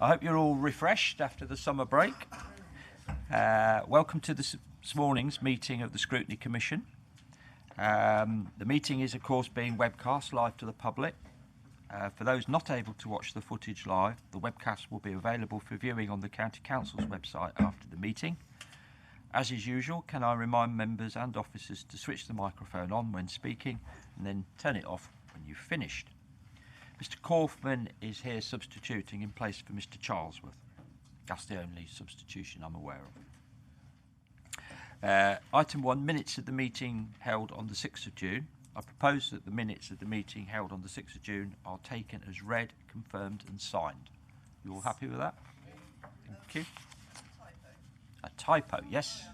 I hope you're all refreshed after the summer break. Welcome to this morning's meeting of the Scrutiny Commission. The meeting is, of course, being webcast live to the public. For those not able to watch the footage live, the webcast will be available for viewing on the County Council's website after the meeting. As is usual, can I remind members and officers to switch the microphone on when speaking and then turn it off when you've finished. Mr. Kaufman is here substituting in place for Mr. Charlesworth. That's the only substitution I'm aware of. Item 1, minutes of the meeting held on the 6th of June. I propose that the minutes of the meeting held on the 6th of June are taken as read, confirmed and signed. You all happy with that? Thank you. A typo, yes.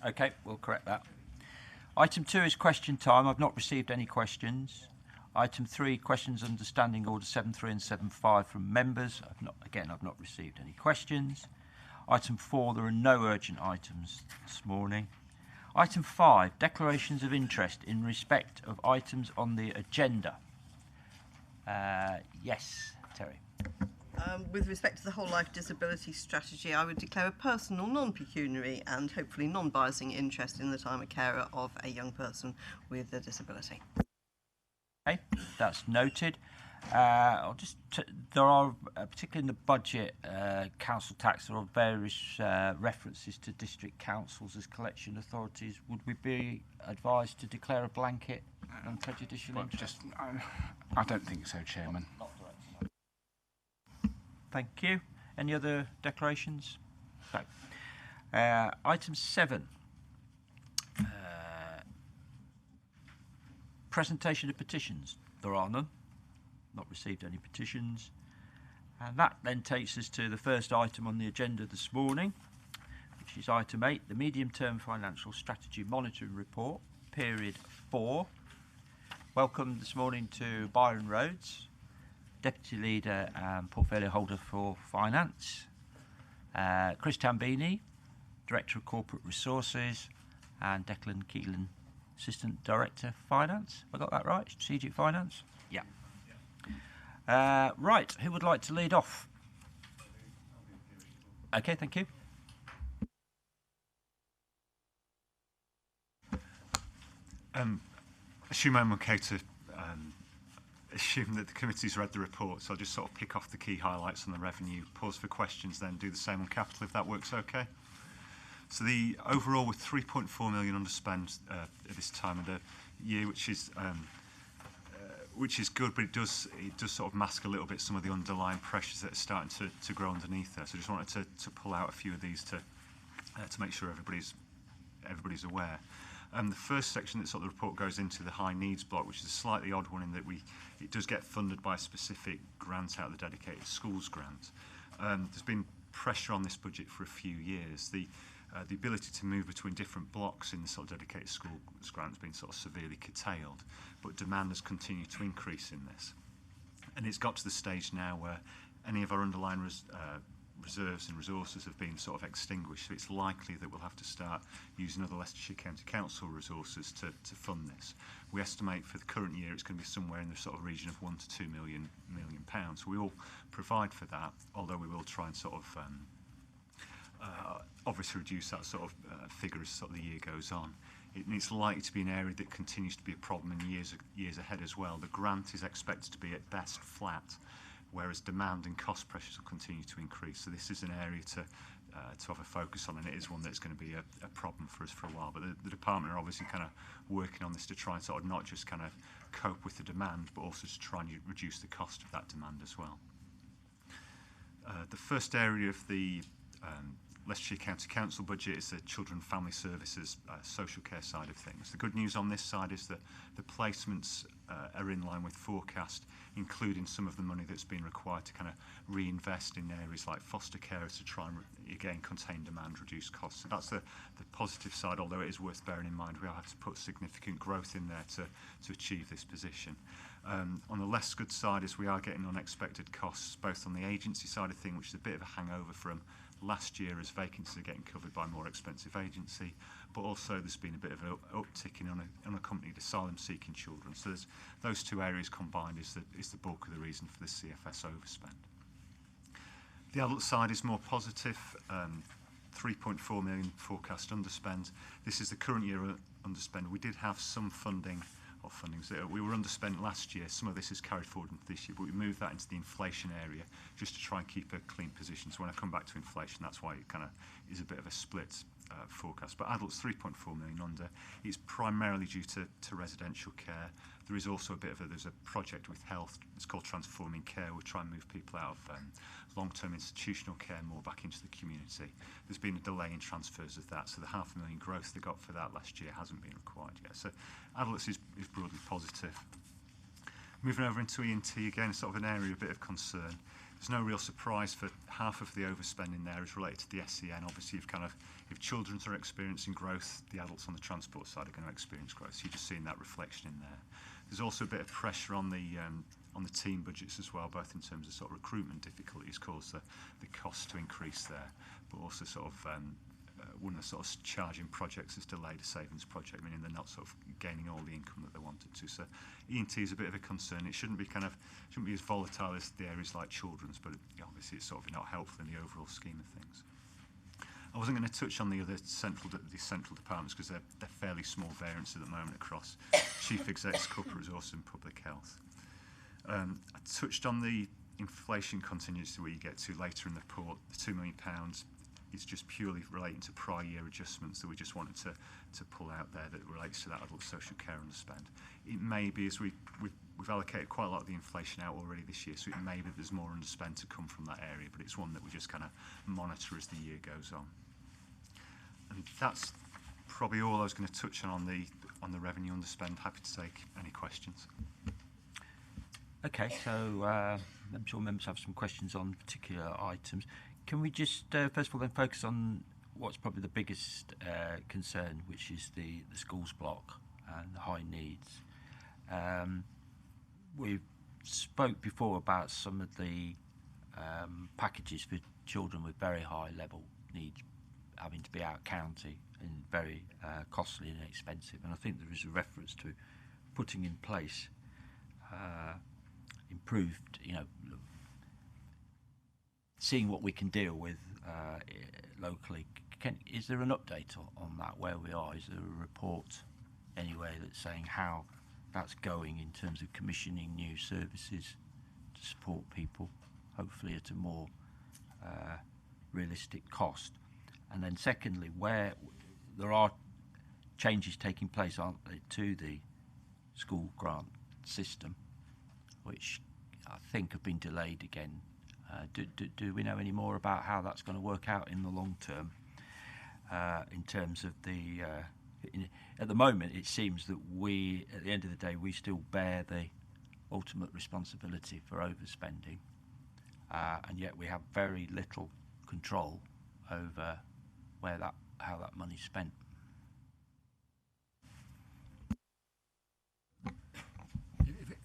Okay, we'll correct that. Item 2 is question time. I've not received any questions. Item 3, questions understanding order 7.3 and 7.5 from members. I've not received any questions. Item 4, there are no urgent items this morning. Item 5, declarations of interest in respect of items on the agenda. Yes, Terry. With respect to the whole life disability strategy, I would declare a personal, non-pecuniary and hopefully non-biasing interest in that I'm a carer of a young person with a disability. Okay, that's noted. There are, particularly in the budget, council tax, there are various references to district councils as collection authorities. Would we be advised to declare a blanket and prejudicial interest? I don't think so, Chairman. Thank you. Any other declarations? No. Item 7. Presentation of petitions. There are none. Not received any petitions. And that then takes us to the first item on the agenda this morning, which is item 8, the Medium-Term Financial Strategy Monitoring Report, period 4. Welcome this morning to Byron Rhodes, Deputy Leader and Portfolio Holder for Finance, Chris Tambini, Director of Corporate Resources, and Declan Keelan, Assistant Director Finance. Have I got that right? Strategic Finance? Yeah. Right, who would like to lead off? Okay, thank you. Assume I'm okay to assume that the committee's read the report, so I'll just sort of pick off the key highlights on the revenue, pause for questions, then do the same on capital if that works okay. So the overall with 3.4 million underspend at this time of the year, which is good, but it does sort of mask a little bit some of the underlying pressures that are starting to grow underneath there. So I just wanted to pull out a few of these to make sure everybody's aware. The first section that sort of the report goes into the high needs block, which is a slightly odd one in that it does get funded by a specific grant out of the dedicated schools grant. There's been pressure on this budget for a few years. The ability to move between different blocks in the sort of dedicated schools grant has been sort of severely curtailed, but demand has continued to increase in this. And it's got to the stage now where any of our underlying reserves and resources have been sort of extinguished, so it's likely that we'll have to start using other Leicestershire County Council resources to fund this. We estimate for the current year it's going to be somewhere in the sort of region of £1 to £2 million. So we will provide for that, although we will try and sort of obviously reduce that sort of figure as sort of the year goes on. It's likely to be an area that continues to be a problem in years ahead as well. The grant is expected to be at best flat, whereas demand and cost pressures will continue to increase. So this is an area to have a focus on, and it is one that's going to be a problem for us for a while. But the department are obviously kind of working on this to try and sort of not just kind of cope with the demand, but also to try and reduce the cost of that demand as well. The first area of the Leicestershire County Council budget is the Children and Family Services social care side of things. The good news on this side is that the placements are in line with forecast, including some of the money that's been required to kind of reinvest in areas like foster care to try and, again, contain demand, reduce costs. So that's the positive side, although it is worth bearing in mind we have to put significant growth in there to achieve this position. On the less good side is we are getting unexpected costs, both on the agency side of things, which is a bit of a hangover from last year as vacancies are getting covered by more expensive agency, but also there's been a bit of an uptick in unaccompanied asylum-seeking children. So those two areas combined is the bulk of the reason for the CFS overspend. The adult side is more positive, 3.4 million forecast underspend. This is the current year underspend. We did have some fundings. We were underspent last year. Some of this is carried forward into this year, but we moved that into the inflation area just to try and keep a clean position. So when I come back to inflation, that's why it kind of is a bit of a split forecast. But adults 3.4 million under. It's primarily due to residential care. There is also there's a project with health. It's called Transforming Care. We're trying to move people out of long-term institutional care more back into the community. There's been a delay in transfers of that, so the £500,000 growth they got for that last year hasn't been required yet. So adults is broadly positive. Moving over into ENT, again, sort of an area of a bit of concern. There's no real surprise for half of the overspending there is related to the SEN. Obviously, if children are experiencing growth, the adults on the transport side are going to experience growth. So you're just seeing that reflection in there. There's also a bit of pressure on the team budgets as well, both in terms of sort of recruitment difficulties cause the cost to increase there, but also sort of one of the sort of charging projects is delayed a savings project, meaning they're not sort of gaining all the income that they wanted to. So ENT is a bit of a concern. It shouldn't be as volatile as the areas like children's, but obviously it's sort of not helpful in the overall scheme of things. I wasn't going to touch on the other central departments because they're fairly small variants at the moment across Chief Exec's Corporate Resource and Public Health. I touched on the inflation contingency where you get to later in the report. The £2 million is just purely relating to prior year adjustments that we just wanted to pull out there that relates to that adult social care underspend. It may be, as we've allocated quite a lot of the inflation out already this year, so it may be there's more underspend to come from that area, but it's one that we just kind of monitor as the year goes on. And that's probably all I was going to touch on the revenue underspend. Happy to take any questions. Okay, so I'm sure members have some questions on particular items. Can we just first of all then focus on what's probably the biggest concern, which is the schools block and the high needs. We've spoke before about some of the packages for children with very high level needs having to be out county and very costly and expensive, and I think there is a reference to putting in place improved, seeing what we can deal with locally. Is there an update on that, where we are? Is there a report anyway that's saying how that's going in terms of commissioning new services to support people, hopefully at a more realistic cost? And then secondly, where there are changes taking place, aren't they, to the school grant system, which I think have been delayed again. Do we know any more about how that's going to work out in the long term? In terms of the, at the moment, it seems that we, at the end of the day, we still bear the ultimate responsibility for overspending, and yet we have very little control over how that money's spent.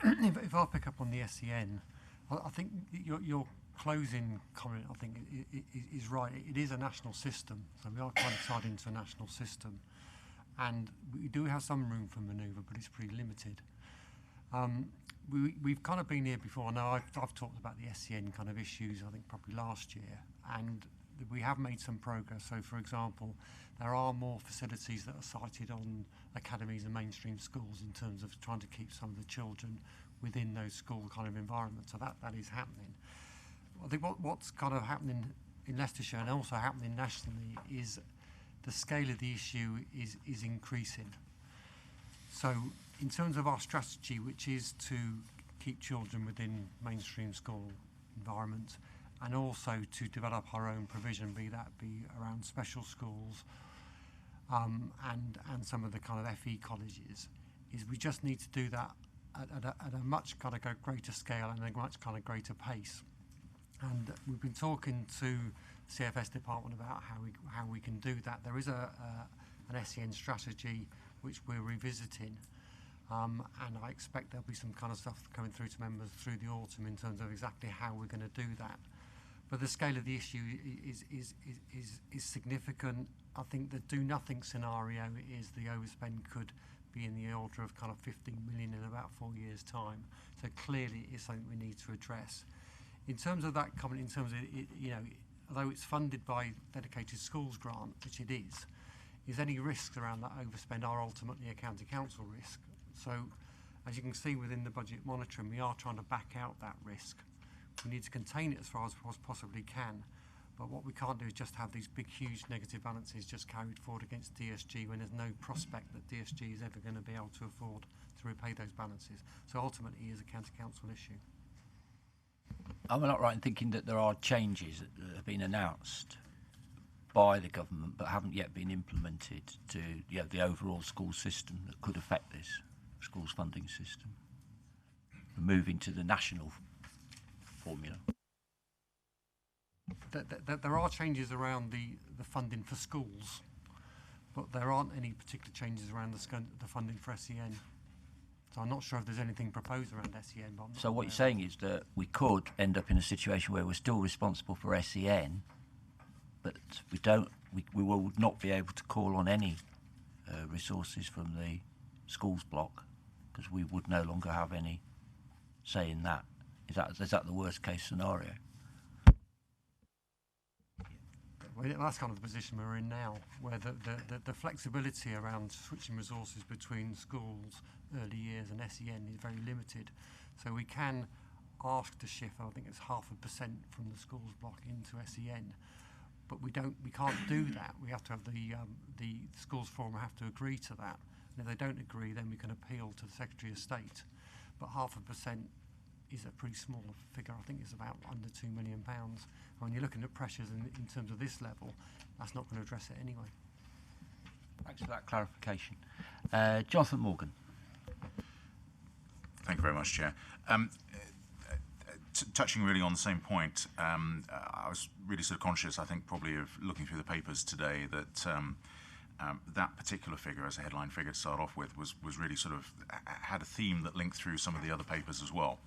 If I pick up on the SEN, I think your closing comment, I think, is right. It is a national system, so we are kind of tied into a national system, and we do have some room for manoeuvre, but it's pretty limited. We've kind of been here before. I know I've talked about the SEN kind of issues, I think probably last year, and we have made some progress. So, for example, there are more facilities that are sited on academies and mainstream schools in terms of trying to keep some of the children within those school kind of environments. So that is happening. I think what's kind of happening in Leicestershire and also happening nationally is the scale of the issue is increasing. So in terms of our strategy, which is to keep children within mainstream school environments, and also to develop our own provision, be around special schools and some of the kind of FE colleges, is we just need to do that at a much kind of greater scale and a much kind of greater pace. And we've been talking to CFS department about how we can do that. There is an SEN strategy which we're revisiting, and I expect there'll be some kind of stuff coming through to members through the autumn in terms of exactly how we're going to do that. But the scale of the issue is significant. I think the do nothing scenario is the overspend could be in the order of kind of 15 million in about 4 years' time. So clearly it is something we need to address. In terms of that comment, in terms of it, although it's funded by dedicated schools grant, which it is any risks around that overspend are ultimately a county council risk. So as you can see within the budget monitoring, we are trying to back out that risk. We need to contain it as far as possibly can, but what we can't do is just have these big, huge negative balances just carried forward against DSG when there's no prospect that DSG is ever going to be able to afford to repay those balances. So ultimately it is a county council issue. Am I not right in thinking that there are changes that have been announced by the government but haven't yet been implemented to the overall school system that could affect this schools funding system? Moving to the national formula. There are changes around the funding for schools, but there aren't any particular changes around the funding for SEN. So I'm not sure if there's anything proposed around SEN. But so what you're saying is that we could end up in a situation where we're still responsible for SEN, but we will not be able to call on any resources from the schools block because we would no longer have any say in that. Is that the worst case scenario? Well, that's kind of the position we're in now, where the flexibility around switching resources between schools, early years and SEN is very limited. So we can ask to shift, I think it's 0.5% from the schools block into SEN, but we can't do that. We have to have the schools forum have to agree to that. And if they don't agree, then we can appeal to the Secretary of State. But 0.5% is a pretty small figure. I think it's about under £2 million. When you're looking at pressures in terms of this level, that's not going to address it anyway. Thanks for that clarification. Jonathan Morgan. Thank you very much, Chair. Touching really on the same point, I was really sort of conscious, I think, probably of looking through the papers today that that particular figure, as a headline figure to start off with, was really sort of had a theme that linked through some of the other papers as well.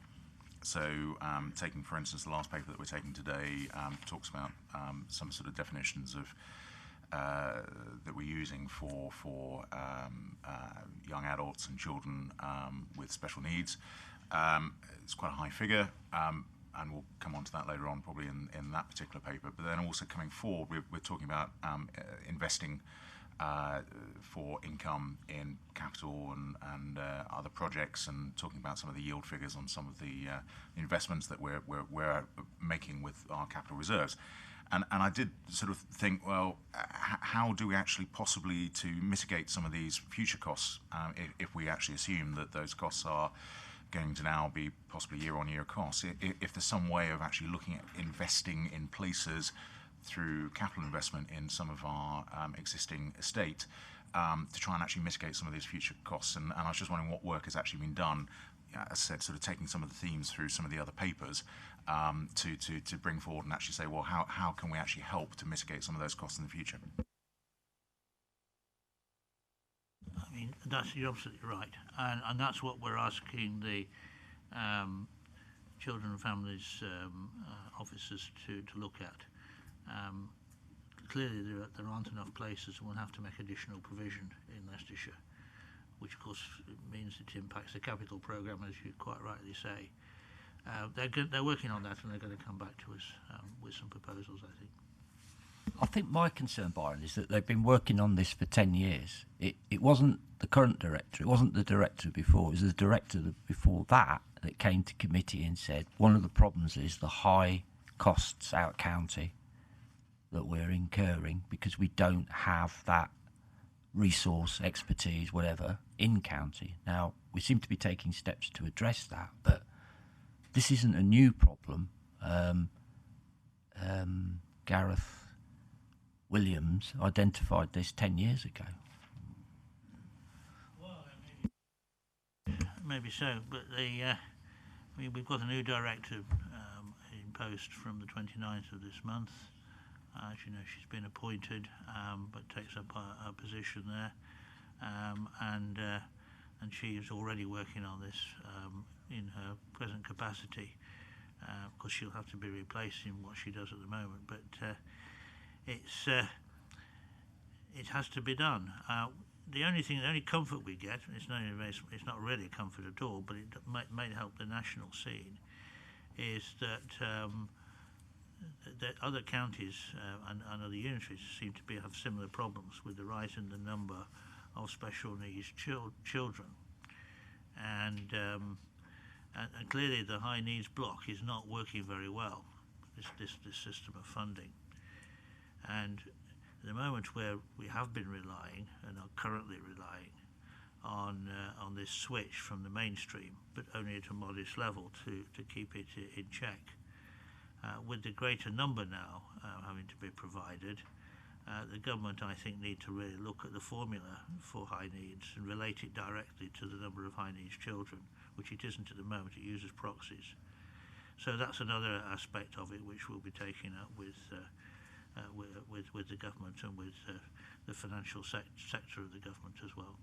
So taking, for instance, the last paper that we're taking today talks about some sort of definitions of that we're using for young adults and children with special needs. It's quite a high figure, and we'll come on to that later on probably in that particular paper. But then also coming forward, we're talking about investing for income in capital and other projects, and talking about some of the yield figures on some of the investments that we're making with our capital reserves. And I did sort of think, well, how do we actually possibly to mitigate some of these future costs if we actually assume that those costs are going to now be possibly year-on-year costs? If there's some way of actually looking at investing in places through capital investment in some of our existing estate to try and actually mitigate some of these future costs. And I was just wondering what work has actually been done, as I said, sort of taking some of the themes through some of the other papers to bring forward and actually say, well, how can we actually help to mitigate some of those costs in the future? I mean, you're absolutely right, and that's what we're asking the children and families officers to look at. Clearly there aren't enough places, and we'll have to make additional provision in Leicestershire, which of course means it impacts the capital programme, as you quite rightly say. They're working on that, and they're going to come back to us with some proposals, I think. I think my concern, Byron, is that they've been working on this for 10 years. It wasn't the current director, it wasn't the director before, it was the director before that came to committee and said one of the problems is the high costs out county that we're incurring because we don't have that resource, expertise, whatever, in county. Now, we seem to be taking steps to address that, but this isn't a new problem. Gareth Williams identified this 10 years ago. Well, maybe so, but we've got a new director in post from the 29th of this month. As you know, she's been appointed, but takes up her position there, and she is already working on this in her present capacity. Of course, she'll have to be replacing what she does at the moment, but it has to be done. The only comfort we get, it's not really a comfort at all, but it might help the national scene, is that other counties and other units seem to have similar problems with the rise in the number of special needs children, and clearly the high needs block is not working very well. This system of funding, and at the moment where we have been relying and are currently relying on this switch from the mainstream, but only at a modest level to keep it in check. With the greater number now having to be provided, the government, I think, need to really look at the formula for high needs and relate it directly to the number of high needs children, which it isn't at the moment. It uses proxies. So that's another aspect of it which we'll be taking up with the government and with the financial sector of the government as well.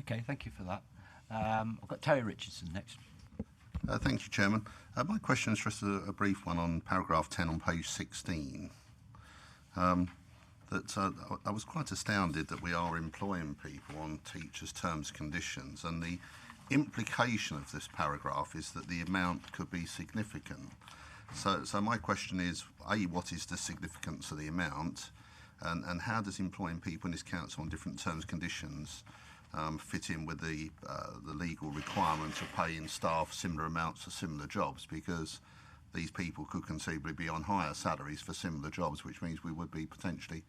Okay, thank you for that. I've got Terry Richardson next. Thank you, Chairman. My question is just a brief one on paragraph 10 on page 16. I was quite astounded that we are employing people on teachers' terms and conditions, and the implication of this paragraph is that the amount could be significant. So my question is, A, what is the significance of the amount, and how does employing people in this council on different terms and conditions fit in with the legal requirement of paying staff similar amounts for similar jobs, because these people could conceivably be on higher salaries for similar jobs, which means we would be potentially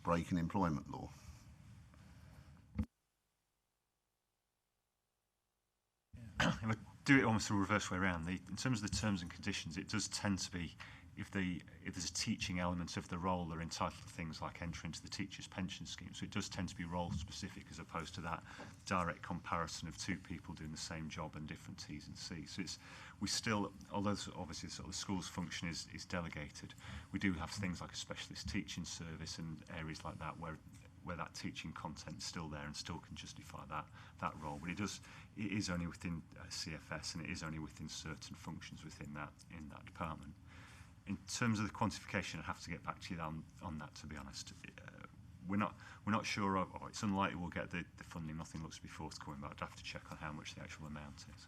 breaking employment law. If I do it almost the reverse way around, in terms of the terms and conditions, it does tend to be, if there's a teaching element of the role, they're entitled to things like entry into the teacher's pension scheme. So it does tend to be role specific as opposed to that direct comparison of two people doing the same job and different T's and C's. So we still, although obviously sort of the school's function is delegated, we do have things like a specialist teaching service and areas like that where that teaching content is still there and still can justify that role. But it is only within CFS, and it is only within certain functions within that department. In terms of the quantification, I have to get back to you on that, to be honest. We're not sure of, or it's unlikely we'll get the funding. Nothing looks to be forthcoming, but I'd have to check on how much the actual amount is.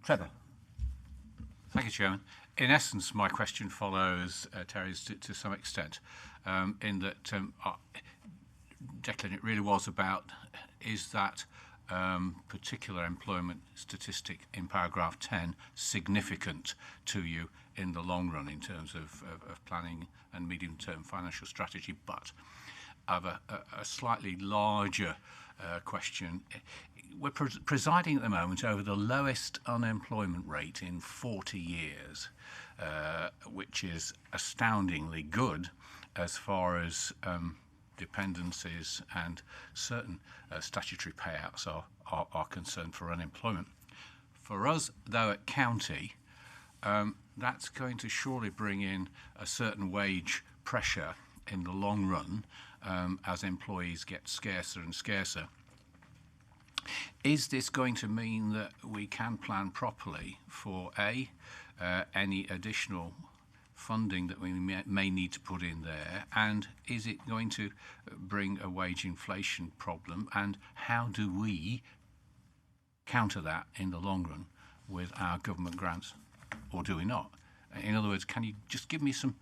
Trevor. Thank you, Chairman. In essence, my question follows Terry's to some extent, in that, Declan, it really was about, is that particular employment statistic in paragraph 10 significant to you in the long run in terms of planning and medium-term financial strategy? But I have a slightly larger question. We're presiding at the moment over the lowest unemployment rate in 40 years, which is astoundingly good as far as dependencies and certain statutory payouts are concerned for unemployment. For us, though, at county, that's going to surely bring in a certain wage pressure in the long run as employees get scarcer and scarcer. Is this going to mean that we can plan properly for any additional funding that we may need to put in there, and is it going to bring a wage inflation problem, and how do we counter that in the long run with our government grants, or do we not? In other words, can you just give me some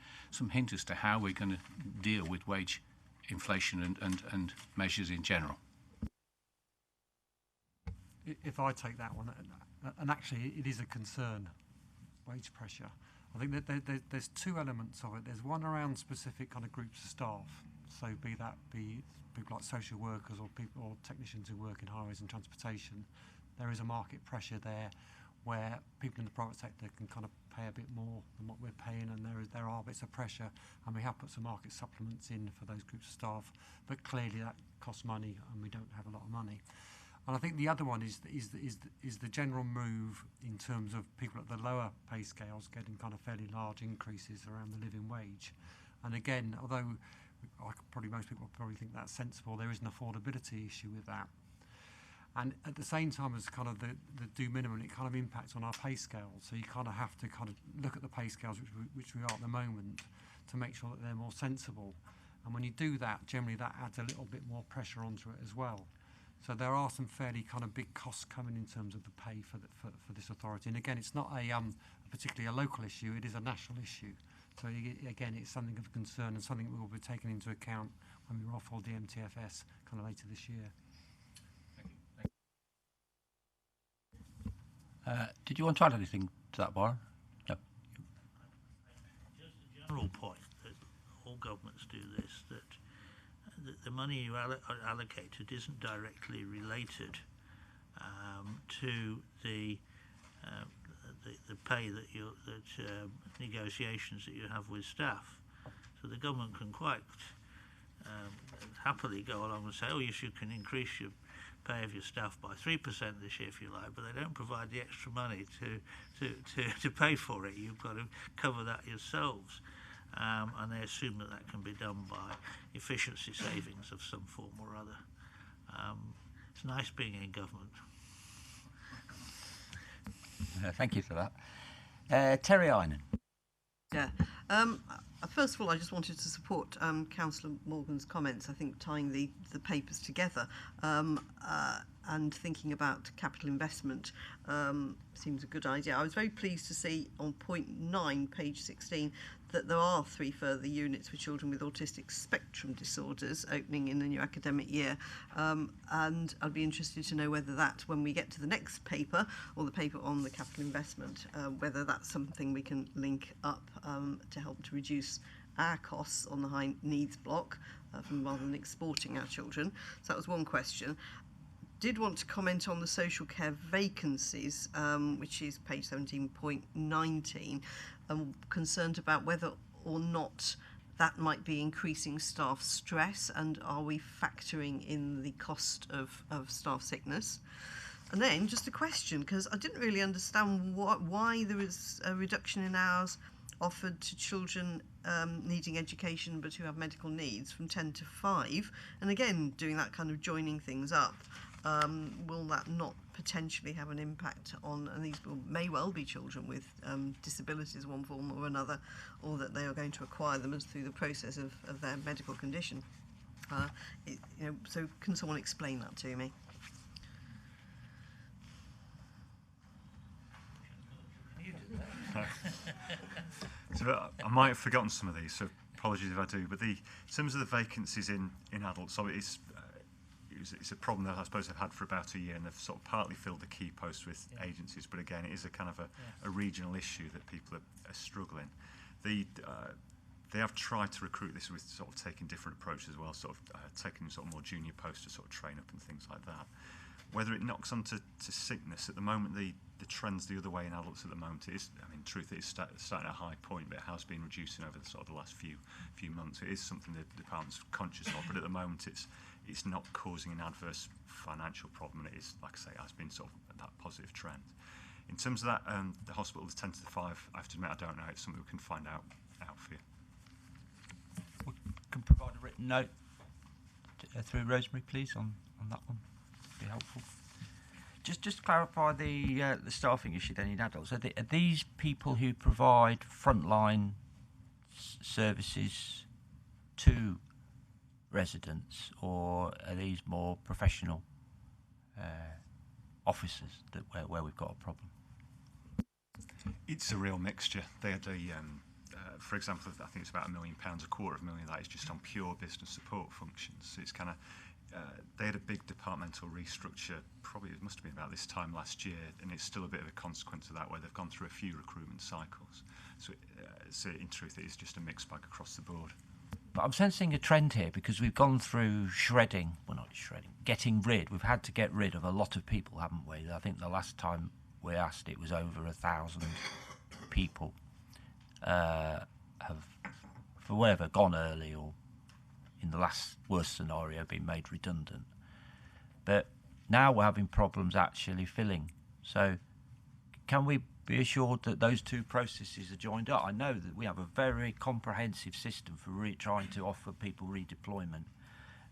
hint as to how we're going to deal with wage inflation and measures in general? If I take that one, and actually it is a concern, wage pressure. I think that there's two elements of it. There's one around specific kind of groups of staff, so be people like social workers or technicians who work in highways and transportation. There is a market pressure there where people in the private sector can kind of pay a bit more than what we're paying, and there are bits of pressure, and we have put some market supplements in for those groups of staff, but clearly that costs money, and we don't have a lot of money. And I think the other one is the general move in terms of people at the lower pay scales getting kind of fairly large increases around the living wage. And again, although most people probably think that's sensible, there is an affordability issue with that. And at the same time as kind of the do minimum, it kind of impacts on our pay scale. So you kind of have to kind of look at the pay scales which we are at the moment to make sure that they're more sensible. And when you do that, generally that adds a little bit more pressure onto it as well. So there are some fairly kind of big costs coming in terms of the pay for this authority. And again, it's not particularly a local issue, it is a national issue. So again, it's something of concern and something we will be taking into account when we roll forward the MTFS kind of later this year. Did you want to add anything to that, Byron? No. Just a general point that all governments do this, that the money you allocated isn't directly related to the pay that negotiations that you have with staff. So the government can quite happily go along and say, oh yes, you can increase your pay of your staff by 3% this year if you like, but they don't provide the extra money to pay for it. You've got to cover that yourselves. And they assume that can be done by efficiency savings of some form or other. It's nice being in government. Thank you for that. Terry Eynon. Yeah. First of all, I just wanted to support Councillor Morgan's comments. I think tying the papers together and thinking about capital investment seems a good idea. I was very pleased to see on point 9, page 16, that there are 3 further units for children with autistic spectrum disorders opening in the new academic year. And I'd be interested to know whether that, when we get to the next paper, or the paper on the capital investment, whether that's something we can link up to help to reduce our costs on the high needs block from rather than exporting our children. So that was one question. Did want to comment on the social care vacancies, which is page 17.19. I'm concerned about whether or not that might be increasing staff stress, and are we factoring in the cost of staff sickness? And then just a question, because I didn't really understand why there is a reduction in hours offered to children needing education but who have medical needs from 10 to 5. And again, doing that kind of joining things up, will that not potentially have an impact on, and these may well be children with disabilities of one form or another, or that they are going to acquire them as through the process of their medical condition. So can someone explain that to me? So I might have forgotten some of these, so apologies if I do. But in terms of the vacancies in adults, so it's a problem that I suppose they've had for about a year, and they've sort of partly filled the key posts with agencies. But again, it is a kind of a regional issue that people are struggling. They have tried to recruit this with sort of taking different approaches as well, sort of taking sort of more junior posts to sort of train up and things like that. Whether it knocks onto sickness, at the moment the trend's the other way in adults at the moment. It is, I mean, truth, it is starting at a high point, but it has been reducing over the last few months. It is something the department's conscious of, but at the moment it's not causing an adverse financial problem, and it is, like I say, has been sort of that positive trend. In terms of that, the hospital, the 10 to the 5, I have to admit I don't know. It's something we can find out for you. We can provide a written note through Rosemary, please, on that one. Be helpful. Just to clarify the staffing issue then in adults, are these people who provide frontline services to residents, or are these more professional officers where we've got a problem? It's a real mixture. They had for example, I think it's about £1 million, £250,000 of that is just on pure business support functions. So it's kind of they had a big departmental restructure, probably it must have been about this time last year, and it's still a bit of a consequence of that, where they've gone through a few recruitment cycles. So in truth, it is just a mixed bag across the board. But I'm sensing a trend here, because we've gone through getting rid. We've had to get rid of a lot of people, haven't we? I think the last time we asked, it was over 1,000 people have, for whatever, gone early or in the last worst scenario been made redundant. But now we're having problems actually filling. So can we be assured that those two processes are joined up? I know that we have a very comprehensive system for trying to offer people redeployment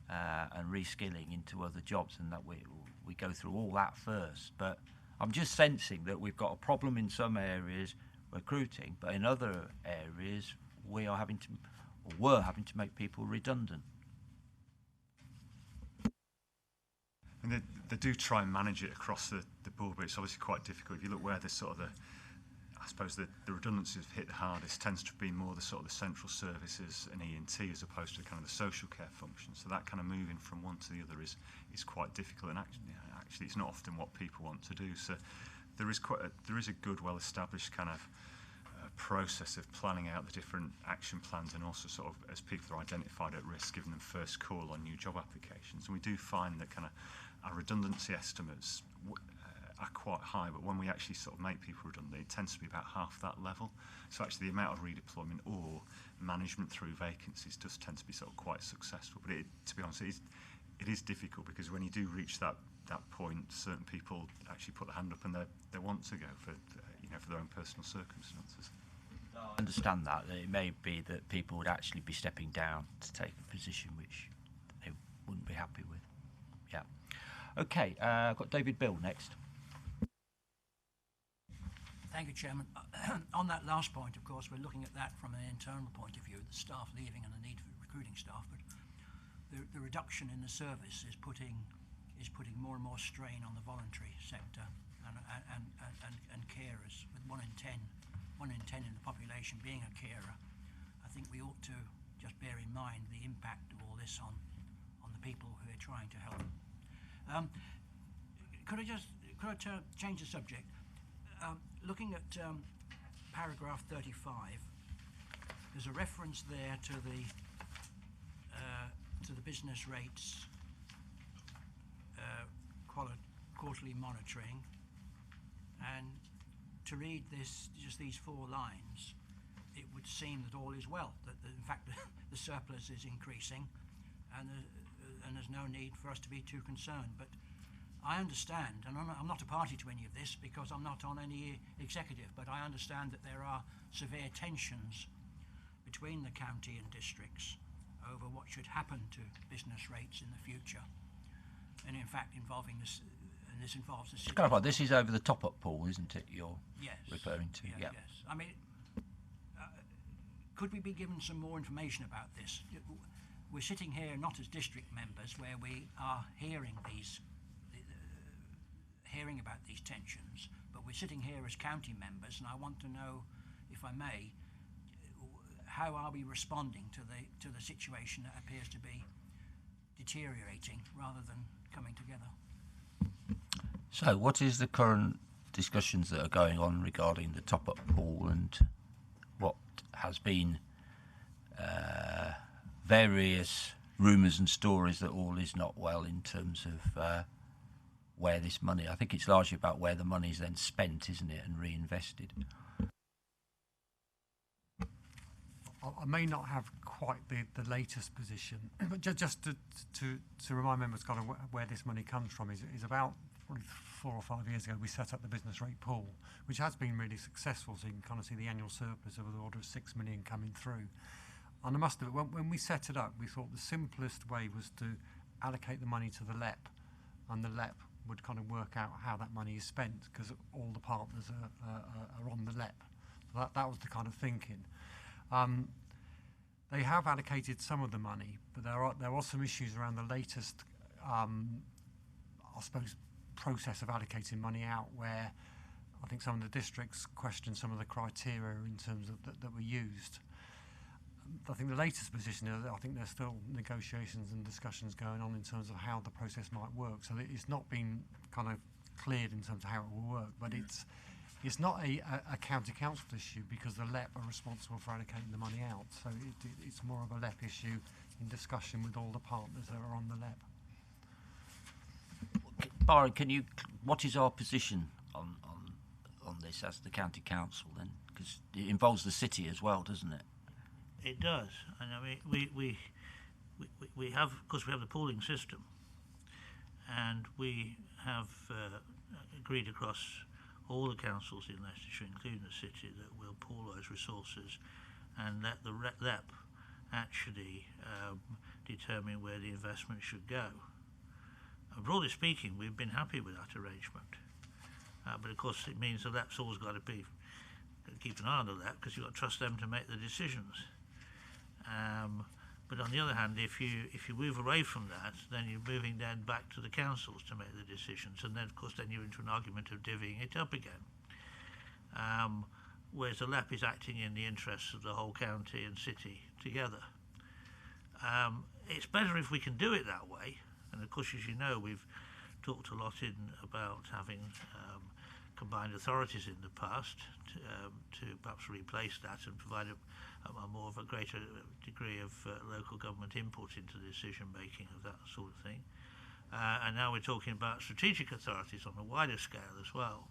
and reskilling into other jobs, and that we go through all that first. But I'm just sensing that we've got a problem in some areas recruiting, but in other areas we are having to, or were having to, make people redundant. And they do try and manage it across the board, but it's obviously quite difficult. If you look where the sort of I suppose the redundancies have hit the hardest tends to be more the sort of the central services and E&T as opposed to kind of the social care function. So that kind of moving from one to the other is quite difficult, and actually it's not often what people want to do. So there is a good, well-established kind of process of planning out the different action plans, and also sort of as people are identified at risk, giving them first call on new job applications. And we do find that kind of our redundancy estimates are quite high, but when we actually sort of make people redundant, it tends to be about half that level. So actually the amount of redeployment or management through vacancies does tend to be sort of quite successful. But to be honest, it is difficult, because when you do reach that point, certain people actually put their hand up and they want to go for their own personal circumstances. I understand that it may be that people would actually be stepping down to take a position which they wouldn't be happy with. Yeah. Okay, I've got David Bill next. Thank you, Chairman. On that last point, of course, we're looking at that from an internal point of view, the staff leaving and the need for recruiting staff, but the reduction in the service is putting more and more strain on the voluntary sector and carers, with 1 in 10 in the population being a carer. I think we ought to just bear in mind the impact of all this on the people who are trying to help. Could I change the subject? Looking at paragraph 35, there's a reference there to the business rates quarterly monitoring, and to read just these 4 lines, it would seem that all is well, that in fact the surplus is increasing, and there's no need for us to be too concerned. But I understand, and I'm not a party to any of this because I'm not on any executive, but I understand that there are severe tensions between the county and districts over what should happen to business rates in the future, and in fact involving this, and this involves the city. This is over the top-up pool, isn't it, you're referring to? Yes. I mean, could we be given some more information about this? We're sitting here not as district members, where we are hearing about these tensions, but we're sitting here as county members, and I want to know, if I may, how are we responding to the situation that appears to be deteriorating rather than coming together? So what is the current discussions that are going on regarding the top-up pool, and what has been various rumours and stories that all is not well in terms of where this money, I think it's largely about where the money is then spent, isn't it, and reinvested. I may not have quite the latest position, but just to remind members kind of where this money comes from is about probably 4 or 5 years ago we set up the business rate pool, which has been really successful. So you can kind of see the annual surplus of the order of 6 million coming through. And I must admit, when we set it up, we thought the simplest way was to allocate the money to the LEP, and the LEP would kind of work out how that money is spent, because all the partners are on the LEP. So that was the kind of thinking. They have allocated some of the money, but there are some issues around the latest, I suppose, process of allocating money out, where I think some of the districts question some of the criteria in terms of that were used. I think the latest position is I think there's still negotiations and discussions going on in terms of how the process might work. So it's not been kind of cleared in terms of how it will work, but it's not a county council issue, because the LEP are responsible for allocating the money out. So it's more of a LEP issue in discussion with all the partners that are on the LEP. Byron, what is our position on this as the county council then? Because it involves the city as well, doesn't it? It does, and I mean we have, of course, we have the pooling system, and we have agreed across all the councils in Leicestershire, including the city, that we'll pool those resources and let the LEP actually determine where the investment should go. Broadly speaking, we've been happy with that arrangement, but of course it means the LEP's always got to keep an eye on the LEP, because you've got to trust them to make the decisions. But on the other hand, if you move away from that, then you're moving then back to the councils to make the decisions, and then of course then you're into an argument of divvying it up again. Whereas the LEP is acting in the interests of the whole county and city together. It's better if we can do it that way, and of course, as you know, we've talked a lot about having combined authorities in the past to perhaps replace that and provide a more of a greater degree of local government input into the decision making of that sort of thing. And now we're talking about strategic authorities on a wider scale as well.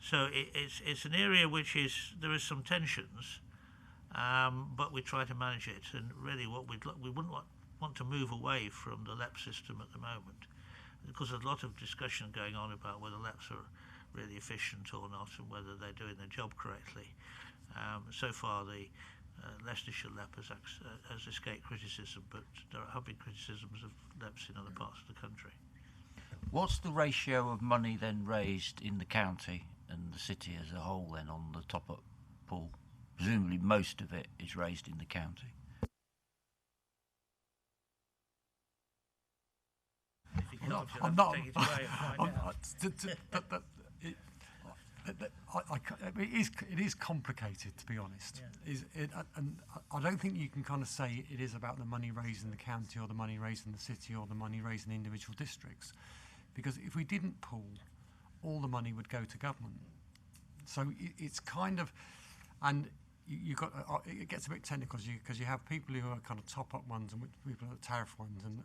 So it's an area which there is some tensions, but we try to manage it. And really, we wouldn't want to move away from the LEP system at the moment, because there's a lot of discussion going on about whether LEPs are really efficient or not, and whether they're doing their job correctly. So far, the Leicestershire LEP has escaped criticism, but there have been criticisms of LEPs in other parts of the country. What's the ratio of money then raised in the county and the city as a whole then on the top-up pool? Presumably most of it is raised in the county. I'm not. It is complicated, to be honest. Yeah. And I don't think you can kind of say it is about the money raised in the county or the money raised in the city or the money raised in individual districts, because if we didn't pool, all the money would go to government. So it's kind of, and you got it gets a bit technical because you have people who are kind of top up ones and people who are tariff ones, and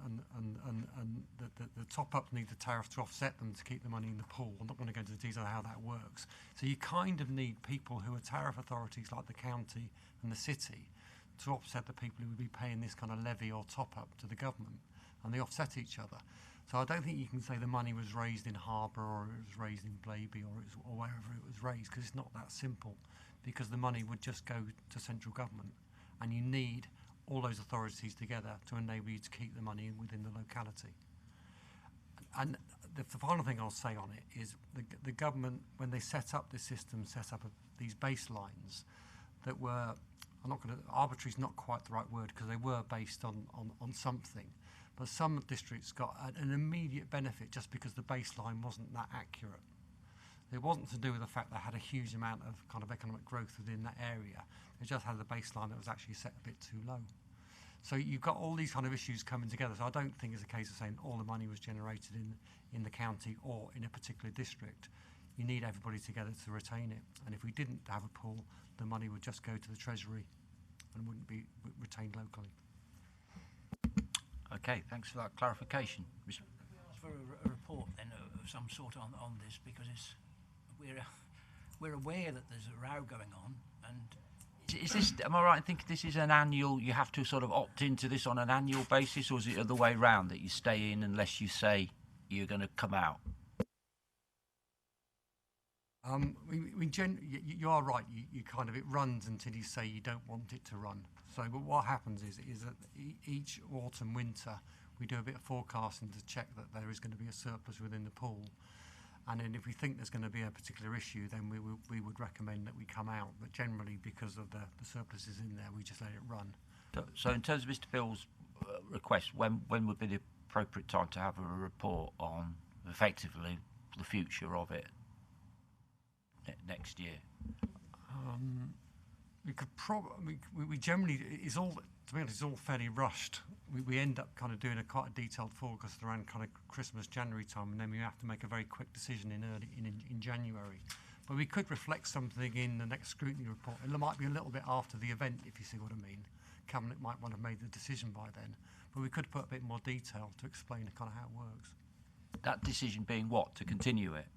the top up need the tariff to offset them to keep the money in the pool. I'm not going to go into the detail of how that works. So you kind of need people who are tariff authorities like the county and the city to offset the people who would be paying this kind of levy or top up to the government, and they offset each other. So I don't think you can say the money was raised in Harbour or it was raised in Blaby or wherever it was raised, because it's not that simple. Because the money would just go to central government, and you need all those authorities together to enable you to keep the money within the locality. And the final thing I'll say on it is the government, when they set up this system, set up these baselines that were, arbitrary is not quite the right word, because they were based on something, but some districts got an immediate benefit just because the baseline wasn't that accurate. It wasn't to do with the fact they had a huge amount of kind of economic growth within that area. They just had the baseline that was actually set a bit too low. So you've got all these kind of issues coming together. So I don't think it's a case of saying all the money was generated in the county or in a particular district. You need everybody together to retain it. And if we didn't have a pool, the money would just go to the Treasury and wouldn't be retained locally. Okay, thanks for that clarification. Ask for a report then of some sort on this, because we're aware that there's a row going on, and is this, am I right in thinking this is an annual, you have to sort of opt into this on an annual basis, or is it the other way round, that you stay in unless you say you're going to come out? You are right. You kind of, it runs until you say you don't want it to run. So, but what happens is that each autumn, winter, we do a bit of forecasting to check that there is going to be a surplus within the pool. And then if we think there's going to be a particular issue, then we would recommend that we come out. But generally, because of the surpluses in there, we just let it run. So in terms of Mr. Bill's request, when would be the appropriate time to have a report on effectively the future of it next year? We could probably, we generally, it's all, to be honest, it's all fairly rushed. We end up kind of doing quite a detailed forecast around kind of Christmas, January time, and then we have to make a very quick decision in January. But we could reflect something in the next scrutiny report. It might be a little bit after the event, if you see what I mean. Cabinet might want to have made the decision by then, but we could put a bit more detail to explain kind of how it works. That decision being what? To continue it?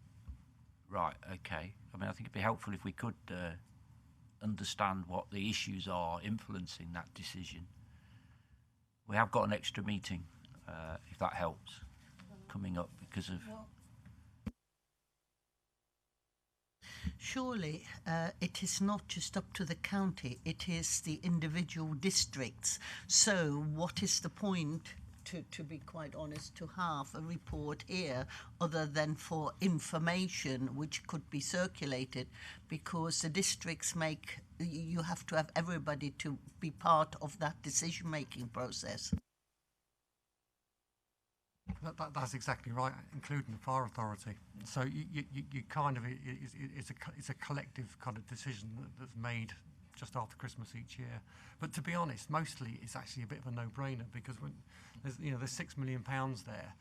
Right, okay. I mean, I think it'd be helpful if we could understand what the issues are influencing that decision. We have got an extra meeting, if that helps, coming up because of... Surely it is not just up to the county, it is the individual districts. So what is the point, to be quite honest, to have a report here other than for information which could be circulated, because the districts you have to have everybody to be part of that decision-making process. That's exactly right, including the fire authority. So you kind of it's a collective kind of decision that's made just after Christmas each year. But to be honest, mostly it's actually a bit of a no-brainer, because when there's £6 million there.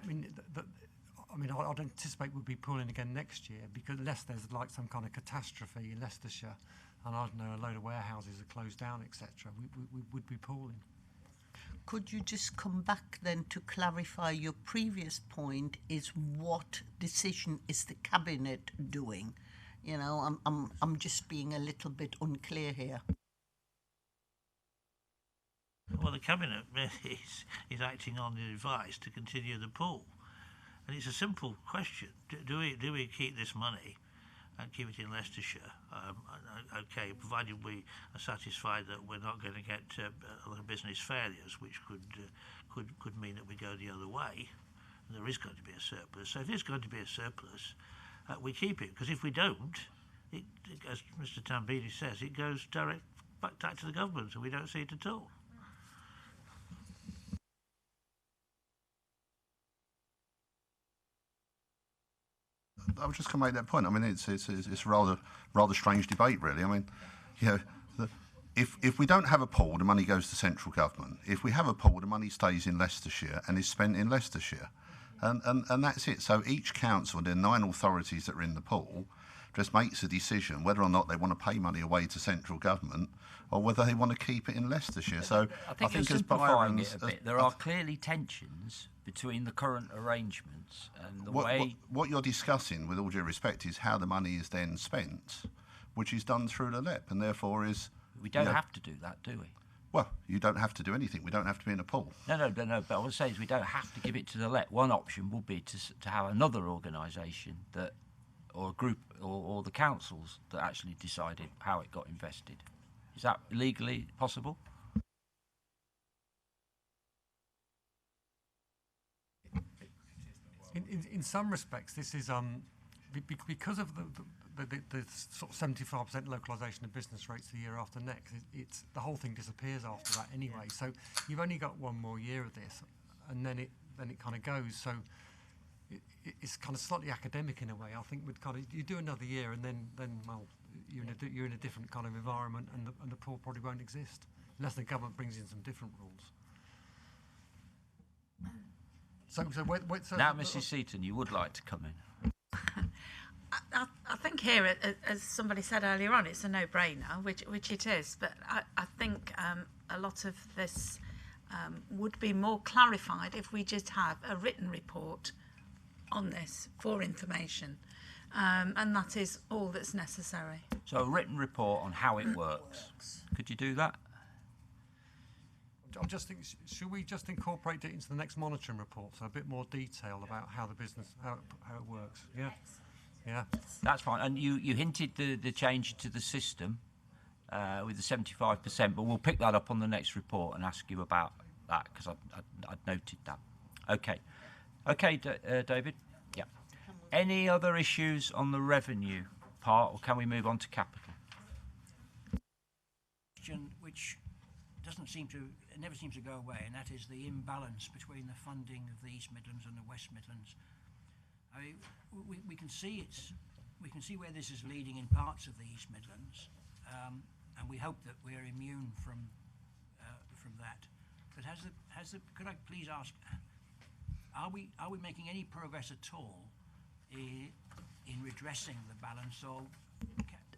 I'd anticipate we'll be pooling again next year, because unless there's like some kind of catastrophe in Leicestershire, and I don't know, a load of warehouses are closed down, etc. We would be pooling. Could you just come back then to clarify your previous point, is what decision is the cabinet doing? You know, I'm just being a little bit unclear here. Well, the cabinet is acting on the advice to continue the pool, and it's a simple question: do we keep this money and keep it in Leicestershire? Okay, provided we are satisfied that we're not going to get a lot of business failures, which could mean that we go the other way. And there is going to be a surplus. So if there's going to be a surplus, we keep it, because if we don't, as Mr. Tambidi says, it goes back to the government, and we don't see it at all. I was just going to make that point. I mean, it's a rather strange debate, really. I mean, if we don't have a pool, the money goes to central government. If we have a pool, the money stays in Leicestershire and is spent in Leicestershire, and that's it. So each council, the 9 authorities that are in the pool, just makes a decision whether or not they want to pay money away to central government or whether they want to keep it in Leicestershire. So I think you're simplifying it a bit. There are clearly tensions between the current arrangements and the way... What you're discussing, with all due respect, is how the money is then spent, which is done through the LEP, and therefore is... We don't have to do that, do we? Well, you don't have to do anything. We don't have to be in a pool. No, but what I was saying is we don't have to give it to the LEP. One option would be to have another organisation that, or a group, or the councils that actually decided how it got invested. Is that legally possible? In some respects, this is because of the sort of 75% localisation of business rates the year after next. It's the whole thing disappears after that anyway. So you've only got one more year of this, and then it kind of goes. So it's kind of slightly academic in a way. I think you do another year, and then well, you're in a different kind of environment, and the pool probably won't exist unless the government brings in some different rules. So now, Mrs. Seaton, you would like to come in. I think here, as somebody said earlier on, it's a no-brainer, which it is. But I think a lot of this would be more clarified if we just have a written report on this for information, and that is all that's necessary. So a written report on how it works. Could you do that? I just think, should we just incorporate it into the next monitoring report, so a bit more detail about how the business, how it works? Yeah, yeah. That's fine. And you hinted the change to the system with the 75%, but we'll pick that up on the next report and ask you about that, because I'd noted that. Okay, David. Yeah. Any other issues on the revenue part, or can we move on to capital? Question which never seems to go away, and that is the imbalance between the funding of the East Midlands and the West Midlands. We can see where this is leading in parts of the East Midlands, and we hope that we're immune from that. But could I please ask, are we making any progress at all in redressing the balance? Or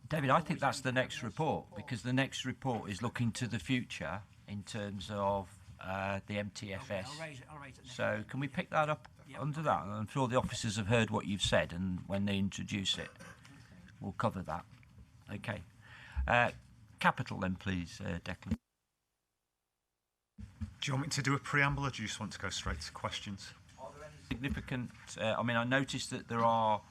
David, I think that's the next report, because the next report is looking to the future in terms of the MTFS. Okay, I'll raise it So can we pick that up under that, and I'm sure the officers have heard what you've said, and when they introduce it, we'll cover that. Okay. Capital then, please, Declan. Do you want me to do a preamble, or do you just want to go straight to questions? Are there any significant? I mean, I noticed that there are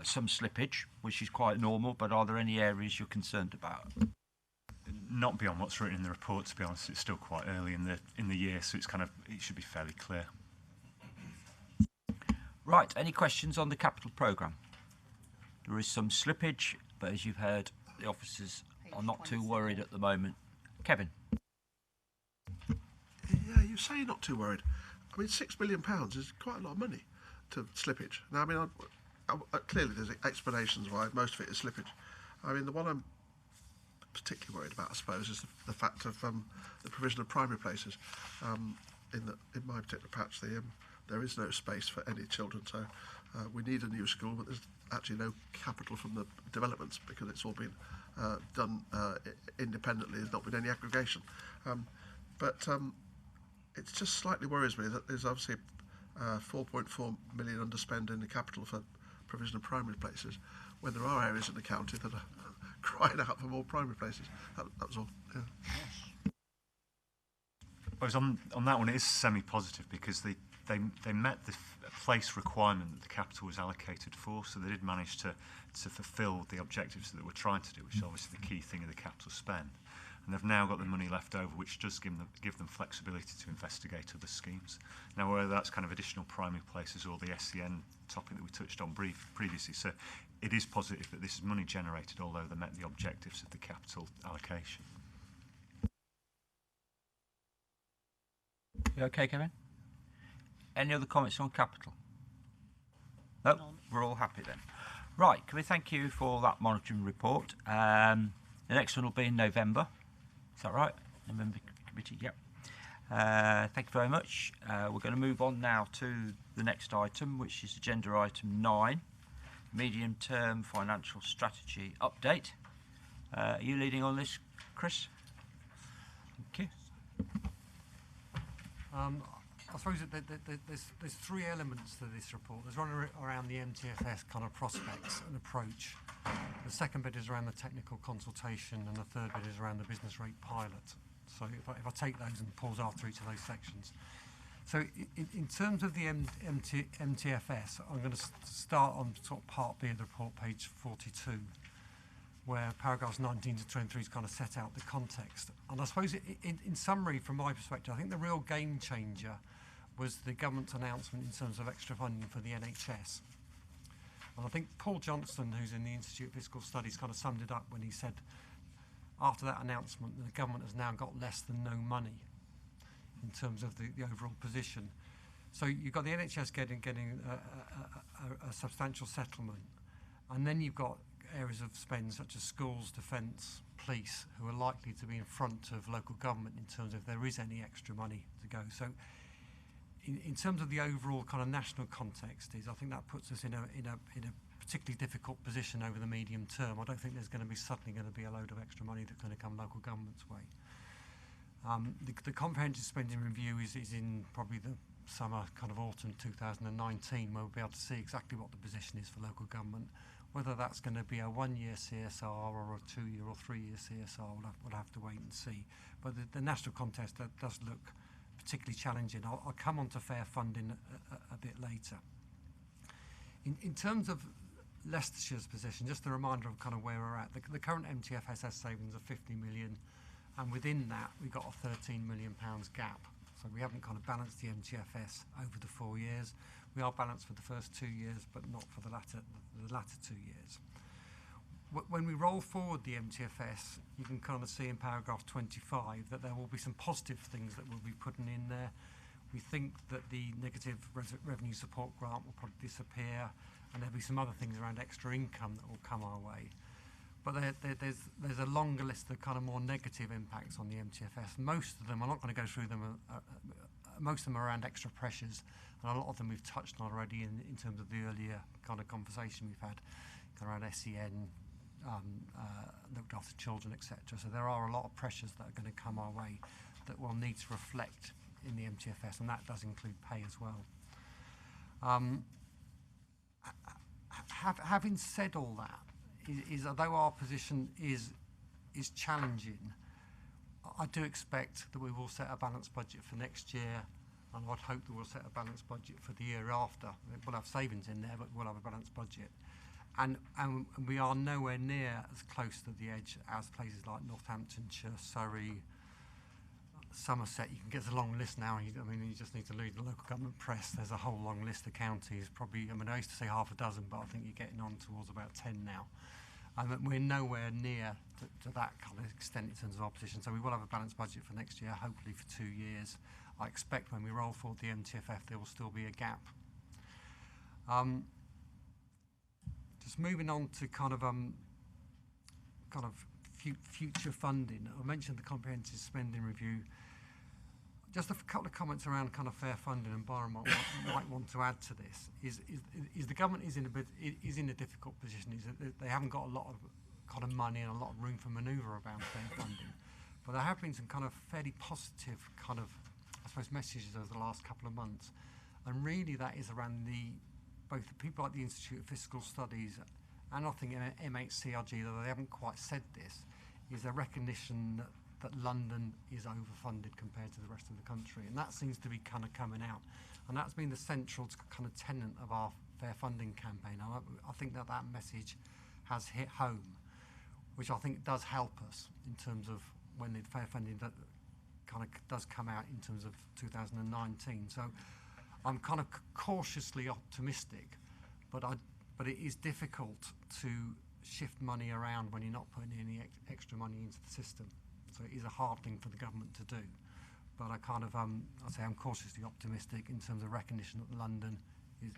some slippage, which is quite normal, but are there any areas you're concerned about? Not beyond what's written in the report, to be honest. It's still quite early in the year, so it should be fairly clear. Right. Any questions on the capital programme? There is some slippage, but as you've heard, the officers are not too worried at the moment. Kevin. Yeah, you say you're not too worried. I mean, £6 million is quite a lot of money to slippage. Now, I mean, clearly there's explanations why most of it is slippage. I mean, the one I'm particularly worried about, I suppose, is the fact of the provision of primary places. In my particular patch, there is no space for any children, so we need a new school, but there's actually no capital from the developments because it's all been done independently. There's not been any aggregation. But it just slightly worries me that there's obviously 4.4 million underspend in the capital for provision of primary places, when there are areas in the county that are crying out for more primary places. That was all. Yeah. Whereas on that one, it is semi-positive because they met the place requirement that the capital was allocated for, so they did manage to fulfil the objectives that they were trying to do, which is obviously the key thing of the capital spend. And they've now got the money left over, which does give them flexibility to investigate other schemes. Now, whether that's kind of additional primary places or the SEN topic that we touched on previously, so it is positive that this is money generated, although they met the objectives of the capital allocation. You okay, Kevin? Any other comments on capital? No, we're all happy then. Right, can we thank you for that monitoring report? The next one will be in November. Is that right? November committee, yep. Thank you very much. We're going to move on now to the next item, which is agenda item 9, medium-term financial strategy update. Are you leading on this, Chris? Thank you. I suppose that there's three elements to this report. There's one around the MTFS kind of prospects and approach. The second bit is around the technical consultation, and the third bit is around the business rate pilot. So if I take those and pause after each of those sections. So in terms of the MTFS, I'm going to start on sort of part B of the report, page 42, where paragraphs 19 to 23 is kind of set out the context. And I suppose in summary, from my perspective, I think the real game changer was the government's announcement in terms of extra funding for the NHS. And I think Paul Johnston, who's in the Institute of Fiscal Studies, kind of summed it up when he said, after that announcement, the government has now got less than no money in terms of the overall position. So you've got the NHS getting a substantial settlement, and then you've got areas of spend such as schools, defence, police, who are likely to be in front of local government in terms of if there is any extra money to go. So in terms of the overall kind of national context, I think that puts us in a particularly difficult position over the medium term. I don't think there's suddenly going to be a load of extra money that's going to come local government's way. The comprehensive spending review is in probably the summer, kind of autumn 2019, where we'll be able to see exactly what the position is for local government. Whether that's going to be a 1-year CSR or a 2-year or 3-year CSR, we'll have to wait and see. But the national context does look particularly challenging. I'll come on to fair funding a bit later. In terms of Leicestershire's position, just a reminder of kind of where we're at. The current MTFS has savings of 50 million, and within that we've got a £13 million gap. So we haven't kind of balanced the MTFS over the 4 years. We are balanced for the first 2 years, but not for the latter 2 years. When we roll forward the MTFS, you can kind of see in paragraph 25 that there will be some positive things that we'll be putting in there. We think that the negative revenue support grant will probably disappear, and there'll be some other things around extra income that will come our way. But there's a longer list of kind of more negative impacts on the MTFS. Most of them, I'm not going to go through them, most of them are around extra pressures, and a lot of them we've touched on already in terms of the earlier kind of conversation we've had around SEN, looked after children, etc. So there are a lot of pressures that are going to come our way that we'll need to reflect in the MTFS, and that does include pay as well. Having said all that, is although our position is challenging, I do expect that we will set a balanced budget for next year, and I'd hope that we'll set a balanced budget for the year after. We'll have savings in there, but we'll have a balanced budget. And we are nowhere near as close to the edge as places like Northamptonshire, Surrey, Somerset. You can get a long list now. You just need to read the local government press. There's a whole long list of counties. Probably, I used to say half a dozen, but I think you're getting on towards about 10 now. And we're nowhere near to that kind of extent in terms of our position. So we will have a balanced budget for next year, hopefully for 2 years. I expect when we roll forward the MTFF, there will still be a gap. Just moving on to kind of future funding. I mentioned the comprehensive spending review. Just a couple of comments around kind of fair funding, and Byron might want to add to this. Is the government is in a difficult position. Is that they haven't got a lot of kind of money and a lot of room for manoeuvre around fair funding, but there have been some kind of fairly positive kind of, I suppose, messages over the last couple of months, and really that is around both the people like the Institute of Fiscal Studies and I think MHCRG, though they haven't quite said this, is a recognition that London is overfunded compared to the rest of the country, and that seems to be kind of coming out, and that's been the central kind of tenet of our fair funding campaign. And I think that message has hit home, which I think does help us in terms of when the fair funding that kind of does come out in terms of 2019. So I'm kind of cautiously optimistic, but it is difficult to shift money around when you're not putting any extra money into the system. So it is a hard thing for the government to do. But I kind of, I'd say I'm cautiously optimistic in terms of recognition that London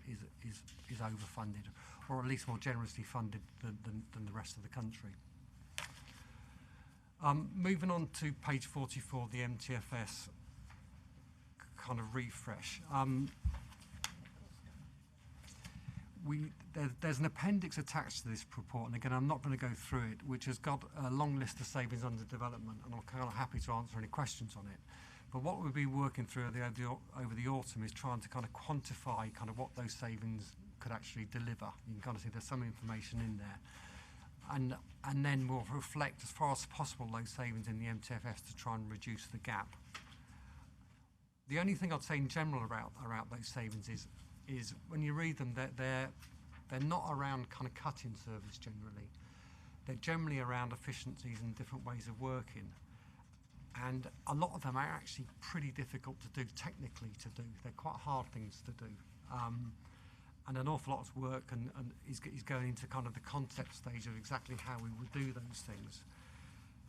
is overfunded, or at least more generously funded than the rest of the country. Moving on to page 44, the MTFS kind of refresh. There's an appendix attached to this report, and again, I'm not going to go through it, which has got a long list of savings under development, and I'm kind of happy to answer any questions on it. But what we'll be working through over the autumn is trying to kind of quantify kind of what those savings could actually deliver. You can kind of see there's some information in there. And then we'll reflect as far as possible those savings in the MTFS to try and reduce the gap. The only thing I'd say in general about those savings is when you read them, they're not around kind of cutting service generally. They're generally around efficiencies and different ways of working. And a lot of them are actually pretty difficult to do, technically to do. They're quite hard things to do. And an awful lot of work and is going into kind of the concept stage of exactly how we would do those things.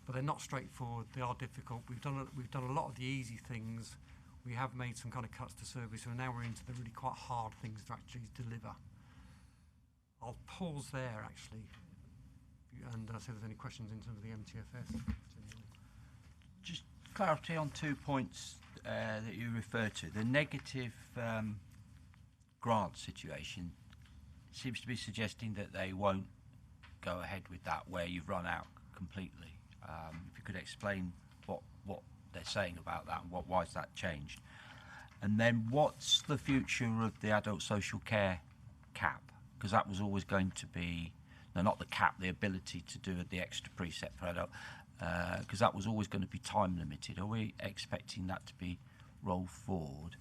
But they're not straightforward, they are difficult. We've done a lot of the easy things. We have made some kind of cuts to service, and now we're into the really quite hard things to actually deliver. I'll pause there actually, and see if there's any questions in terms of the MTFS. Just clarity on 2 points that you referred to. The negative grant situation seems to be suggesting that they won't go ahead with that where you've run out completely. If you could explain what they're saying about that and why has that changed? And then what's the future of the adult social care cap? Because that was always going to be, no, not the cap, the ability to do the extra precept for adult, because that was always going to be time limited. Are we expecting that to be rolled forward?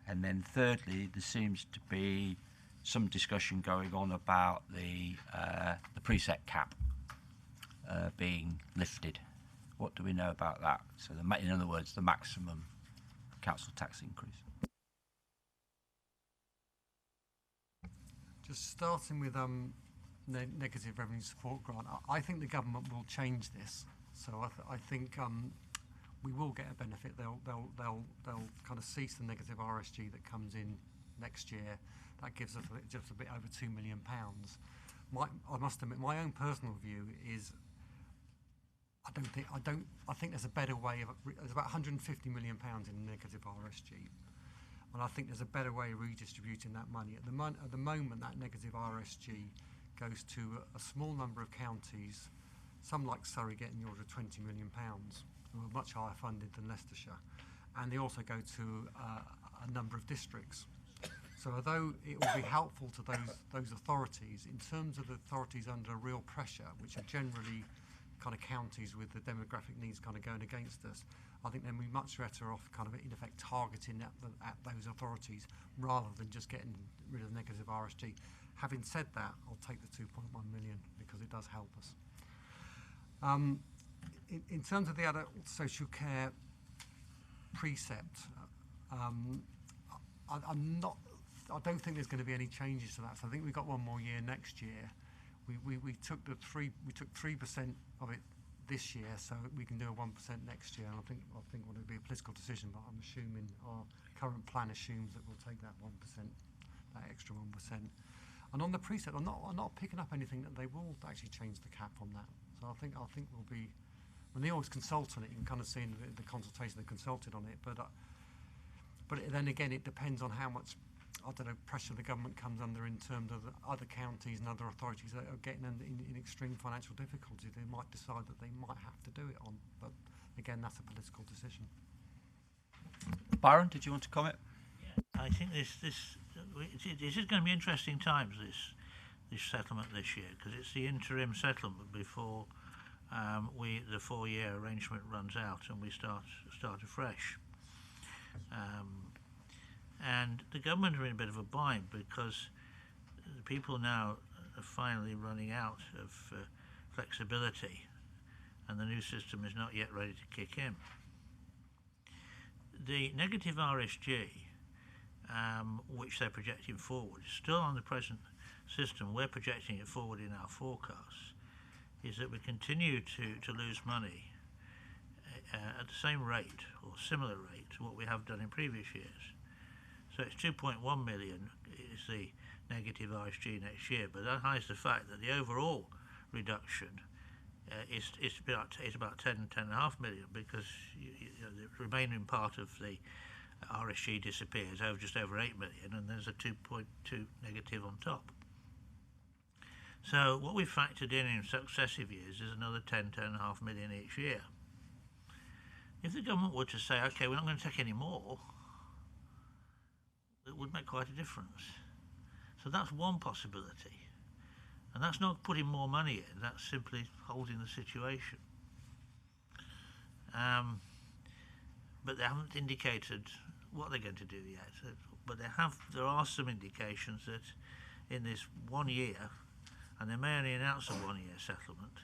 And then thirdly, there seems to be some discussion going on about the precept cap being lifted. What do we know about that? So, in other words, the maximum council tax increase. Just starting with negative revenue support grant, I think the government will change this. So I think we will get a benefit. They'll kind of cease the negative RSG that comes in next year. That gives us just a bit over £2 million. I must admit, my own personal view is I think there's a better way of. There's about £150 million in negative RSG, and I think there's a better way of redistributing that money. At the moment, that negative RSG goes to a small number of counties. Some like Surrey get in the order of £20 million, who are much higher funded than Leicestershire, and they also go to a number of districts. So although it will be helpful to those authorities, in terms of the authorities under real pressure, which are generally kind of counties with the demographic needs kind of going against us, I think then we're much better off kind of in effect targeting at those authorities rather than just getting rid of negative RSG. Having said that, I'll take the 2.1 million because it does help us. In terms of the adult social care precept, I don't think there's going to be any changes to that. So I think we've got one more year next year. We took 3% of it this year, so we can do a 1% next year. And I think it'll be a political decision, but I'm assuming our current plan assumes that we'll take that 1%, that extra 1%. And on the precept, I'm not picking up anything that they will actually change the cap on that. So I think we'll be. When they always consult on it, you can kind of see in the consultation they consulted on it. But then again, it depends on how much, I don't know, pressure the government comes under in terms of the other counties and other authorities that are getting in extreme financial difficulty. They might decide that they might have to do it on. But again, that's a political decision. Byron, did you want to comment? Yeah, I think this is going to be interesting times, this settlement this year, because it's the interim settlement before the 4-year arrangement runs out and we start afresh. And the government are in a bit of a bind because the people now are finally running out of flexibility, and the new system is not yet ready to kick in. The negative RSG, which they're projecting forward, is still on the present system. We're projecting it forward in our forecasts, is that we continue to lose money at the same rate or similar rate to what we have done in previous years. So it's 2.1 million is the negative RSG next year, but that hides the fact that the overall reduction is about 10.5 million, because the remaining part of the RSG disappears just over 8 million, and there's a 2.2 negative on top. So what we've factored in successive years is another 10.5 million each year. If the government were to say, okay, we're not going to take any more, it would make quite a difference. So that's one possibility. And that's not putting more money in, that's simply holding the situation. But they haven't indicated what they're going to do yet. But there are some indications that in this 1 year, and they may only announce a 1-year settlement,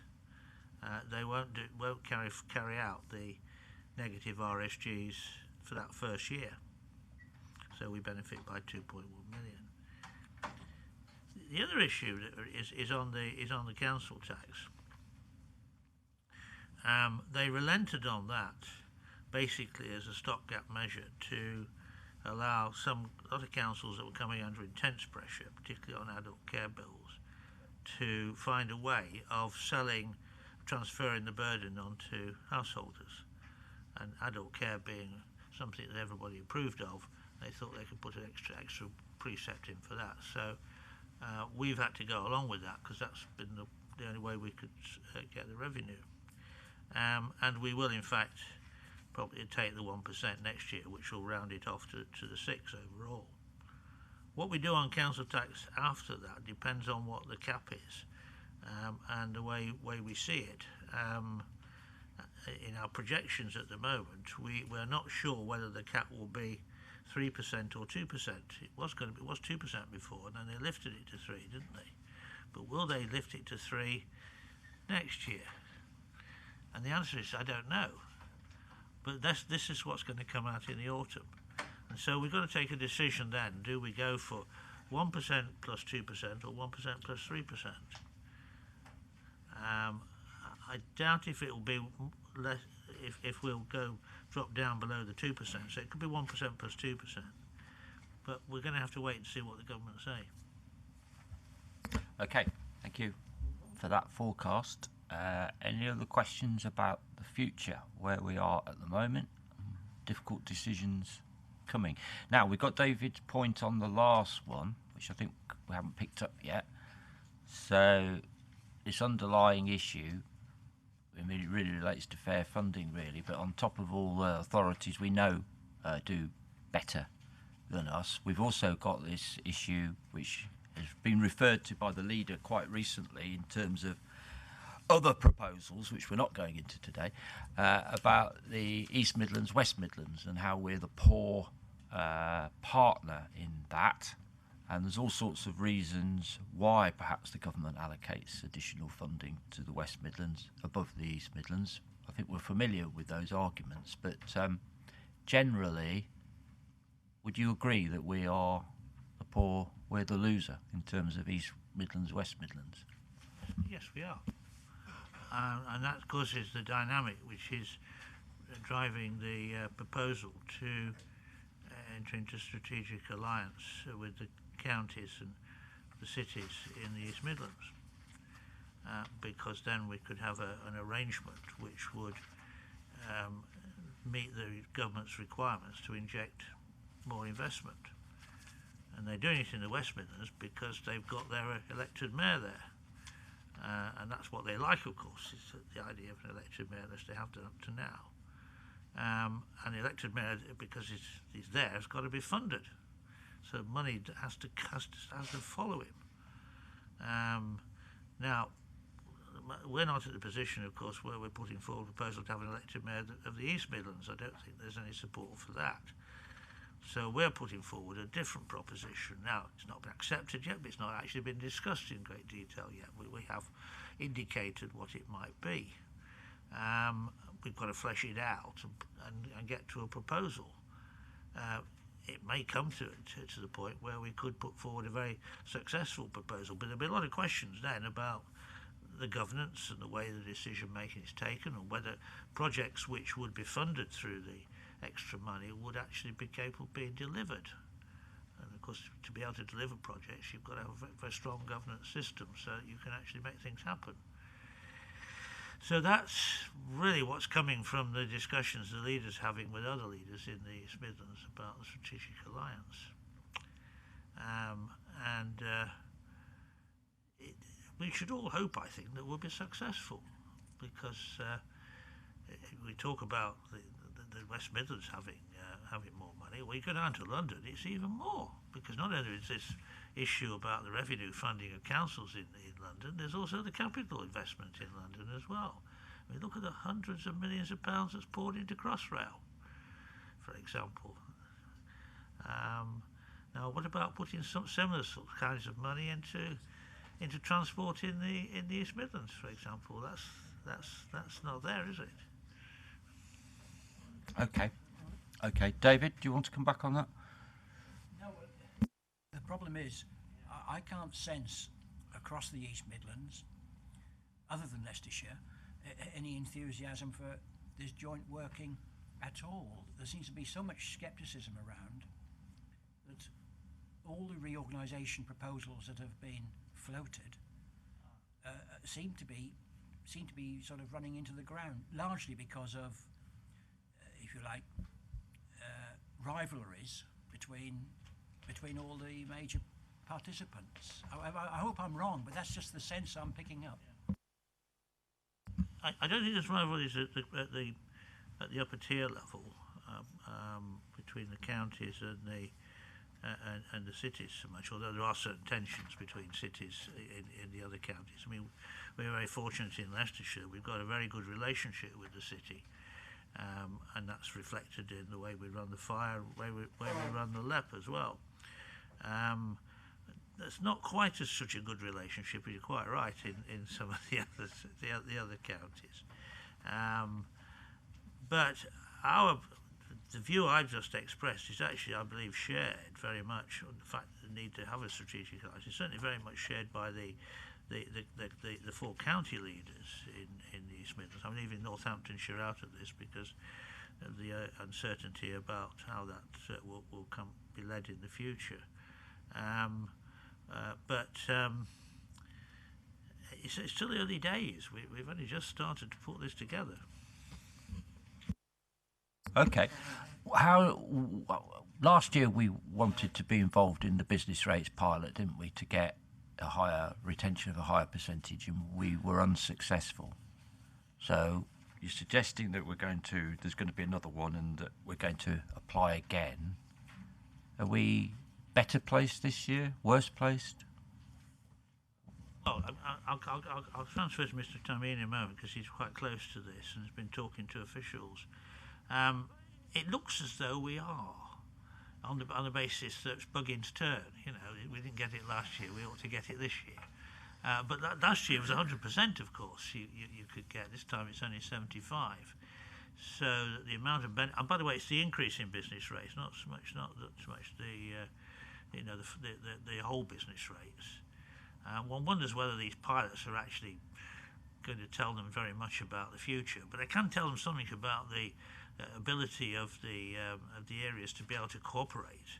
they won't carry out the negative RSGs for that first year. So we benefit by 2.1 million. The other issue is on the council tax. They relented on that basically as a stopgap measure to allow other councils that were coming under intense pressure, particularly on adult care bills, to find a way of transferring the burden onto householders. And adult care being something that everybody approved of, they thought they could put an extra precept in for that. So we've had to go along with that because that's been the only way we could get the revenue. And we will, in fact, probably take the 1% next year, which will round it off to the 6 overall. What we do on council tax after that depends on what the cap is and the way we see it. In our projections at the moment, we're not sure whether the cap will be 3% or 2%. It was 2% before, and then they lifted it to 3, didn't they? But will they lift it to 3 next year? And the answer is I don't know. But this is what's going to come out in the autumn. And so we've got to take a decision then. Do we go for 1% plus 2% or 1% plus 3%? I doubt if it will be less, if we'll drop down below the 2%. So it could be 1% plus 2%. But we're going to have to wait and see what the government say. Okay, thank you for that forecast. Any other questions about the future, where we are at the moment? Difficult decisions coming. Now, we've got David's point on the last one, which I think we haven't picked up yet. So this underlying issue, I mean, it really relates to fair funding, really, but on top of all the authorities we know do better than us. We've also got this issue which has been referred to by the leader quite recently in terms of other proposals, which we're not going into today, about the East Midlands, West Midlands, and how we're the poor partner in that. And there's all sorts of reasons why perhaps the government allocates additional funding to the West Midlands above the East Midlands. I think we're familiar with those arguments, but generally, would you agree that we are the poor, we're the loser in terms of East Midlands, West Midlands? Yes, we are. And that, of course, is the dynamic which is driving the proposal to enter into strategic alliance with the counties and the cities in the East Midlands, because then we could have an arrangement which would meet the government's requirements to inject more investment. And they're doing it in the West Midlands because they've got their elected mayor there. And that's what they like, of course, is the idea of an elected mayor, as they have done up to now. And the elected mayor, because he's there, has got to be funded. So money has to follow him. Now, we're not at the position, of course, where we're putting forward a proposal to have an elected mayor of the East Midlands. I don't think there's any support for that. So we're putting forward a different proposition. Now, it's not been accepted yet, but it's not actually been discussed in great detail yet. We have indicated what it might be. We've got to flesh it out and get to a proposal. It may come to the point where we could put forward a very successful proposal, but there'll be a lot of questions then about the governance and the way the decision making is taken, and whether projects which would be funded through the extra money would actually be capable of being delivered. And of course, to be able to deliver projects, you've got to have a very strong governance system so that you can actually make things happen. So that's really what's coming from the discussions the leaders having with other leaders in the East Midlands about the strategic alliance. We should all hope, I think, that we'll be successful, because we talk about the West Midlands having more money. Well, you go down to London, it's even more, because not only is this issue about the revenue funding of councils in London, there's also the capital investment in London as well. I mean, look at the hundreds of millions of pounds that's poured into Crossrail, for example. Now, what about putting some similar kinds of money into transport in the East Midlands, for example? That's not there, is it? Okay, David, do you want to come back on that? No, the problem is I can't sense across the East Midlands, other than Leicestershire, any enthusiasm for this joint working at all. There seems to be so much scepticism around that all the reorganisation proposals that have been floated seem to be sort of running into the ground, largely because of, if you like, rivalries between all the major participants. I hope I'm wrong, but that's just the sense I'm picking up. I don't think there's rivalries at the upper tier level between the counties and the cities so much, although there are certain tensions between cities in the other counties. I mean, we're very fortunate in Leicestershire. We've got a very good relationship with the city, and that's reflected in the way we run the fire, way we run the LEP as well. That's not quite such a good relationship, you're quite right, in some of the other counties. But the view I've just expressed is actually, I believe, shared very much on the fact that the need to have a strategic alliance. It's certainly very much shared by the four county leaders in the East Midlands. I'm leaving Northamptonshire out of this because of the uncertainty about how that will be led in the future. But it's still early days. We've only just started to put this together. Okay. Last year we wanted to be involved in the business rates pilot, didn't we, to get a higher retention of a higher percentage, and we were unsuccessful. So you're suggesting that there's going to be another one, and that we're going to apply again. Are we better placed this year? Worse placed? Well, I'll transfer to Mr. Tambini in a moment because he's quite close to this and has been talking to officials. It looks as though we are, on the basis that it's bugging to turn. You know, we didn't get it last year, we ought to get it this year. But last year was 100%, of course, you could get. This time it's only 75. So that the amount of and by the way, it's the increase in business rates, not so much the whole business rates. One wonders whether these pilots are actually going to tell them very much about the future, but they can tell them something about the ability of the areas to be able to cooperate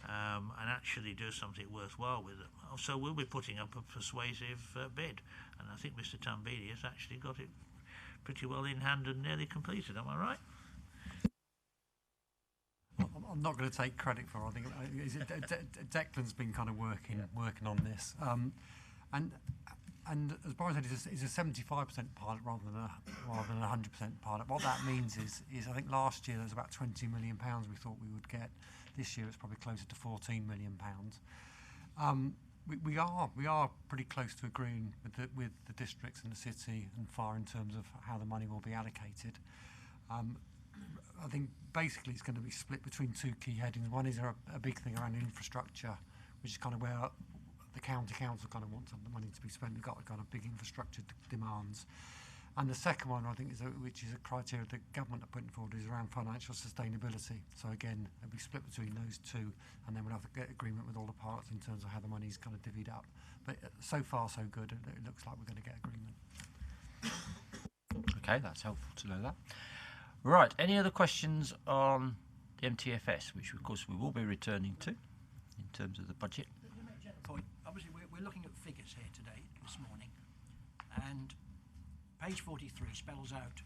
and actually do something worthwhile with them. So we'll be putting up a persuasive bid, and I think Mr. Tambini has actually got it pretty well in hand and nearly completed. Am I right? I'm not going to take credit for it. I think Declan's been kind of working on this, and as Boris said, it's a 75% pilot rather than a 100% pilot. What that means is I think last year there was about £20 million we thought we would get. This year it's probably closer to £14 million. We are pretty close to agreeing with the districts and the city and far in terms of how the money will be allocated. I think basically it's going to be split between two key headings. One is a big thing around infrastructure, which is kind of where the county council kind of wants the money to be spent. We've got kind of big infrastructure demands. And the second one, I think, which is a criteria the government are putting forward, is around financial sustainability. So again, it'll be split between those two, and then we'll have to get agreement with all the parts in terms of how the money's kind of divvied up. But so far, so good. It looks like we're going to get agreement. Okay, that's helpful to know that. Right, any other questions on the MTFS, which of course we will be returning to in terms of the budget? Let me make a general point. Obviously, we're looking at figures here today, this morning, and page 43 spells out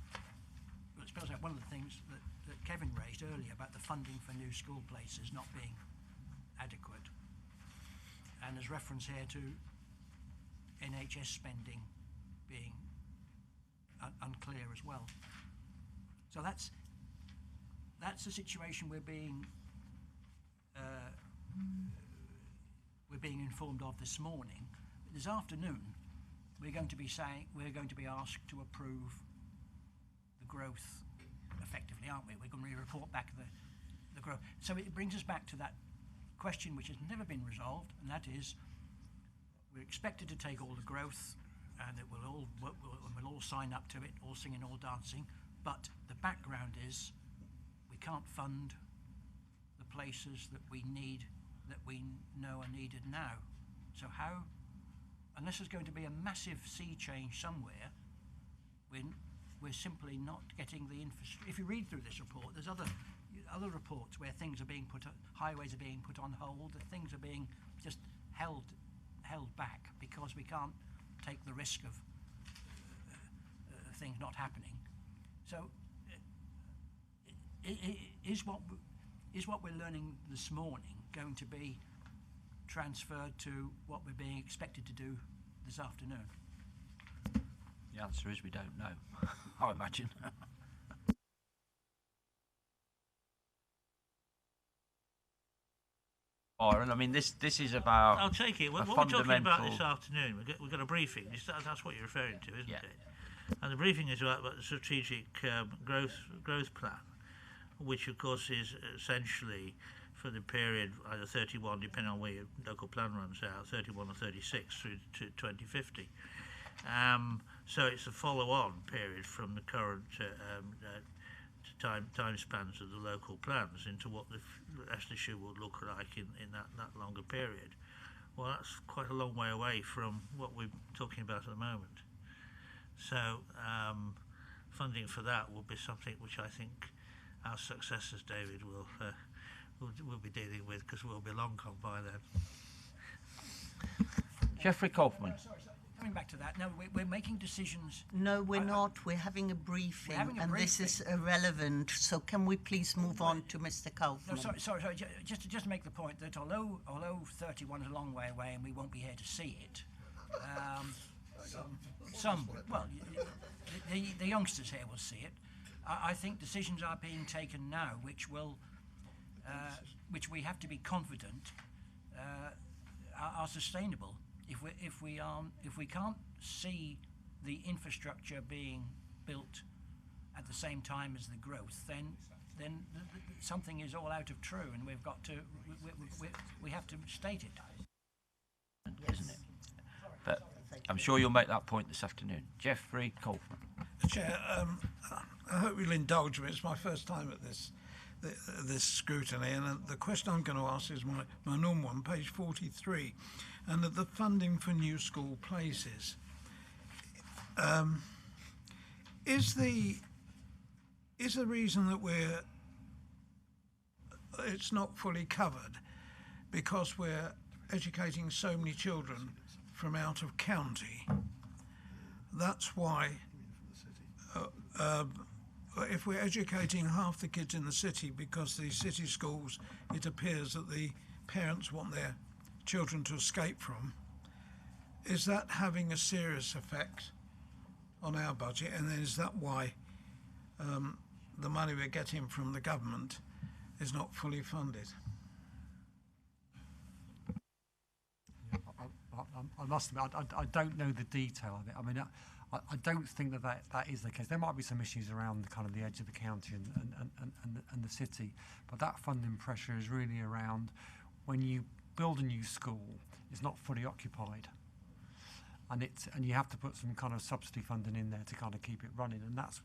one of the things that Kevin raised earlier about the funding for new school places not being adequate, and there's reference here to NHS spending being unclear as well. So that's the situation we're being informed of this morning. This afternoon, we're going to be asked to approve the growth effectively, aren't we? We're going to report back the growth. So it brings us back to that question which has never been resolved, and that is we're expected to take all the growth, and it will all we'll all sign up to it, all singing, all dancing. But the background is we can't fund the places that we need, that we know are needed now. So how, unless there's going to be a massive sea change somewhere, we're simply not getting the infrastructure. If you read through this report, there's other reports where things are being highways are being put on hold, that things are being just held back because we can't take the risk of things not happening. So, is what we're learning this morning going to be transferred to what we're being expected to do this afternoon? The answer is we don't know, I imagine. Byron, I mean, this is about. I'll take it. What we're talking about this afternoon, we've got a briefing. That's what you're referring to, isn't it? And the briefing is about the strategic growth plan, which of course is essentially for the period either 31, depending on where your local plan runs out, 31 or 36 through to 2050. So it's a follow-on period from the current time spans of the local plans into what the Leicestershire would look like in that longer period. Well, that's quite a long way away from what we're talking about at the moment. So funding for that will be something which I think our successors, David, will be dealing with, because we'll be long gone by then. Jeffrey Kaufman. Sorry, coming back to that, no, we're making decisions. No, we're not. We're having a briefing, this is irrelevant. So can we please move on to Mr. Kaufman? No, sorry. Just to make the point that although 31 is a long way away and we won't be here to see it, the youngsters here will see it. I think decisions are being taken now which will which we have to be confident are sustainable. If we can't see the infrastructure being built at the same time as the growth, then something is all out of true, and we've got to we have to state it, isn't it? But I'm sure you'll make that point this afternoon. Geoffrey Colford. Chair, I hope you'll indulge me. It's my first time at this scrutiny, and the question I'm going to ask is my normal one, page 43, and the funding for new school places. Is the reason that it's not fully covered because we're educating so many children from out of county? That's why if we're educating half the kids in the city, because the city schools, it appears that the parents want their children to escape from, is that having a serious effect on our budget? And then is that why the money we're getting from the government is not fully funded? I must admit, I don't know the detail of it. I mean, I don't think that is the case. There might be some issues around kind of the edge of the county and the city, but that funding pressure is really around when you build a new school, it's not fully occupied, and you have to put some kind of subsidy funding in there to kind of keep it running, and that's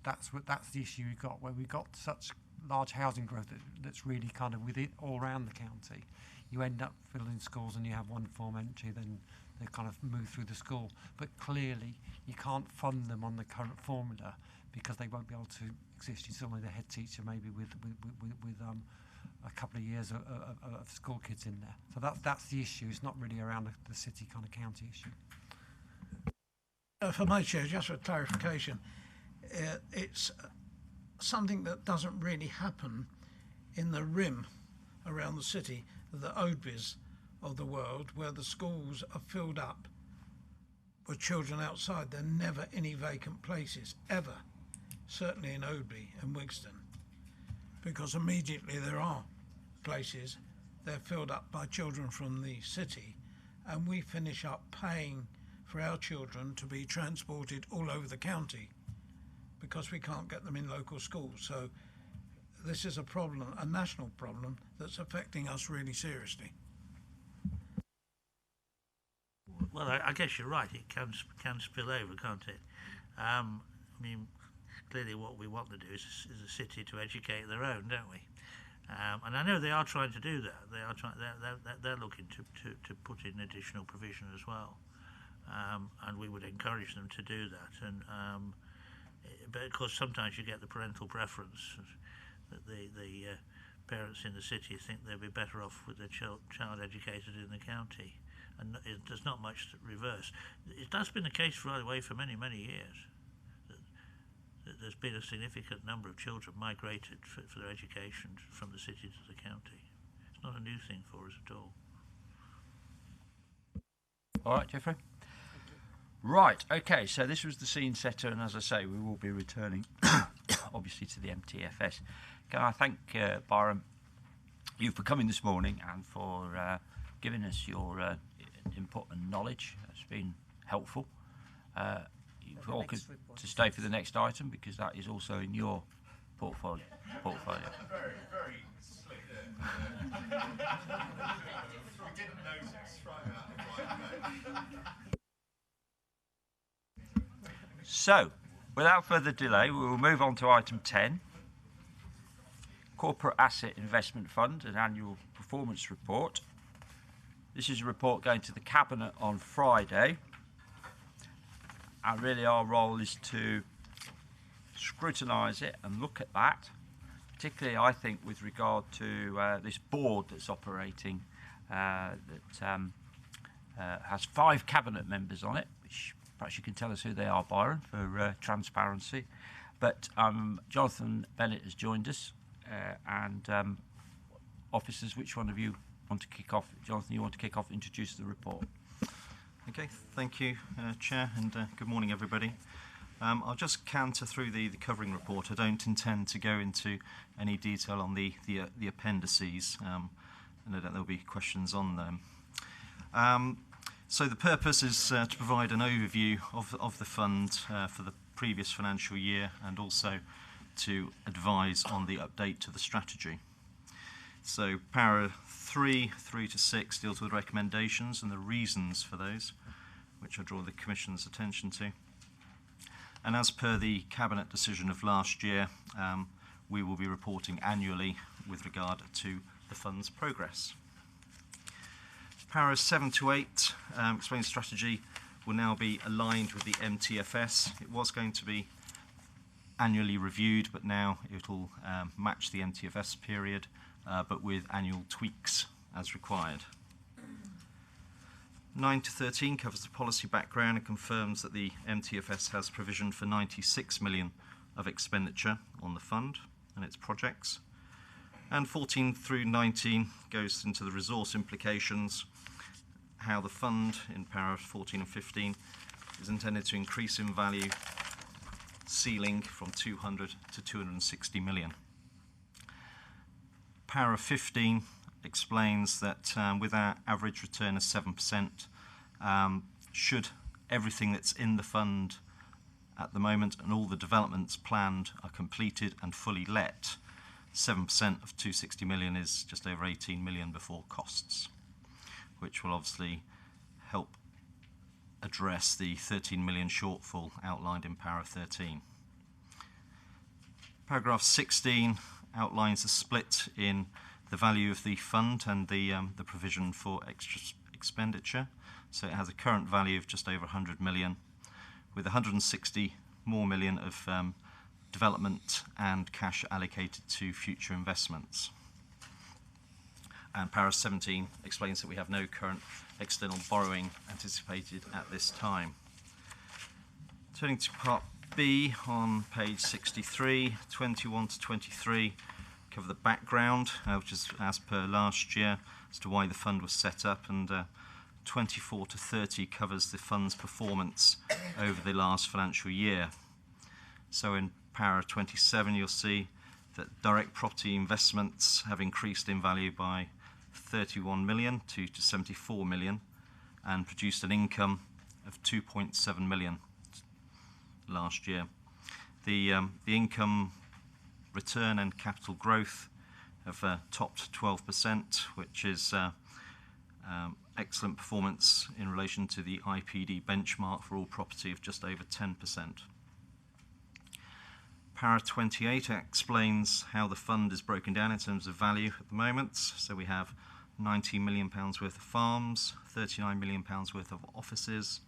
the issue we've got, where we've got such large housing growth that's really kind of with it all around the county. You end up filling schools and you have one form entry, then they kind of move through the school. But clearly, you can't fund them on the current formula because they won't be able to exist. You still need a head teacher, maybe with a couple of years of school kids in there. So that's the issue. It's not really around the city kind of county issue. For my chair, just for clarification, it's something that doesn't really happen in the rim around the city, the Oadbys of the world, where the schools are filled up with children outside. There are never any vacant places, ever, certainly in Oadby and Wigston, because immediately there are places, they're filled up by children from the city, and we finish up paying for our children to be transported all over the county because we can't get them in local schools. So this is a problem, a national problem, that's affecting us really seriously. Well, I guess you're right. It can spill over, can't it? I mean, clearly what we want to do is a city to educate their own, don't we? And I know they are trying to do that. They're looking to put in additional provision as well, and we would encourage them to do that. And but of course, sometimes you get the parental preference that the parents in the city think they'd be better off with their child educated in the county. And there's not much reverse. It has been the case, by the way, for many, many years. That there's been a significant number of children migrated for their education from the city to the county. It's not a new thing for us at all. All right, Geoffrey. Right, okay, so this was the scene setter, and as I say, we will be returning, obviously, to the MTFS. Can I thank Byron, you for coming this morning and for giving us your input and knowledge. It's been helpful. You all could to stay for the next item because that is also in your portfolio. Very, very slick. We didn't notice. So, without further delay, we will move on to item 10. Corporate Asset Investment Fund, an annual performance report. This is a report going to the Cabinet on Friday. And really our role is to scrutinise it and look at that, particularly I think with regard to this board that's operating that has 5 Cabinet members on it, which perhaps you can tell us who they are, Byron, for transparency. But Jonathan Bennett has joined us, and officers, which one of you want to kick off? Jonathan, you want to kick off, introduce the report. Okay, thank you, Chair, and good morning, everybody. I'll just canter through the covering report. I don't intend to go into any detail on the appendices, and I don't think there'll be questions on them. So the purpose is to provide an overview of the fund for the previous financial year, and also to advise on the update to the strategy. So para 3 through to 6 deals with recommendations and the reasons for those, which I draw the Commission's attention to. And as per the Cabinet decision of last year, we will be reporting annually with regard to the fund's progress. Paras 7 to 8 explain strategy will now be aligned with the MTFS. It was going to be annually reviewed, but now it will match the MTFS period, but with annual tweaks as required. 9 to 13 covers the policy background and confirms that the MTFS has provision for 96 million of expenditure on the fund and its projects. And 14 through 19 goes into the resource implications, how the fund in para 14 and 15 is intended to increase in value, ceiling from 200 to 260 million. Para 15 explains that with our average return of 7%, should everything that's in the fund at the moment and all the developments planned are completed and fully let, 7% of 260 million is just over 18 million before costs, which will obviously help address the 13 million shortfall outlined in para 13. Paragraph 16 outlines the split in the value of the fund and the provision for extra expenditure. So it has a current value of just over 100 million, with 160 more million of development and cash allocated to future investments. And para 17 explains that we have no current external borrowing anticipated at this time. Turning to part B on page 63, 21 to 23 cover the background, which is as per last year as to why the fund was set up, and 24 to 30 covers the fund's performance over the last financial year. So in para 27 you'll see that direct property investments have increased in value by 31 million to 74 million and produced an income of 2.7 million last year. The income return and capital growth have topped 12%, which is excellent performance in relation to the IPD benchmark for all property of just over 10%. Para 28 explains how the fund is broken down in terms of value at the moment. So we have £19 million worth of farms, £39 million worth of offices,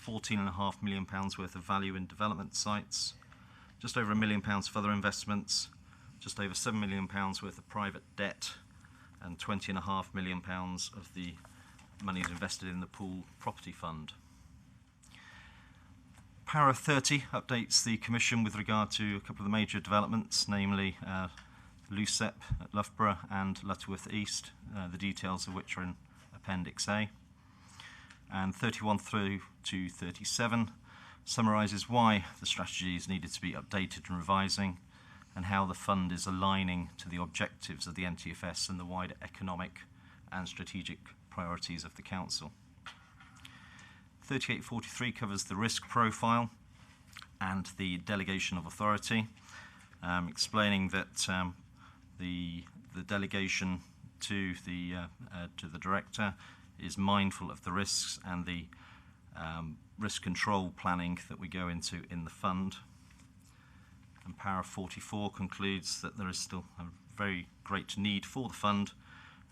£14.5 million worth of value in development sites, just over £1 million for other investments, just over £7 million worth of private debt, and £20.5 million of the money is invested in the pool property fund. Para 30 updates the Commission with regard to a couple of the major developments, namely Lucep at Loughborough and Lutterworth East, the details of which are in Appendix A. And 31 through to 37 summarises why the strategy is needed to be updated and revising, and how the fund is aligning to the objectives of the NTFS and the wider economic and strategic priorities of the Council. 3843 covers the risk profile and the delegation of authority, explaining that the delegation to the director is mindful of the risks and the risk control planning that we go into in the fund. And para 44 concludes that there is still a very great need for the fund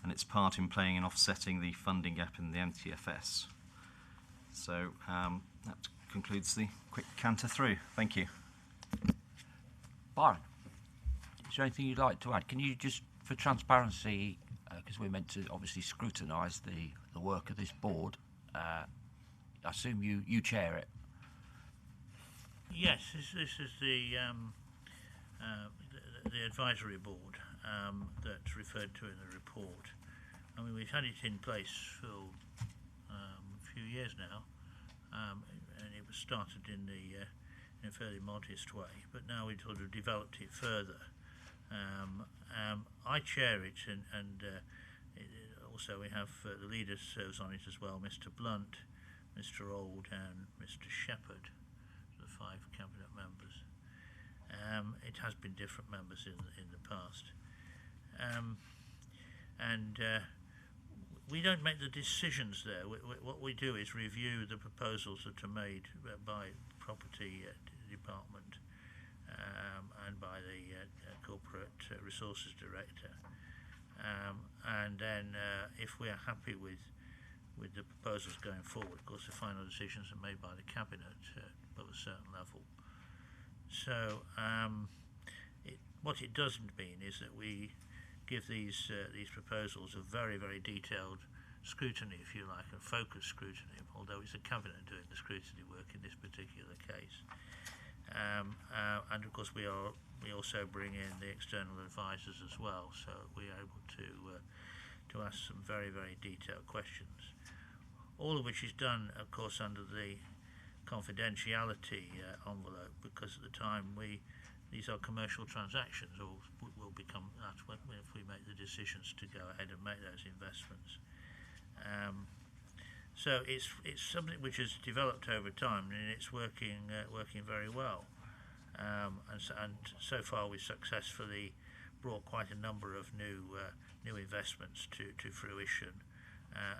and its part in playing in offsetting the funding gap in the MTFS. So that concludes the quick canter through. Thank you. Byron, is there anything you'd like to add? Can you just, for transparency, because we're meant to obviously scrutinise the work of this board, I assume you chair it? Yes, this is the advisory board that's referred to in the report. I mean, we've had it in place for a few years now, and it was started in the in a fairly modest way, but now we've sort of developed it further. I chair it, and also we have the leader serves on it as well, Mr. Blunt, Mr. Old, and Mr. Shepherd, the 5 cabinet members. It has been different members in the past, and we don't make the decisions there. What we do is review the proposals that are made by property department and by the corporate resources director, and then if we are happy with the proposals going forward, of course the final decisions are made by the cabinet above a certain level. So what it doesn't mean is that we give these proposals a very, very detailed scrutiny, if you like, and focused scrutiny, although it's the cabinet doing the scrutiny work in this particular case. And of course we also bring in the external advisors as well, so we are able to ask some very, very detailed questions, all of which is done, of course, under the confidentiality envelope, because at the time these are commercial transactions, or will become that if we make the decisions to go ahead and make those investments. So it's something which has developed over time, and it's working very well. And so far we've successfully brought quite a number of new investments to fruition,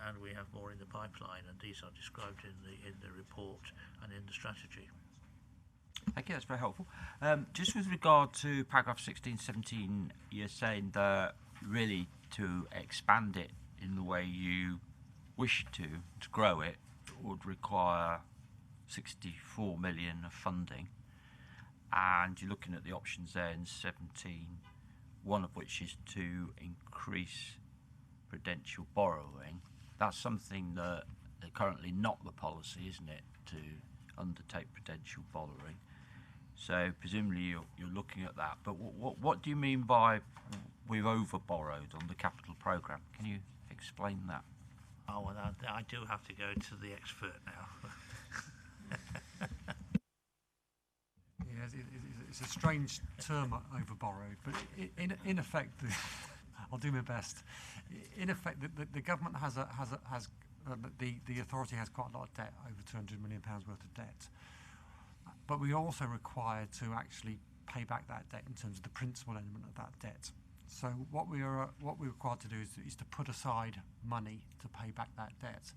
and we have more in the pipeline, and these are described in the report and in the strategy. Thank you, that's very helpful. Just with regard to paragraph 16, 17, you're saying that really to expand it in the way you wish to grow it would require 64 million of funding, and you're looking at the options there in 17, one of which is to increase prudential borrowing. That's something that currently not the policy, isn't it, to undertake prudential borrowing? So presumably you're looking at that. But what do you mean by we've over borrowed on the capital programme? Can you explain that? Oh, well, I do have to go to the expert now. Yeah, it's a strange term, over borrowed, but in effect, I'll do my best. In effect, the government has the authority has quite a lot of debt, over £200 million worth of debt. But we're also required to actually pay back that debt in terms of the principal element of that debt. So what we're required to do is to put aside money to pay back that debt.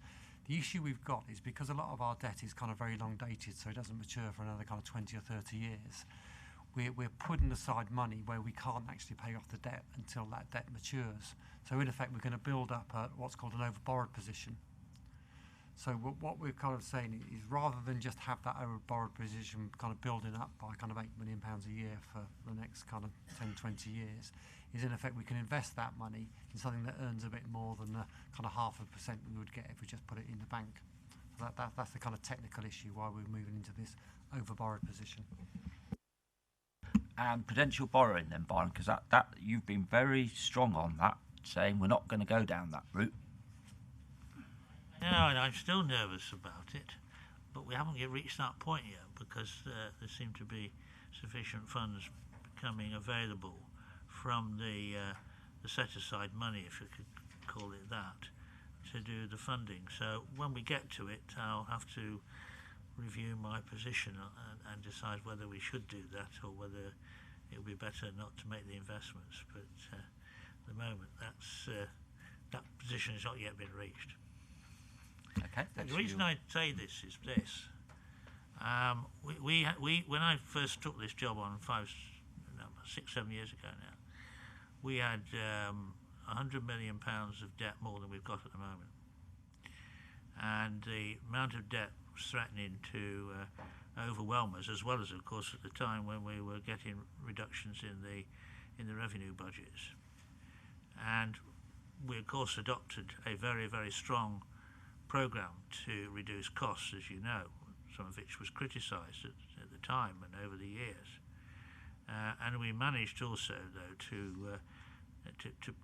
The issue we've got is because a lot of our debt is kind of very long dated, so it doesn't mature for another kind of 20 or 30 years. We're putting aside money where we can't actually pay off the debt until that debt matures. So in effect, we're going to build up what's called an overborrowed position. So what we're kind of saying is, rather than just have that overborrowed position kind of building up by kind of £8 million a year for the next kind of 10, 20 years, is in effect we can invest that money in something that earns a bit more than the kind of 0.5% we would get if we just put it in the bank. So that's the kind of technical issue why we're moving into this overborrowed position. And prudential borrowing then, Byron, because that you've been very strong on that, saying we're not going to go down that route. No, and I'm still nervous about it, but we haven't yet reached that point yet, because there seem to be sufficient funds becoming available from the set-aside money, if you could call it that, to do the funding. So when we get to it, I'll have to review my position and decide whether we should do that or whether it would be better not to make the investments. But at the moment, that position has not yet been reached. Okay. The reason I say this is this: when I first took this job on 6, 7 years ago now, we had £100 million of debt more than we've got at the moment, and the amount of debt was threatening to overwhelm us, as well as, of course, at the time when we were getting reductions in the revenue budgets. And we, of course, adopted a very, very strong programme to reduce costs, as you know, some of which was criticised at the time and over the years. And we managed also, though, to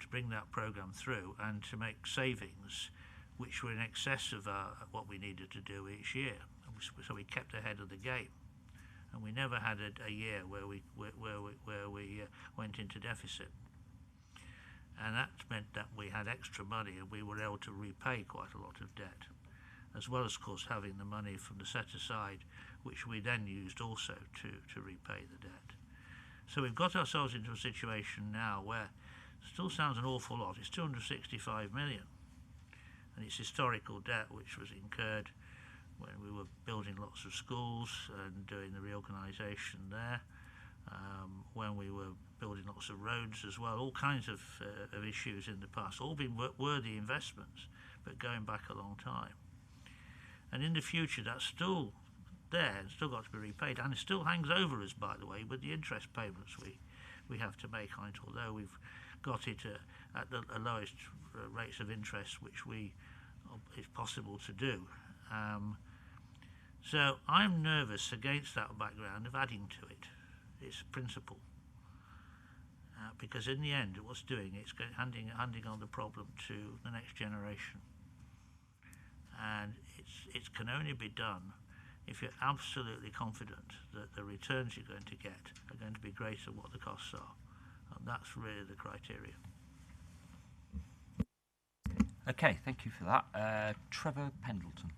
bring that programme through and to make savings which were in excess of what we needed to do each year. So we kept ahead of the game. and we never had a year where we went into deficit. And that meant that we had extra money and we were able to repay quite a lot of debt, as well as, of course, having the money from the set aside, which we then used also to repay the debt. So we've got ourselves into a situation now where it still sounds an awful lot. It's 265 million, and it's historical debt which was incurred when we were building lots of schools and doing the reorganisation there, when we were building lots of roads as well, all kinds of issues in the past, all been worthy investments, but going back a long time. And in the future, that's still there and still got to be repaid, and it still hangs over us, by the way, with the interest payments we have to make on it, although we've got it at the lowest rates of interest which it's possible to do. So I'm nervous against that background of adding to it. It's principle. Because in the end, what's doing, it's handing on the problem to the next generation. And it can only be done if you're absolutely confident that the returns you're going to get are going to be greater than what the costs are. And that's really the criteria. Okay, thank you for that. Trevor Pendleton.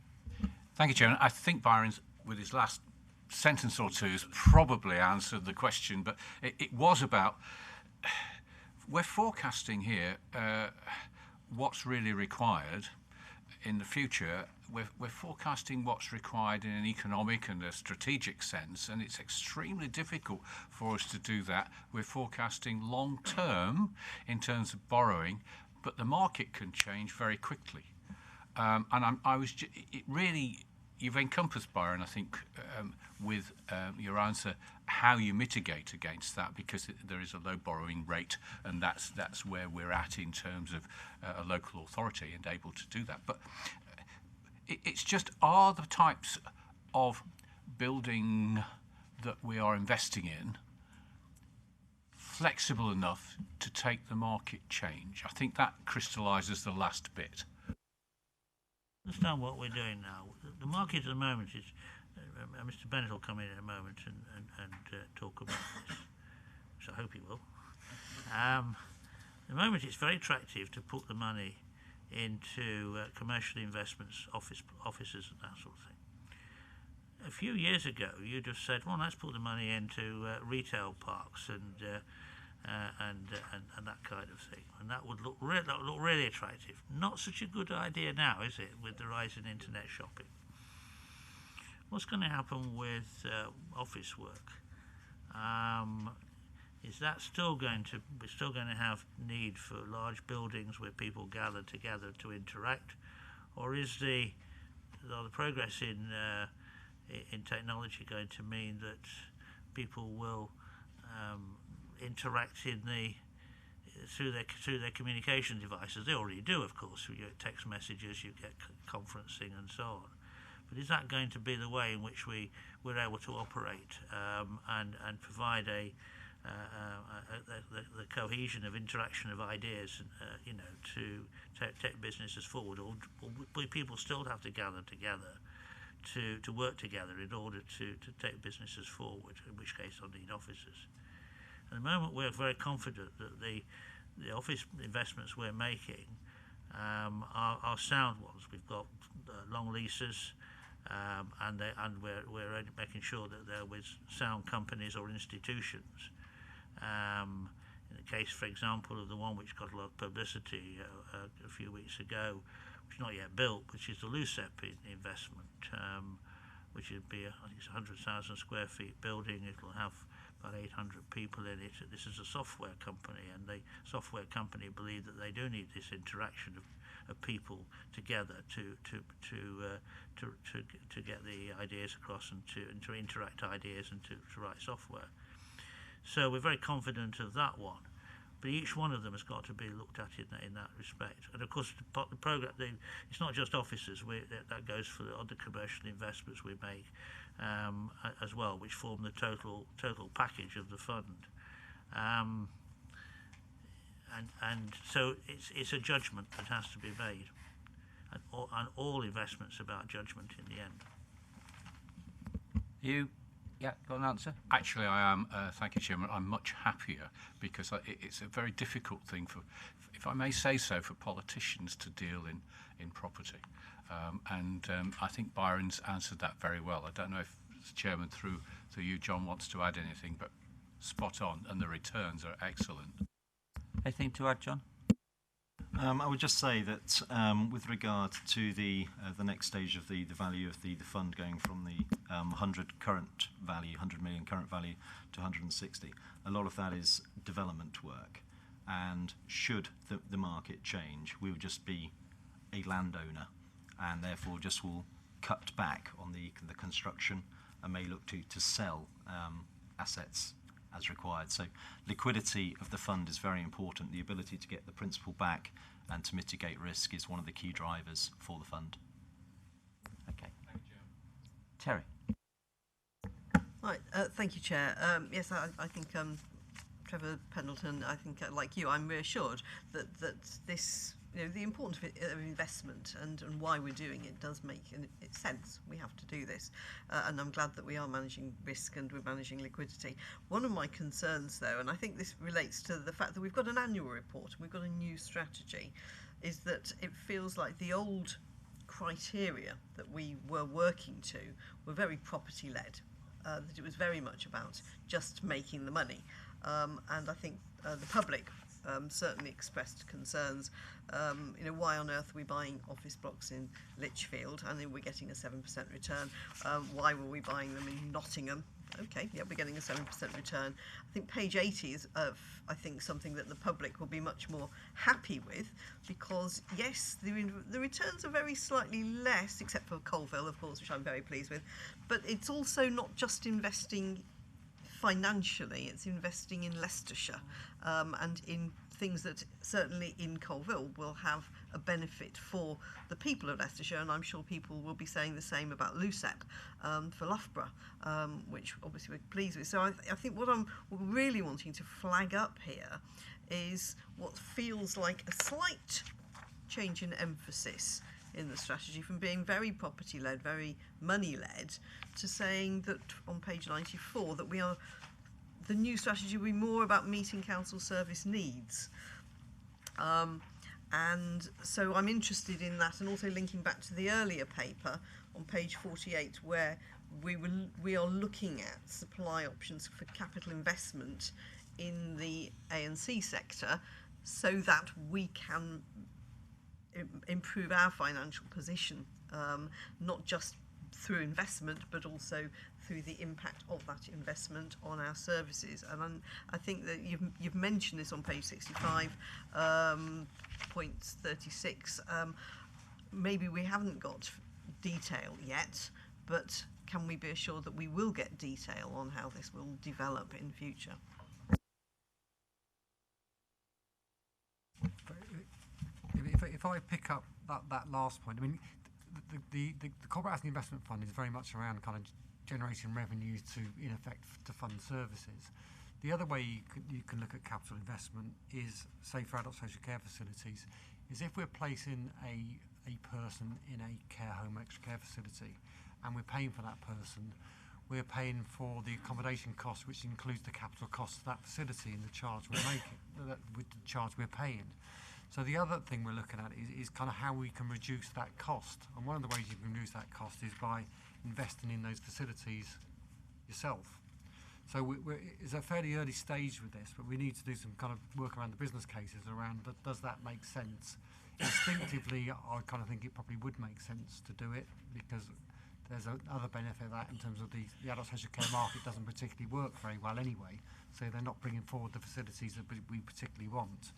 Thank you, Chairman. I think Byron's, with his last sentence or two, has probably answered the question, but it was about, we're forecasting here what's really required in the future. We're forecasting what's required in an economic and a strategic sense, and it's extremely difficult for us to do that. We're forecasting long term in terms of borrowing, but the market can change very quickly. You've encompassed, Byron, I think, with your answer, how you mitigate against that, because there is a low borrowing rate, and that's where we're at in terms of a local authority and able to do that. But it's just, are the types of building that we are investing in flexible enough to take the market change? I think that crystallises the last bit. Understand what we're doing now. The market at the moment is, Mr. Bennett will come in a moment and talk about this, so I hope he will. At the moment, it's very attractive to put the money into commercial investments, offices and that sort of thing. A few years ago, you'd have said, well, let's put the money into retail parks and that kind of thing, and that would look really attractive. Not such a good idea now, is it, with the rise in internet shopping? What's going to happen with office work? Is that we're still going to have need for large buildings where people gather together to interact, or is the progress in technology going to mean that people will interact through their communication devices? They already do, of course. You get text messages, you get conferencing, and so on. But is that going to be the way in which we're able to operate and provide the cohesion of interaction of ideas, to take businesses forward, or will people still have to gather together to work together in order to take businesses forward? In which case, they'll need offices. At the moment, we're very confident that the office investments we're making are sound ones. We've got long leases, and we're making sure that they're with sound companies or institutions. In the case, for example, of the one which got a lot of publicity a few weeks ago, which is not yet built, which is the LUCEP investment, which would be, I think it's a 100,000 square feet building. It will have about 800 people in it. This is a software company, and the software company believe that they do need this interaction of people together to get the ideas across and to interact ideas and to write software. So we're very confident of that one. But each one of them has got to be looked at in that respect. And of course, the program, it's not just offices. That goes for the other commercial investments we make as well, which form the total package of the fund. And so it's a judgment that has to be made, and all investments about judgment in the end. You. Yeah, got an answer? Actually, I am. Thank you, Chairman. I'm much happier because it's a very difficult thing for, if I may say so, for politicians to deal in property. I think Byron's answered that very well. I don't know if the Chairman, through you, John, wants to add anything, but spot on, and the returns are excellent. Anything to add, John? I would just say that with regard to the next stage of the value of the fund going from the 100 million current value to 160, a lot of that is development work, and should the market change, we would just be a landowner, and therefore just will cut back on the construction and may look to sell assets as required. So liquidity of the fund is very important. The ability to get the principal back and to mitigate risk is one of the key drivers for the fund. Okay. Thank you, Terry. Right, thank you, Chair. Yes, I think Trevor Pendleton, I think like you, I'm reassured that this, the importance of investment and why we're doing it does make sense. We have to do this, and I'm glad that we are managing risk and we're managing liquidity. One of my concerns, though, and I think this relates to the fact that we've got an annual report and we've got a new strategy, is that it feels like the old criteria that we were working to were very property-led. That it was very much about just making the money, and I think the public certainly expressed concerns. Why on earth are we buying office blocks in Lichfield and then we're getting a 7% return? Why were we buying them in Nottingham? Okay, yeah, we're getting a 7% return. I think page 80 is, I think, something that the public will be much more happy with, because yes, the returns are very slightly less, except for Colville, of course, which I'm very pleased with. But it's also not just investing financially, it's investing in Leicestershire and in things that certainly in Colville will have a benefit for the people of Leicestershire, and I'm sure people will be saying the same about Lusep for Loughborough, which obviously we're pleased with. So I think what I'm really wanting to flag up here is what feels like a slight change in emphasis in the strategy, from being very property-led, very money-led, to saying that on page 94 that the new strategy will be more about meeting council service needs. And so I'm interested in that, and also linking back to the earlier paper on page 48, where we are looking at supply options for capital investment in the A&C sector, so that we can improve our financial position, not just through investment, but also through the impact of that investment on our services. And I think that you've mentioned this on page 65, point 36. Maybe we haven't got detail yet, but can we be assured that we will get detail on how this will develop in future? If I pick up that last point, I mean, the corporate asset investment fund is very much around kind of generating revenues to, in effect, to fund services. The other way you can look at capital investment is, say, for adult social care facilities, is if we're placing a person in a care home, extra care facility, and we're paying for that person, we're paying for the accommodation cost, which includes the capital cost of that facility and the charge we're making, with the charge we're paying. So the other thing we're looking at is kind of how we can reduce that cost. And one of the ways you can reduce that cost is by investing in those facilities yourself. So it's a fairly early stage with this, but we need to do some kind of work around the business cases around does that make sense? Instinctively, I kind of think it probably would make sense to do it, because there's another benefit of that in terms of the adult social care market doesn't particularly work very well anyway, so they're not bringing forward the facilities that we particularly want.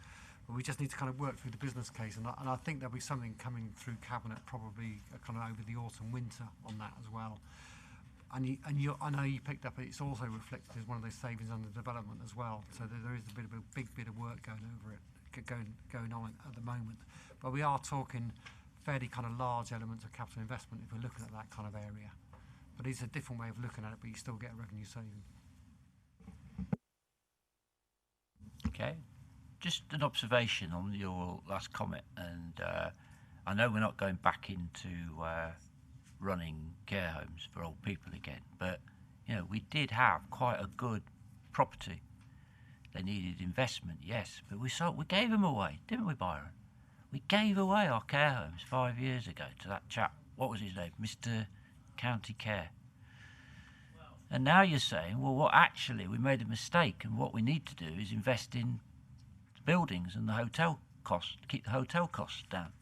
But we just need to kind of work through the business case, and I think there'll be something coming through Cabinet probably kind of over the autumn, winter on that as well. I know you picked up, it's also reflected as one of those savings under development as well. So there is a big bit of work going on at the moment. But we are talking fairly kind of large elements of capital investment if we're looking at that kind of area. But it's a different way of looking at it, but you still get a revenue saving. Okay. Just an observation on your last comment, and I know we're not going back into running care homes for old people again, but You know, we did have quite a good property. They needed investment, yes, but we gave them away, didn't we, Byron? We gave away our care homes 5 years ago to that chap. What was his name? Mr. County Care. And now you're saying, well, what actually we made a mistake, and what we need to do is invest in the buildings and the hotel costs, keep the hotel costs down.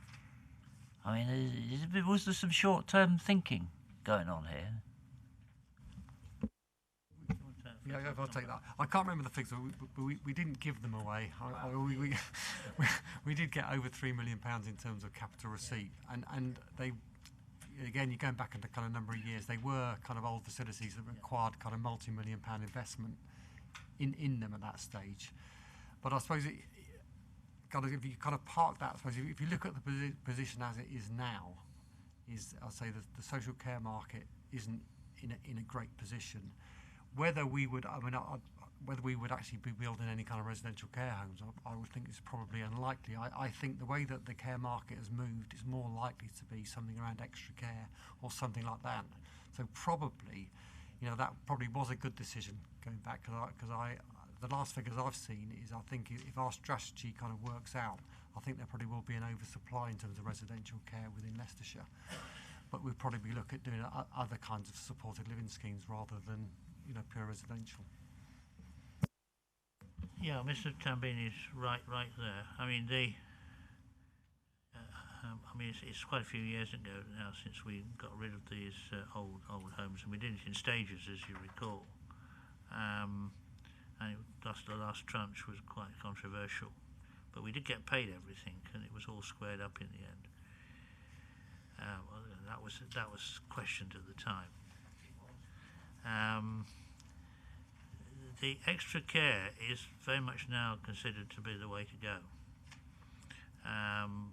I mean, was there some short-term thinking going on here? Yeah, if I'll take that. I can't remember the figures, but we didn't give them away. We did get over £3 million in terms of capital receipt, and they, again, you're going back into kind of number of years. They were kind of old facilities that required kind of multi-million-pound investment in them at that stage. But I suppose if you kind of park that, I suppose if you look at the position as it is now, I'll say the social care market isn't in a great position. Whether we would actually be building any kind of residential care homes, I would think it's probably unlikely. I think the way that the care market has moved, it's more likely to be something around extra care or something like that. So probably, that probably was a good decision going back, because the last figures I've seen is, I think if our strategy kind of works out, I think there probably will be an oversupply in terms of residential care within Leicestershire. But we'd probably be looking at doing other kinds of supported living schemes rather than pure residential. Yeah, Mr. Tambini's right there. I mean, it's quite a few years ago now since we got rid of these old homes, and we did it in stages, as you recall. And the last tranche was quite controversial, but we did get paid everything, and it was all squared up in the end. That was questioned at the time. The extra care is very much now considered to be the way to go,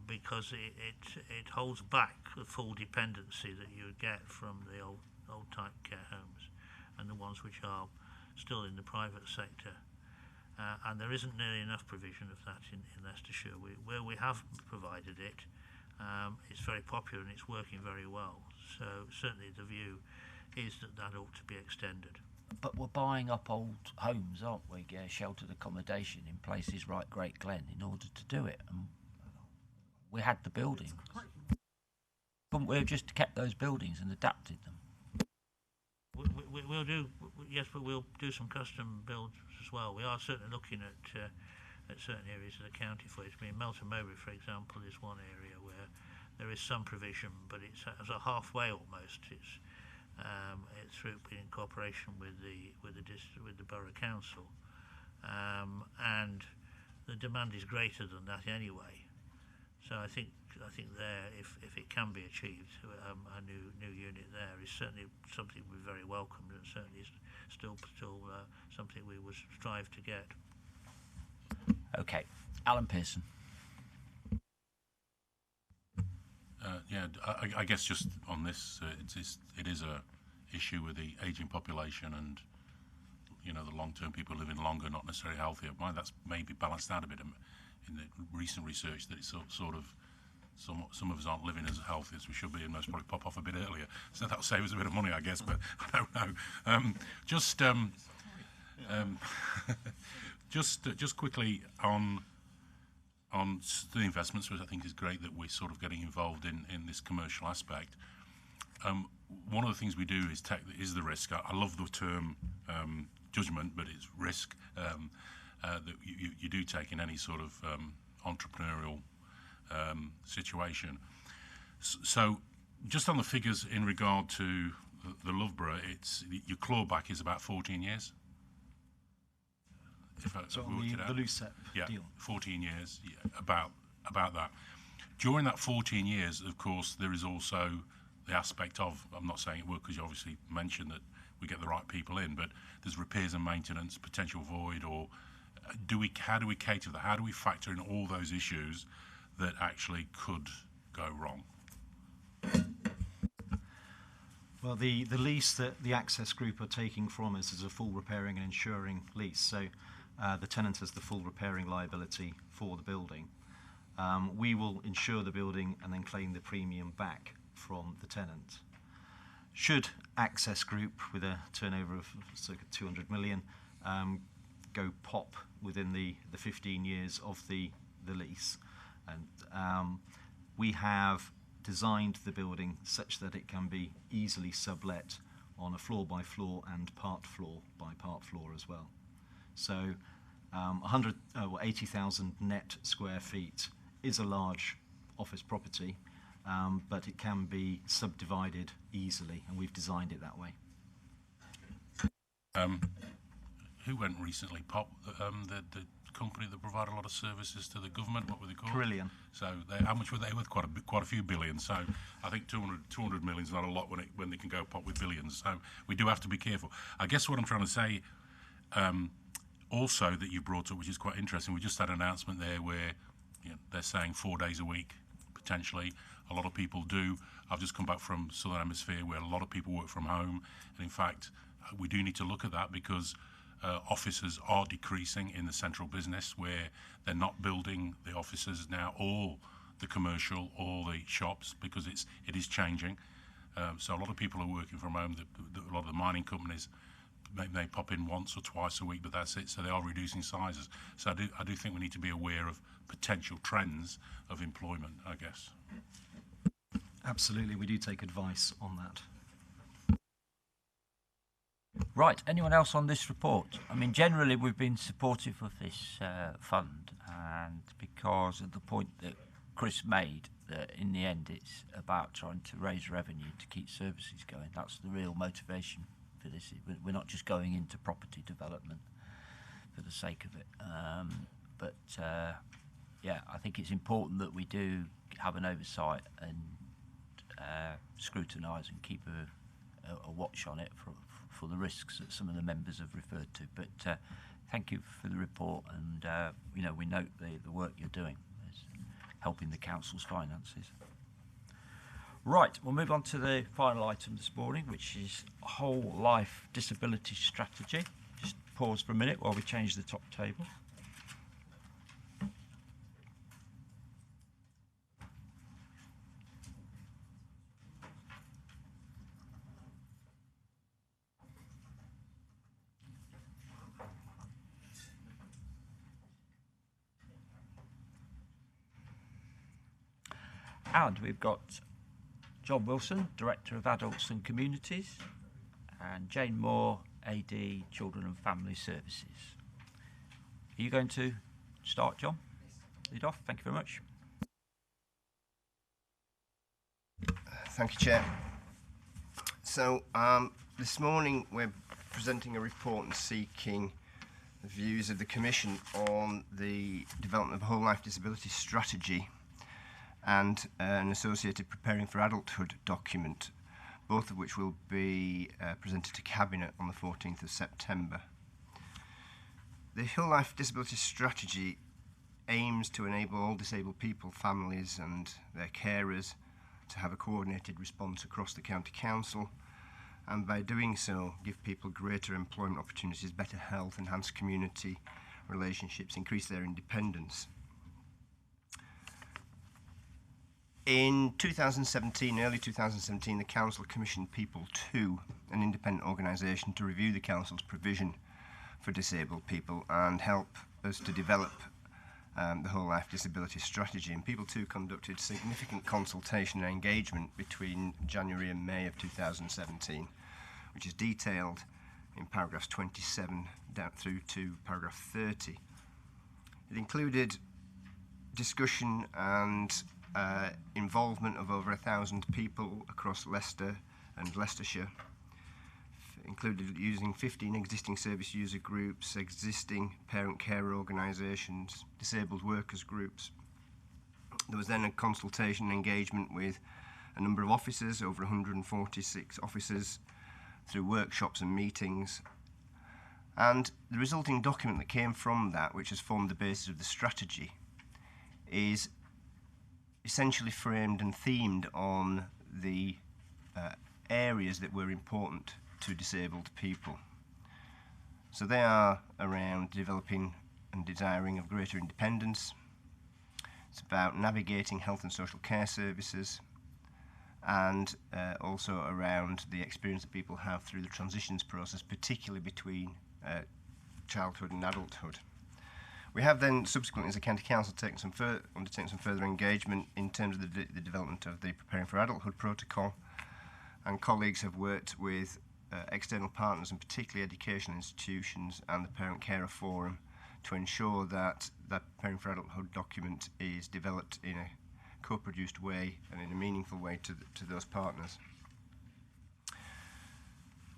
because it holds back the full dependency that you would get from the old type care homes and the ones which are still in the private sector. And there isn't nearly enough provision of that in Leicestershire. Where we have provided it, it's very popular and it's working very well. So certainly the view is that ought to be extended. But we're buying up old homes, aren't we? Sheltered accommodation in places like Great Glen in order to do it. And we had the buildings. Couldn't we have just kept those buildings and adapted them? We'll do, yes, but we'll do some custom builds as well. We are certainly looking at certain areas of the county for it. I mean, Melton Mowbray, for example, is one area where there is some provision, but it's halfway almost. It's through in cooperation with the borough council, and the demand is greater than that anyway. So I think there, if it can be achieved, a new unit there is certainly something we're very welcomed, and certainly is still something we would strive to get. Okay, Alan Pearson. I guess just on this, it is a issue with the ageing population, and the long-term people living longer, not necessarily healthier. That's maybe balanced out a bit in the recent research, that it's sort of some of us aren't living as healthy as we should be, and most probably pop off a bit earlier. So that'll save us a bit of money, I guess. But I don't know. Just quickly on the investments, which I think is great that we're sort of getting involved in this commercial aspect. One of the things we do is the risk. I love the term judgment, but it's risk that you do take in any sort of entrepreneurial situation. So just on the figures in regard to the Loughborough, your clawback is about 14 years. So on the Lucet deal. 14 years, about that. During that 14 years, of course, there is also the aspect of, I'm not saying it will because you obviously mentioned that we get the right people in, but there's repairs and maintenance, potential void, or how do we cater to that? How do we factor in all those issues that actually could go wrong? Well, the lease that the Access Group are taking from us is a full repairing and insuring lease. So the tenant has the full repairing liability for the building. We will insure the building and then claim the premium back from the tenant. Should Access Group, with a turnover of circa 200 million, go pop within the 15 years of the lease. And we have designed the building such that it can be easily sublet on a floor by floor and part floor by part floor as well. So 80,000 net square feet is a large office property, but it can be subdivided easily, and we've designed it that way. Who went recently? Pop, the company that provide a lot of services to the government. What were they called? Brilliant. So how much were they worth? Quite a few billions. So I think 200 million is not a lot when they can go pop with billions. So we do have to be careful. I guess what I'm trying to say, also that you brought up, which is quite interesting. We just had an announcement there where they're saying 4 days a week potentially. A lot of people do. I've just come back from Southern Hemisphere where a lot of people work from home, and in fact, we do need to look at that because offices are decreasing in the central business, where they're not building the offices now, or the commercial, or the shops, because it is changing. So a lot of people are working from home. A lot of the mining companies may pop in once or twice a week, but that's it. So they are reducing sizes. So I do think we need to be aware of potential trends of employment, I guess. Absolutely, we do take advice on that. Right, anyone else on this report? I mean, generally we've been supportive of this fund, and because of the point that Chris made, that in the end it's about trying to raise revenue to keep services going. That's the real motivation for this. We're not just going into property development for the sake of it. Yeah, I think it's important that we do have an oversight and scrutinise and keep a watch on it for the risks that some of the members have referred to. But thank you for the report, and we note the work you're doing is helping the council's finances. Right, we'll move on to the final item this morning, which is whole life disability strategy. Just pause for a minute while we change the top table. And we've got John Wilson, Director of Adults and Communities, and Jane Moore, AD, Children and Family Services. Are you going to start, John? Lead off. Thank you very much. Thank you, Chair. So this morning we're presenting a report and seeking the views of the Commission on the development of a whole life disability strategy and an associated preparing for adulthood document, both of which will be presented to Cabinet on the 14th of September. The whole life disability strategy aims to enable all disabled people, families and their carers to have a coordinated response across the County Council, and by doing so give people greater employment opportunities, better health, enhance community relationships, increase their independence. In 2017, early 2017, the Council commissioned People 2, an independent organisation, to review the Council's provision for disabled people and help us to develop the whole life disability strategy. And People 2 conducted significant consultation and engagement between January and May of 2017, which is detailed in paragraphs 27 down through to paragraph 30. It included discussion and involvement of over 1,000 people across Leicester and Leicestershire. Included using 15 existing service user groups, existing parent care organisations, disabled workers groups. There was then a consultation and engagement with a number of officers, over 146 officers, through workshops and meetings. And the resulting document that came from that, which has formed the basis of the strategy, is essentially framed and themed on the areas that were important to disabled people. So they are around developing and desiring of greater independence. It's about navigating health and social care services, and also around the experience that people have through the transitions process, particularly between childhood and adulthood. We have then subsequently as a County Council undertaken some further engagement in terms of the development of the Preparing for Adulthood protocol, and colleagues have worked with external partners and particularly educational institutions and the Parent Carer Forum to ensure that that Preparing for Adulthood document is developed in a co-produced way and in a meaningful way to those partners.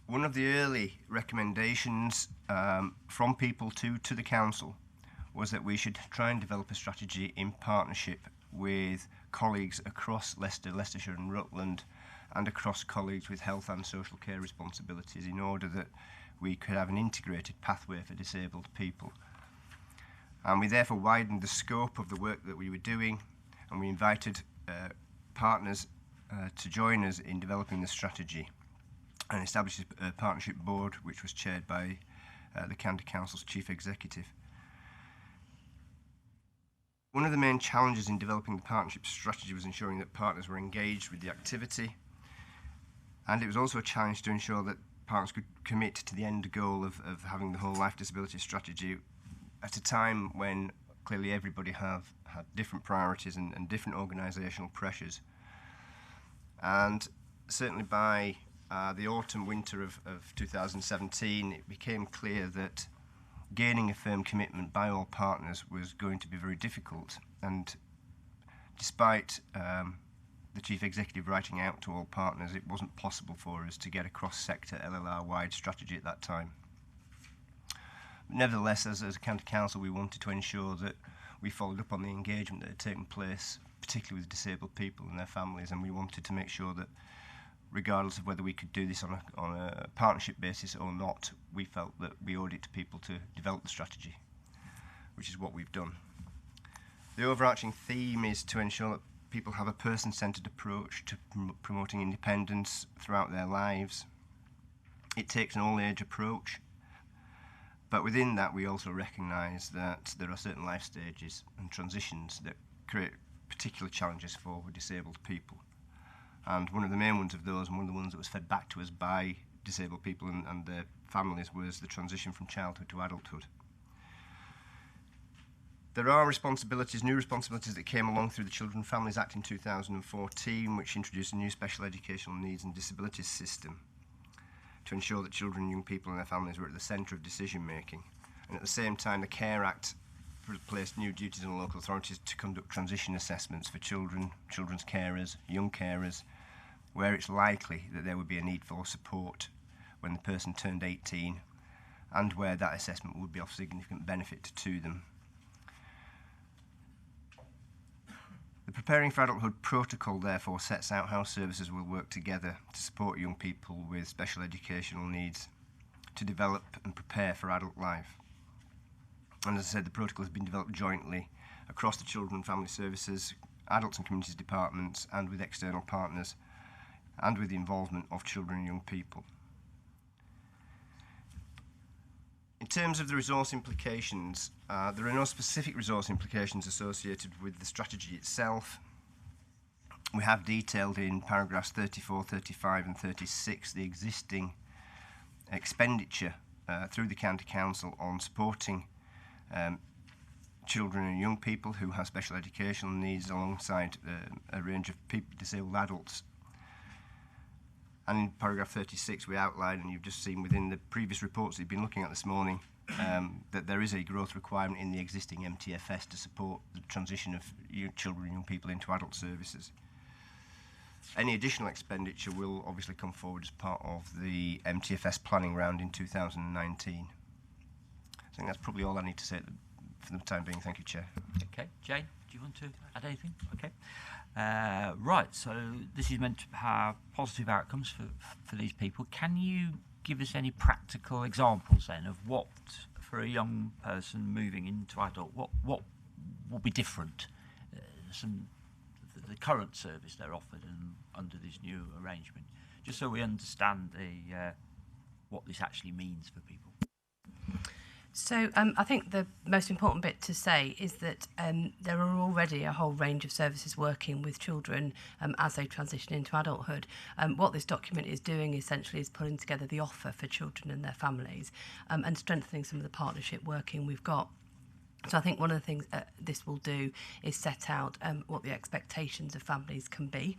One of the early recommendations from people to the Council was that we should try and develop a strategy in partnership with colleagues across Leicester, Leicestershire and Rutland, and across colleagues with health and social care responsibilities, in order that we could have an integrated pathway for disabled people. And we therefore widened the scope of the work that we were doing, and we invited partners to join us in developing the strategy, and established a partnership board which was chaired by the County Council's Chief Executive. One of the main challenges in developing the partnership strategy was ensuring that partners were engaged with the activity, and it was also a challenge to ensure that partners could commit to the end goal of having the whole life disability strategy at a time when clearly everybody had different priorities and different organisational pressures. And certainly by the autumn-winter of 2017, it became clear that gaining a firm commitment by all partners was going to be very difficult, and despite the Chief Executive writing out to all partners, it wasn't possible for us to get a cross-sector LLR-wide strategy at that time. Nevertheless, as a County Council, we wanted to ensure that we followed up on the engagement that had taken place, particularly with disabled people and their families, and we wanted to make sure that regardless of whether we could do this on a partnership basis or not, we felt that we owed it to people to develop the strategy, which is what we've done. The overarching theme is to ensure that people have a person-centred approach to promoting independence throughout their lives. It takes an all-age approach, but within that we also recognise that there are certain life stages and transitions that create particular challenges for disabled people. And one of the main ones of those, and one of the ones that was fed back to us by disabled people and their families, was the transition from childhood to adulthood. There are responsibilities, new responsibilities that came along through the Children and Families Act in 2014, which introduced a new special educational needs and disabilities system to ensure that children and young people and their families were at the centre of decision making. And at the same time, the Care Act placed new duties on local authorities to conduct transition assessments for children, children's carers, young carers, where it's likely that there would be a need for support when the person turned 18, and where that assessment would be of significant benefit to them. The Preparing for Adulthood protocol therefore sets out how services will work together to support young people with special educational needs to develop and prepare for adult life. And as I said, the protocol has been developed jointly across the Children and Family Services, Adults and Communities departments, and with external partners, and with the involvement of children and young people. In terms of the resource implications, there are no specific resource implications associated with the strategy itself. We have detailed in paragraphs 34, 35 and 36 the existing expenditure through the County Council on supporting children and young people who have special educational needs alongside a range of disabled adults. And in paragraph 36 we outline, and you've just seen within the previous reports that you've been looking at this morning, that there is a growth requirement in the existing MTFS to support the transition of children and young people into adult services. Any additional expenditure will obviously come forward as part of the MTFS planning round in 2019. I think that's probably all I need to say for the time being. Thank you, Chair. Okay, Jane, do you want to add anything? Okay. Right, so this is meant to have positive outcomes for these people. Can you give us any practical examples then of what, for a young person moving into adult, what will be different? The current service they're offered and under this new arrangement, just so we understand what this actually means for people. So I think the most important bit to say is that there are already a whole range of services working with children as they transition into adulthood. What this document is doing essentially is putting together the offer for children and their families and strengthening some of the partnership working we've got. So I think one of the things this will do is set out what the expectations of families can be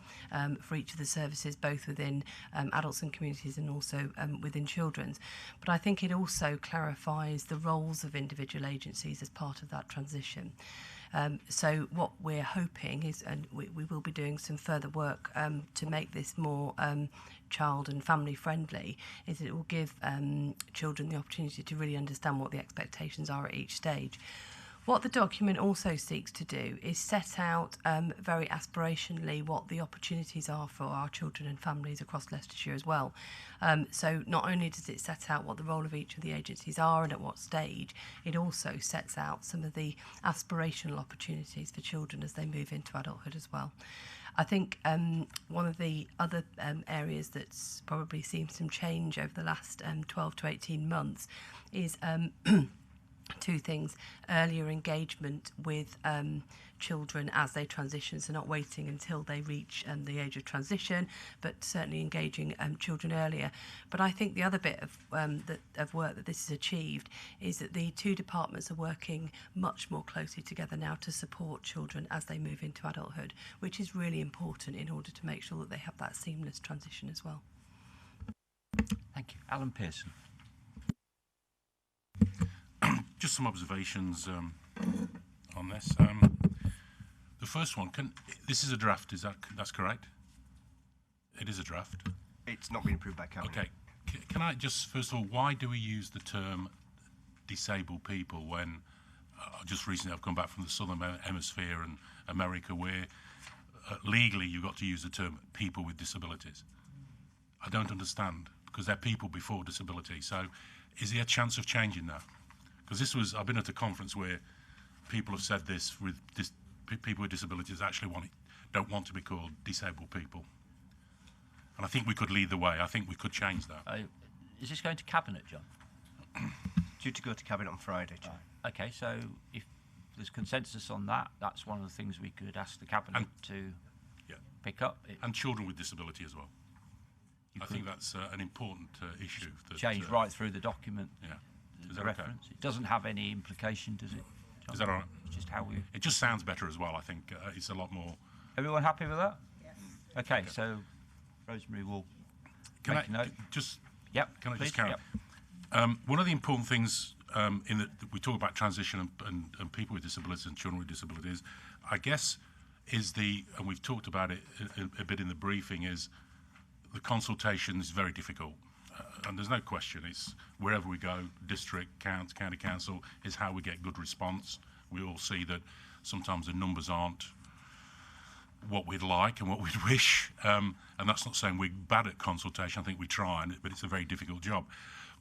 for each of the services, both within adults and communities and also within children's. But I think it also clarifies the roles of individual agencies as part of that transition. So what we're hoping is, and we will be doing some further work to make this more child and family friendly, is that it will give children the opportunity to really understand what the expectations are at each stage. What the document also seeks to do is set out very aspirationally what the opportunities are for our children and families across Leicestershire as well. So not only does it set out what the role of each of the agencies are and at what stage, it also sets out some of the aspirational opportunities for children as they move into adulthood as well. I think one of the other areas that's probably seen some change over the last 12 to 18 months is two things: earlier engagement with children as they transition, so not waiting until they reach the age of transition, but certainly engaging children earlier. But I think the other bit of work that this has achieved is that the two departments are working much more closely together now to support children as they move into adulthood, which is really important in order to make sure that they have that seamless transition as well. Thank you. Alan Pearson. Just some observations on this. The first one, this is a draft, that's correct? It is a draft? It's not been approved by Cabinet. Okay. Can I just, first of all, why do we use the term disabled people when just recently I've come back from the Southern Hemisphere and America where legally you've got to use the term people with disabilities? I don't understand, because they're people before disability. So is there a chance of changing that? Because I've been at a conference where people have said this with people with disabilities actually don't want to be called disabled people. And I think we could lead the way. I think we could change that. Is this going to Cabinet, John? Due to go to Cabinet on Friday, John. Right. Okay, so if there's consensus on that, that's one of the things we could ask the Cabinet to pick up. And children with disability as well. I think that's an important issue. Change right through the document. Yeah. Is that reference. Okay? It doesn't have any implication, does it, John? Is that all right? It's just how we... It just sounds better as well, I think. It's a lot more... Everyone happy with that? Yes. Okay, so Rosemary will make a note. Can I please? just carry on? One of the important things in that we talk about transition and people with disabilities and children with disabilities, I guess, and we've talked about it a bit in the briefing, is the consultation is very difficult. And there's no question, it's wherever we go, district, county council, is how we get good response. We all see that sometimes the numbers aren't what we'd like and what we'd wish. And that's not saying we're bad at consultation. I think we try, but it's a very difficult job.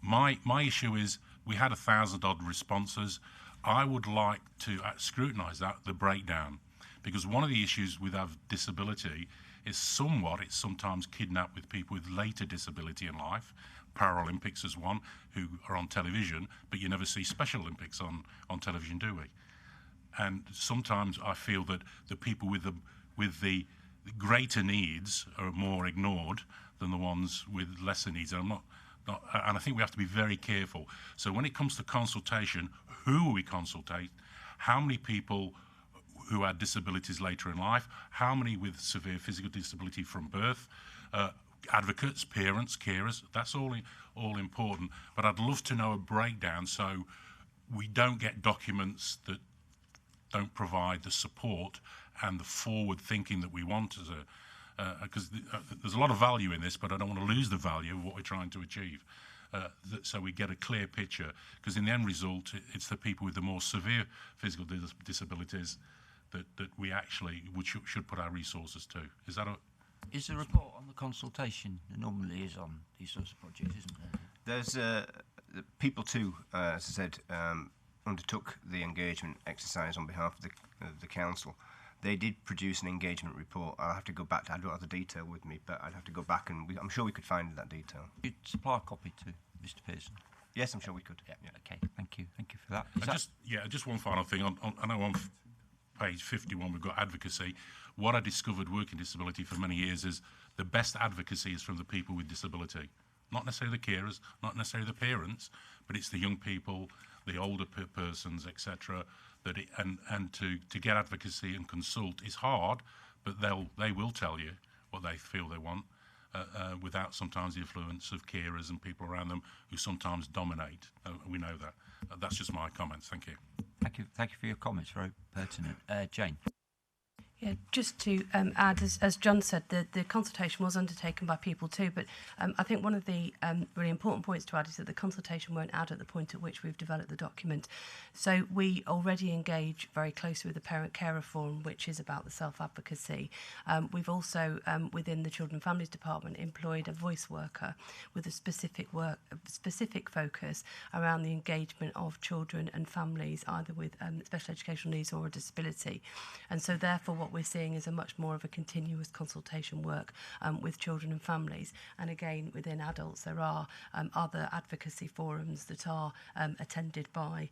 My issue is we had 1,000-odd responses. I would like to scrutinise that, the breakdown, because one of the issues with our disability is it's sometimes kidnapped with people with later disability in life. Paralympics is one, who are on television, but you never see Special Olympics on television, do we? And sometimes I feel that the people with the greater needs are more ignored than the ones with lesser needs. And I think we have to be very careful. So when it comes to consultation, who we consultate, how many people who had disabilities later in life, how many with severe physical disability from birth, advocates, parents, carers, that's all important. But I'd love to know a breakdown so we don't get documents that don't provide the support and the forward thinking that we want because there's a lot of value in this, but I don't want to lose the value of what we're trying to achieve. So we get a clear picture, because in the end result, it's the people with the more severe physical disabilities that we actually should put our resources to. Is that Is the report on the consultation? It normally is on these sorts of projects, isn't there? There's people too, as I said, undertook the engagement exercise on behalf of the council. They did produce an engagement report. I'll have to go back I don't have the detail with me, but I'd have to go back and I'm sure we could find that detail. You'd supply a copy to Mr. Pearson. Yes, I'm sure we could. Yeah. Okay. Thank you for that. Just one final thing. I know on page 51 we've got advocacy. What I discovered working disability for many years is the best advocacy is from the people with disability, not necessarily the carers, not necessarily the parents, but it's the young people, the older persons, etc. And to get advocacy and consult is hard, but they will tell you what they feel they want, without sometimes the influence of carers and people around them who sometimes dominate. We know that. That's just my comments. Thank you. Thank you for your comments. Very pertinent. Jane. Yeah, just to add, as John said, the consultation was undertaken by people too, but I think one of the really important points to add is that the consultation won't add at the point at which we've developed the document. So we already engage very closely with the Parent Carer Forum, which is about the self-advocacy. We've also, within the Children and Families Department, employed a voice worker with a specific focus around the engagement of children and families, either with special educational needs or a disability. And so therefore what we're seeing is a much more of a continuous consultation work with children and families. And again, within adults, there are other advocacy forums that are attended by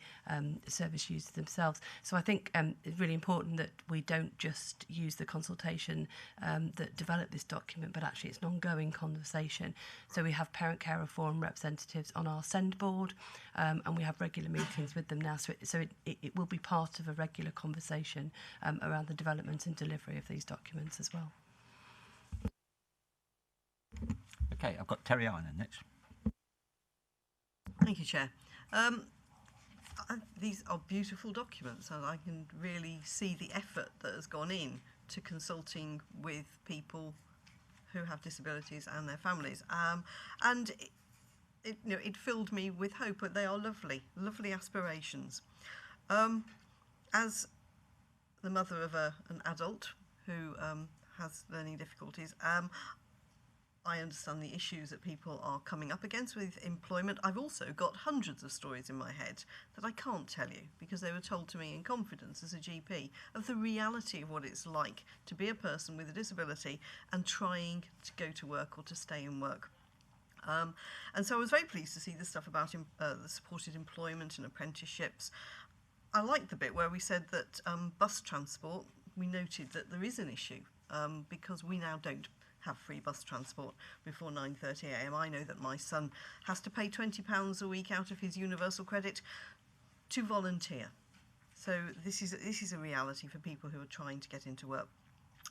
service users themselves. So I think it's really important that we don't just use the consultation that developed this document, but actually it's an ongoing conversation. So we have Parent Carer Forum representatives on our SEND board, and we have regular meetings with them now. So it will be part of a regular conversation around the development and delivery of these documents as well. Okay, I've got Terry Ireland next. Thank you, Chair. These are beautiful documents, and I can really see the effort that has gone in to consulting with people who have disabilities and their families. And it filled me with hope, but they are lovely aspirations. As the mother of an adult who has learning difficulties, I understand the issues that people are coming up against with employment. I've also got hundreds of stories in my head that I can't tell you because they were told to me in confidence as a GP of the reality of what it's like to be a person with a disability and trying to go to work or to stay in work. And so I was very pleased to see the stuff about the supported employment and apprenticeships. I liked the bit where we said that bus transport, we noted that there is an issue because we now don't have free bus transport before 9:30 a.m. I know that my son has to pay £20 a week out of his universal credit to volunteer. So this is a reality for people who are trying to get into work.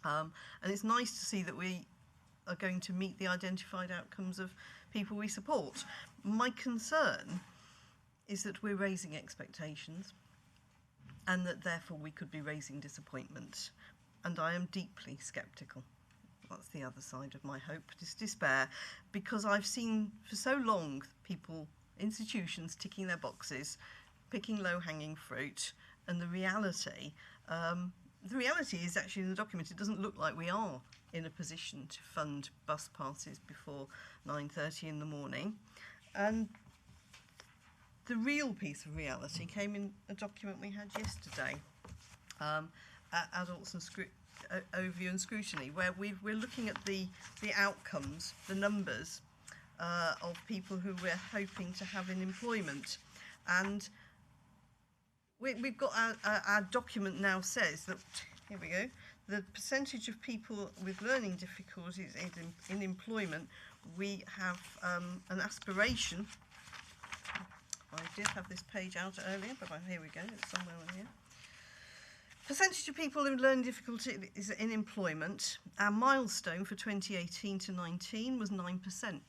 And it's nice to see that we are going to meet the identified outcomes of people we support. My concern is that we're raising expectations and that therefore we could be raising disappointment. And I am deeply sceptical. That's the other side of my hope, despair, because I've seen for so long people, institutions ticking their boxes, picking low-hanging fruit, and the reality is actually in the document. It doesn't look like we are in a position to fund bus passes before 9:30 in the morning. And the real piece of reality came in a document we had yesterday, Adults and Overview and Scrutiny, where we're looking at the outcomes, the numbers of people who we're hoping to have in employment. And we've got our document now says that, here we go, the percentage of people with learning difficulties in employment, we have an aspiration. I did have this page out earlier, but here we go, it's somewhere on here. Percentage of people with learning difficulty is in employment. Our milestone for 2018 to 19 was 9%.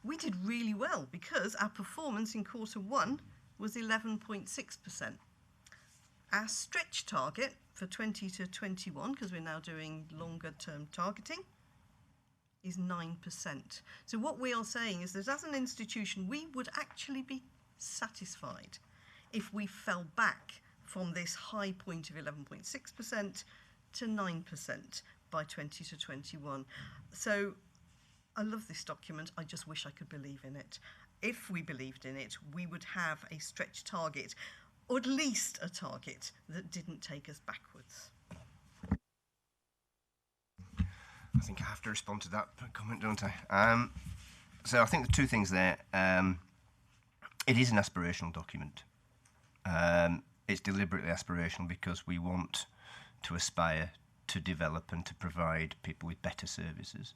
We did really well because our performance in Q1 was 11.6%. Our stretch target for 20 to 21, because we're now doing longer term targeting, is 9%. So what we are saying is that as an institution, we would actually be satisfied if we fell back from this high point of 11.6% to 9% by 20 to 21. So I love this document. I just wish I could believe in it. If we believed in it, we would have a stretch target, or at least a target that didn't take us backwards. I think I have to respond to that comment, don't I? So I think the two things there. It is an aspirational document. It's deliberately aspirational because we want to aspire to develop and to provide people with better services.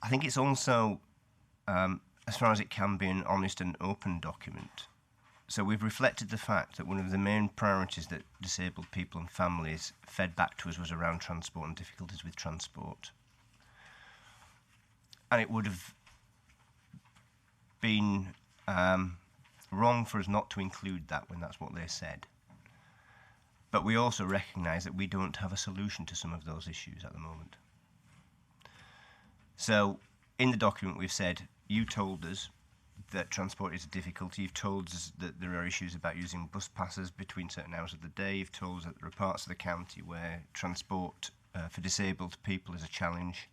I think it's also, as far as it can be, an honest and open document. So we've reflected the fact that one of the main priorities that disabled people and families fed back to us was around transport and difficulties with transport. And it would have been wrong for us not to include that when that's what they said. But we also recognise that we don't have a solution to some of those issues at the moment. So in the document we've said, you told us that transport is a difficulty. You've told us that there are issues about using bus passes between certain hours of the day. You've told us that there are parts of the county where transport for disabled people is a challenge.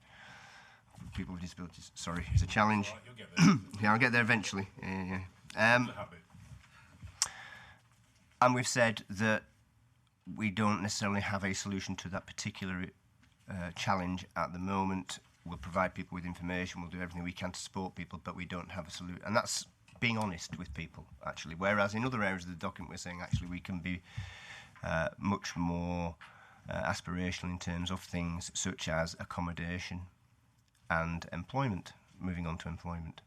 People with disabilities, sorry, is a challenge. Right, you'll get there. Yeah, I'll get there eventually. And we've said that we don't necessarily have a solution to that particular challenge at the moment. We'll provide people with information, we'll do everything we can to support people, but we don't have a solution. And that's being honest with people, actually. Whereas in other areas of the document we're saying, actually, we can be much more aspirational in terms of things such as accommodation and employment, moving on to employment.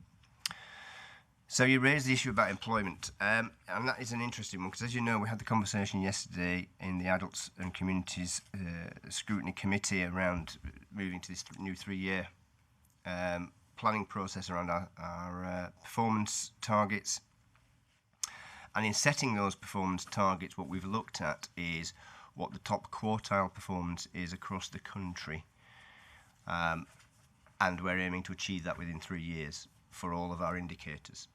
So you raised the issue about employment, and that is an interesting one, because as you know, we had the conversation yesterday in the Adults and Communities Scrutiny Committee around moving to this new 3-year planning process around our performance targets. And in setting those performance targets, what we've looked at is what the top quartile performance is across the country. And we're aiming to achieve that within 3 years for all of our indicators.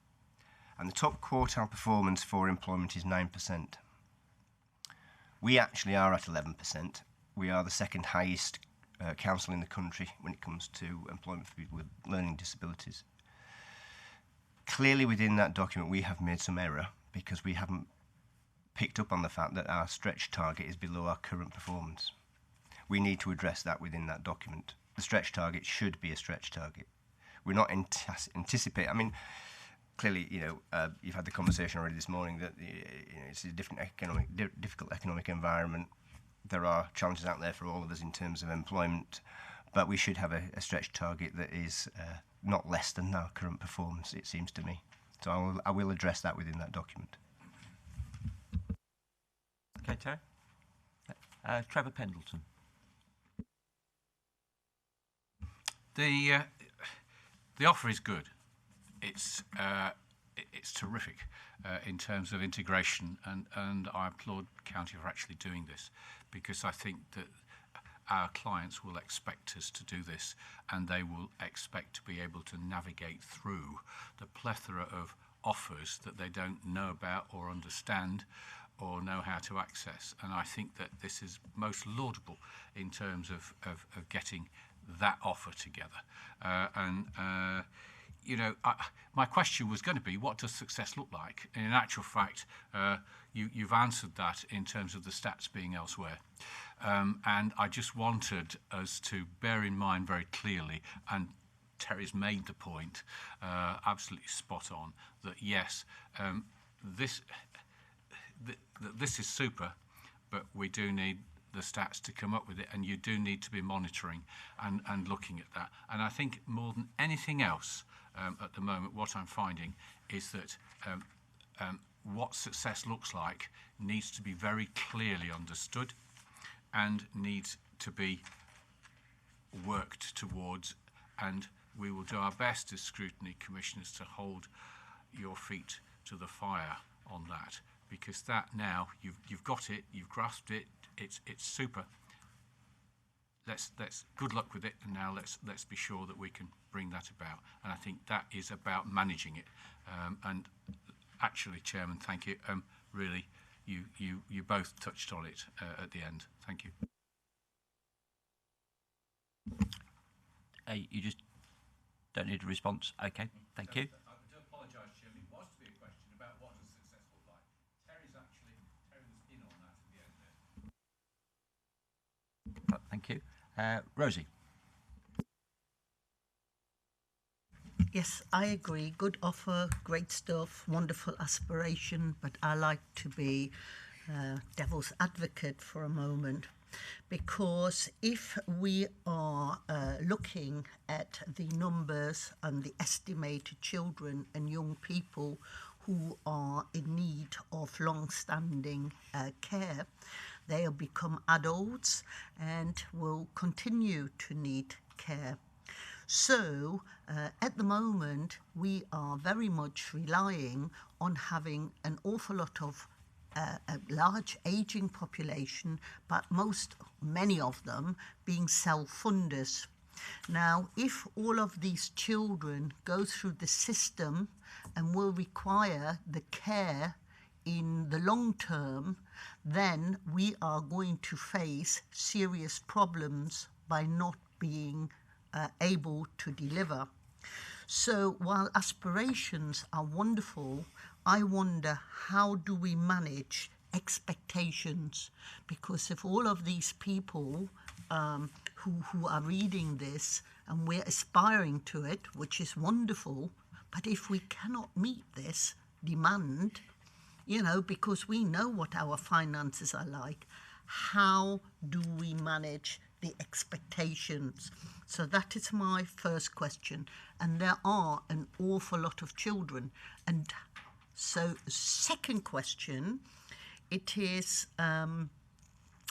And the top quartile performance for employment is 9%. We actually are at 11%. We are the second highest council in the country when it comes to employment for people with learning disabilities. Clearly within that document we have made some error because we haven't picked up on the fact that our stretch target is below our current performance. We need to address that within that document. The stretch target should be a stretch target. We're not anticipating, I mean, clearly, you've had the conversation already this morning that it's a difficult economic environment. There are challenges out there for all of us in terms of employment, but we should have a stretch target that is not less than our current performance, it seems to me. So I will address that within that document. Okay, Terry. Trevor Pendleton. The offer is good. It's terrific in terms of integration, and I applaud County for actually doing this, because I think that our clients will expect us to do this, and they will expect to be able to navigate through the plethora of offers that they don't know about or understand or know how to access. And I think that this is most laudable in terms of getting that offer together. My question was going to be, what does success look like? And in actual fact, you've answered that in terms of the stats being elsewhere. And I just wanted us to bear in mind very clearly, and Terry's made the point absolutely spot on, that yes, this is super, but we do need the stats to come up with it, and you do need to be monitoring and looking at that. And I think more than anything else at the moment, what I'm finding is that what success looks like needs to be very clearly understood and needs to be worked towards, and we will do our best as scrutiny commissioners to hold your feet to the fire on that, because that now you've got it, you've grasped it, it's super. Let's good luck with it, and now let's be sure that we can bring that about. And I think that is about managing it. And actually, Chairman, thank you. Really, you both touched on it at the end. Thank you. You just don't need a response. Okay, thank you. I do apologise, Chairman. It was to be a question about what does success look like. Terry was in on that at the end there. Thank you. Rosie. Yes, I agree. Good offer, great stuff, wonderful aspiration, but I like to be devil's advocate for a moment, because if we are looking at the numbers and the estimated children and young people who are in need of long-standing care, they'll become adults and will continue to need care. So at the moment, we are very much relying on having an awful lot of a large ageing population, but many of them being self-funders. Now, if all of these children go through the system and will require the care in the long term, then we are going to face serious problems by not being able to deliver. So while aspirations are wonderful, I wonder, how do we manage expectations? Because if all of these people who are reading this, and we're aspiring to it, which is wonderful, but if we cannot meet this demand, because we know what our finances are like, how do we manage the expectations? So that is my first question. And there are an awful lot of children. And so second question, it is,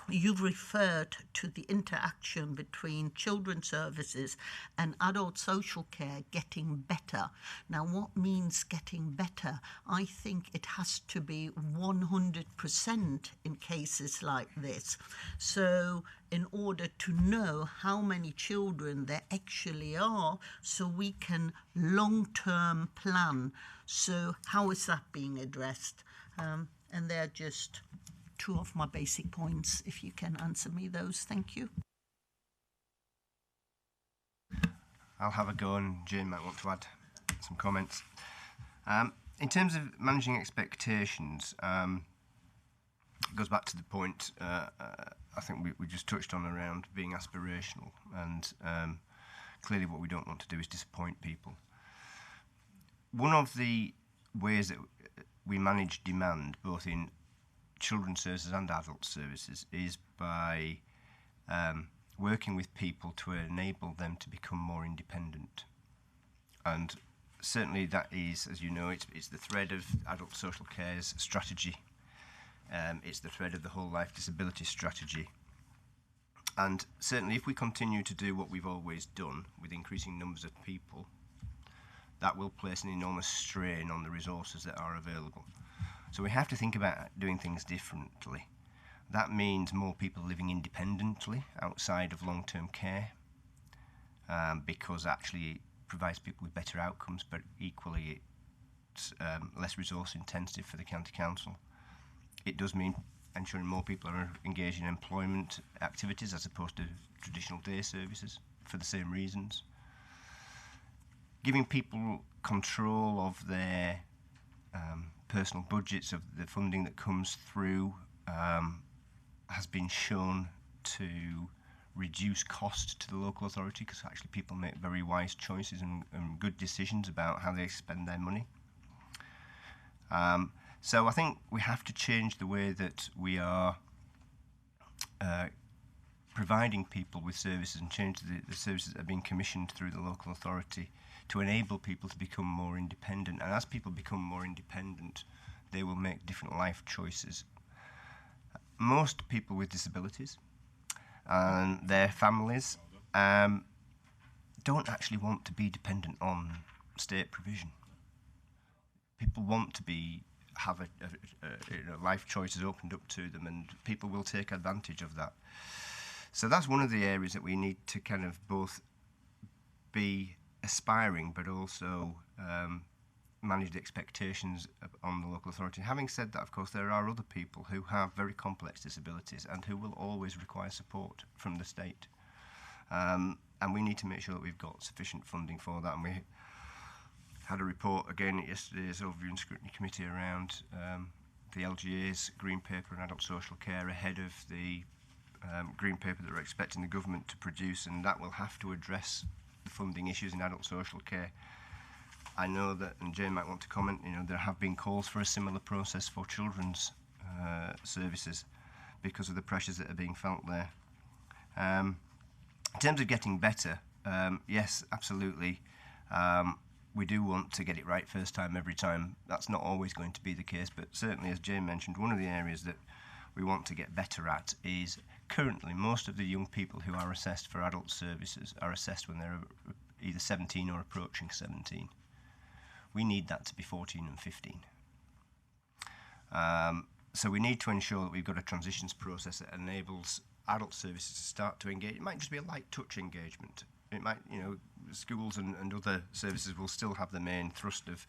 you've referred to the interaction between children's services and adult social care getting better. Now, what means getting better? I think it has to be 100% in cases like this. So in order to know how many children there actually are, so we can long-term plan. So how is that being addressed? And they're just two of my basic points. If you can answer me those, thank you. I'll have a go, and Jane might want to add some comments. In terms of managing expectations, it goes back to the point I think we just touched on around being aspirational, and clearly what we don't want to do is disappoint people. One of the ways that we manage demand, both in children's services and adult services, is by working with people to enable them to become more independent. And certainly that is, as you know, it's the thread of adult social care's strategy. It's the thread of the whole life disability strategy. And certainly if we continue to do what we've always done with increasing numbers of people, that will place an enormous strain on the resources that are available. So we have to think about doing things differently. That means more people living independently outside of long-term care, because actually it provides people with better outcomes, but equally it's less resource intensive for the county council. It does mean ensuring more people are engaged in employment activities as opposed to traditional day services for the same reasons. Giving people control of their personal budgets, of the funding that comes through, has been shown to reduce cost to the local authority, because actually people make very wise choices and good decisions about how they spend their money. So I think we have to change the way that we are providing people with services, and change the services that are being commissioned through the local authority to enable people to become more independent. And as people become more independent, they will make different life choices. Most people with disabilities and their families don't actually want to be dependent on state provision. People want to have life choices opened up to them, and people will take advantage of that. So that's one of the areas that we need to kind of both be aspiring, but also manage the expectations on the local authority. Having said that, of course, there are other people who have very complex disabilities and who will always require support from the state. And we need to make sure that we've got sufficient funding for that. And we had a report again at yesterday's Overview and Scrutiny Committee around the LGA's Green Paper on Adult Social Care ahead of the Green Paper that we're expecting the government to produce, and that will have to address the funding issues in adult social care. I know that, and Jane might want to comment, there have been calls for a similar process for children's services because of the pressures that are being felt there. In terms of getting better, yes, absolutely. We do want to get it right first time, every time. That's not always going to be the case, but certainly, as Jane mentioned, one of the areas that we want to get better at is currently most of the young people who are assessed for adult services are assessed when they're either 17 or approaching 17. We need that to be 14 and 15. So we need to ensure that we've got a transitions process that enables adult services to start to engage. It might just be a light touch engagement. It might, schools and other services will still have the main thrust of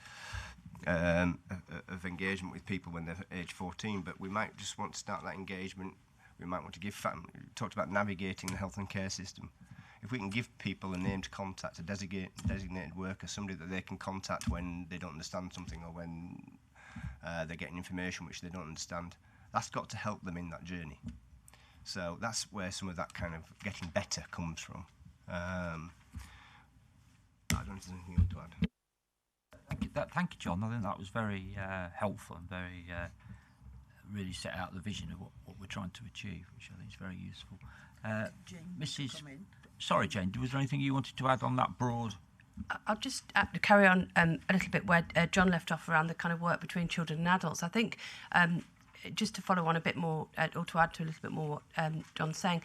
engagement with people when they're age 14, but we might just want to start that engagement. We might want to give we talked about navigating the health and care system. If we can give people a named contact, a designated worker, somebody that they can contact when they don't understand something or when they're getting information which they don't understand, that's got to help them in that journey. So that's where some of that kind of getting better comes from. I don't know if there's anything else to add. Thank you, John. I think that was very helpful and very really set out the vision of what we're trying to achieve, which I think is very useful. Jane, Sorry, Jane, was there anything you wanted to add on that broad? I'll just carry on a little bit where John left off around the kind of work between children and adults. I think just to follow on a bit more, or to add to a little bit more what John's saying,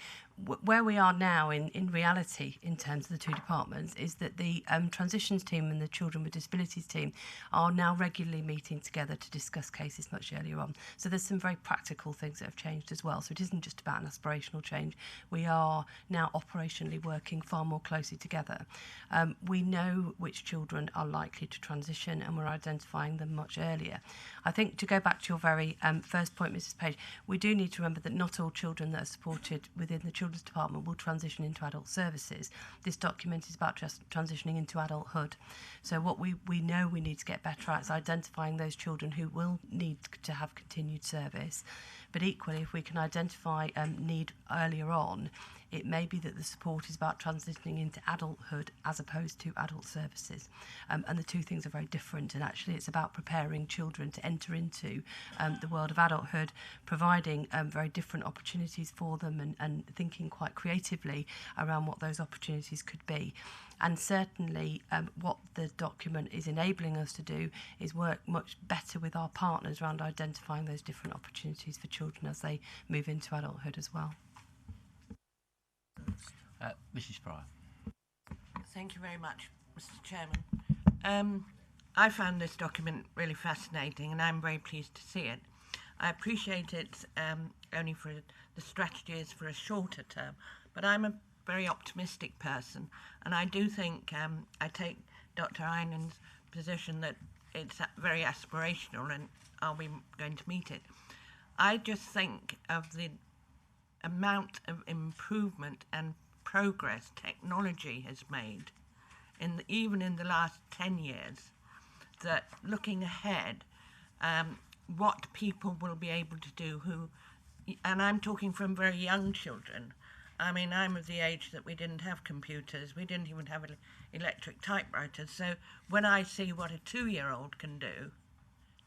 where we are now in reality in terms of the two departments is that the transitions team and the children with disabilities team are now regularly meeting together to discuss cases much earlier on. So there's some very practical things that have changed as well. So it isn't just about an aspirational change. We are now operationally working far more closely together. We know which children are likely to transition and we're identifying them much earlier. I think to go back to your very first point, Mrs. Page, we do need to remember that not all children that are supported within the Children's Department will transition into adult services. This document is about just transitioning into adulthood. So what we know we need to get better at is identifying those children who will need to have continued service. But equally, if we can identify need earlier on, it may be that the support is about transitioning into adulthood as opposed to adult services. And the two things are very different. And actually, it's about preparing children to enter into the world of adulthood, providing very different opportunities for them and thinking quite creatively around what those opportunities could be. And certainly what the document is enabling us to do is work much better with our partners around identifying those different opportunities for children as they move into adulthood as well. Mrs. Pryor. Thank you very much, Mr. Chairman. I found this document really fascinating and I'm very pleased to see it. I appreciate it only for the strategies for a shorter term, but I'm a very optimistic person and I do think I take Dr. Einen's position that it's very aspirational and are we going to meet it? I just think of the amount of improvement and progress technology has made even in the last 10 years, that looking ahead, what people will be able to do and I'm talking from very young children. I mean, I'm of the age that we didn't have computers, we didn't even have electric typewriters, so when I see what a 2-year-old can do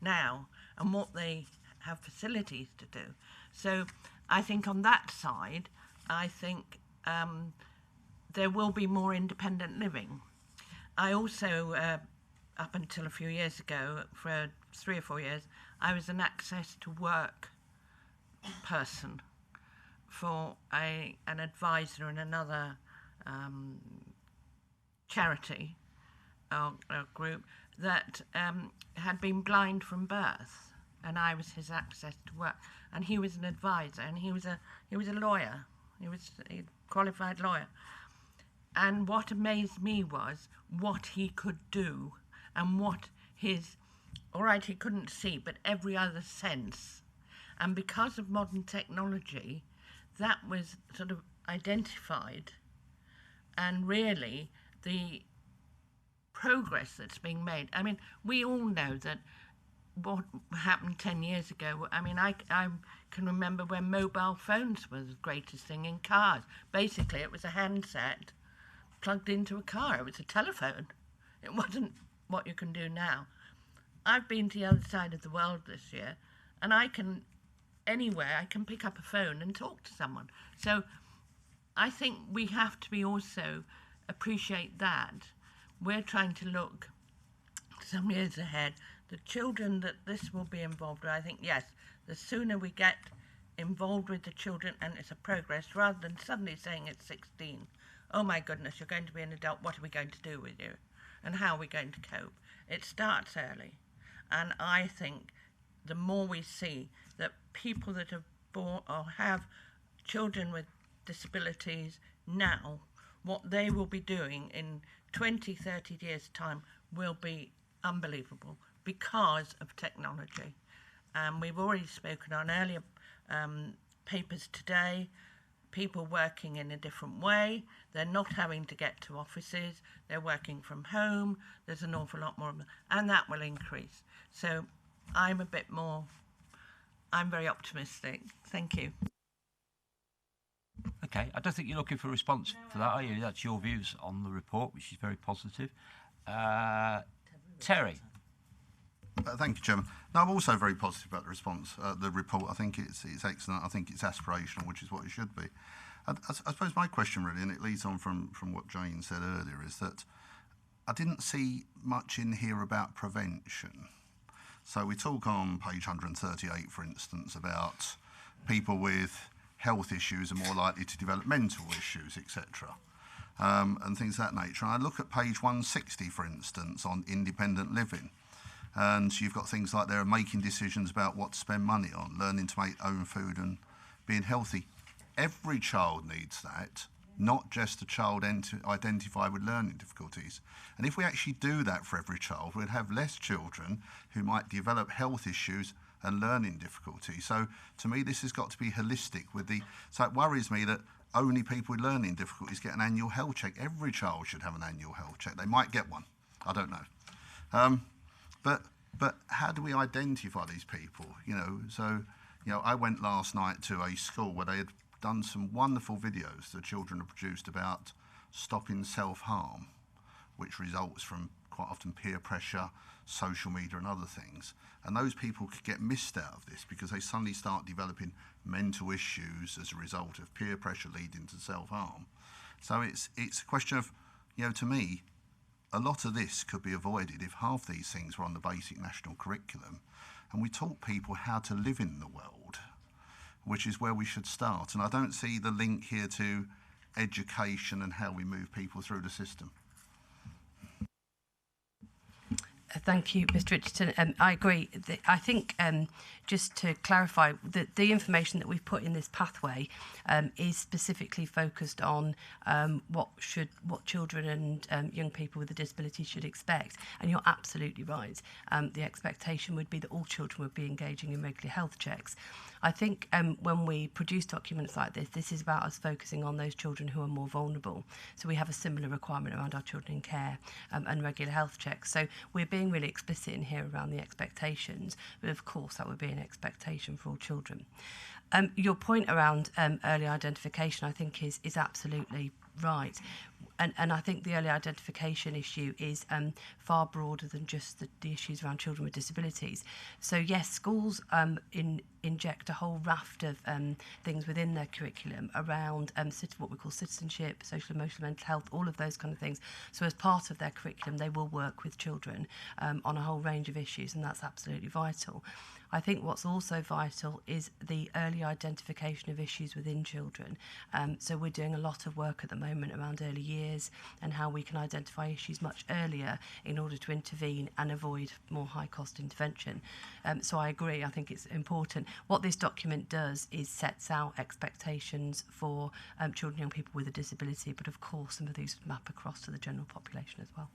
now and what they have facilities to do, so I think on that side, I think there will be more independent living. I also, up until a few years ago, for 3 or 4 years, I was an access to work person for an advisor in another charity or group that had been blind from birth, and I was his access to work. And he was an advisor, and he was a lawyer. He was a qualified lawyer. And what amazed me was what he could do and what his, all right, he couldn't see, but every other sense. And because of modern technology, that was sort of identified, and really the progress that's being made. I mean, we all know that what happened 10 years ago, I mean, I can remember when mobile phones were the greatest thing in cars. Basically, it was a handset plugged into a car. It was a telephone. It wasn't what you can do now. I've been to the other side of the world this year, and I can pick up a phone and talk to someone. So I think we have to be also appreciate that. We're trying to look some years ahead. The children that this will be involved with, I think, yes, the sooner we get involved with the children and it's a progress, rather than suddenly saying at 16, oh my goodness, you're going to be an adult, what are we going to do with you? And how are we going to cope? It starts early. And I think the more we see that people that are born or have children with disabilities now, what they will be doing in 20, 30 years' time will be unbelievable because of technology. We've already spoken on earlier papers today, people working in a different way. They're not having to get to offices. They're working from home. There's an awful lot more, and that will increase. So I'm very optimistic. Thank you. Okay, I don't think you're looking for a response for that, are you? That's your views on the report, which is very positive. Terry. Thank you, Chairman. No, I'm also very positive about the response, the report. I think it's excellent. I think it's aspirational, which is what it should be. I suppose my question really, and it leads on from what Jane said earlier, is that I didn't see much in here about prevention. So we talk on page 138, for instance, about people with health issues are more likely to develop mental issues, etc., and things of that nature. And I look at page 160, for instance, on independent living. And you've got things like there are making decisions about what to spend money on, learning to make own food and being healthy. Every child needs that, not just a child identified with learning difficulties. And if we actually do that for every child, we'd have less children who might develop health issues and learning difficulties. So to me, this has got to be holistic so it worries me that only people with learning difficulties get an annual health check. Every child should have an annual health check. They might get one. I don't know. But how do we identify these people? I went last night to a school where they had done some wonderful videos the children have produced about stopping self-harm, which results from quite often peer pressure, social media and other things. And those people could get missed out of this because they suddenly start developing mental issues as a result of peer pressure leading to self-harm. So it's a question of, to me, a lot of this could be avoided if half these things were on the basic national curriculum and we taught people how to live in the world, which is where we should start. And I don't see the link here to education and how we move people through the system. Thank you, Mr. Richardson. I agree. I think just to clarify, the information that we've put in this pathway is specifically focused on what children and young people with a disability should expect. And you're absolutely right. The expectation would be that all children would be engaging in regular health checks. I think when we produce documents like this is about us focusing on those children who are more vulnerable. So we have a similar requirement around our children in care and regular health checks. So we're being really explicit in here around the expectations, but of course that would be an expectation for all children. Your point around early identification, I think, is absolutely right. And I think the early identification issue is far broader than just the issues around children with disabilities. So yes, schools inject a whole raft of things within their curriculum around what we call citizenship, social, emotional, mental health, all of those kind of things. So as part of their curriculum, they will work with children on a whole range of issues, and that's absolutely vital. I think what's also vital is the early identification of issues within children. So we're doing a lot of work at the moment around early years and how we can identify issues much earlier in order to intervene and avoid more high-cost intervention. So I agree, I think it's important. What this document does is sets out expectations for children and young people with a disability, but of course some of these map across to the general population as well.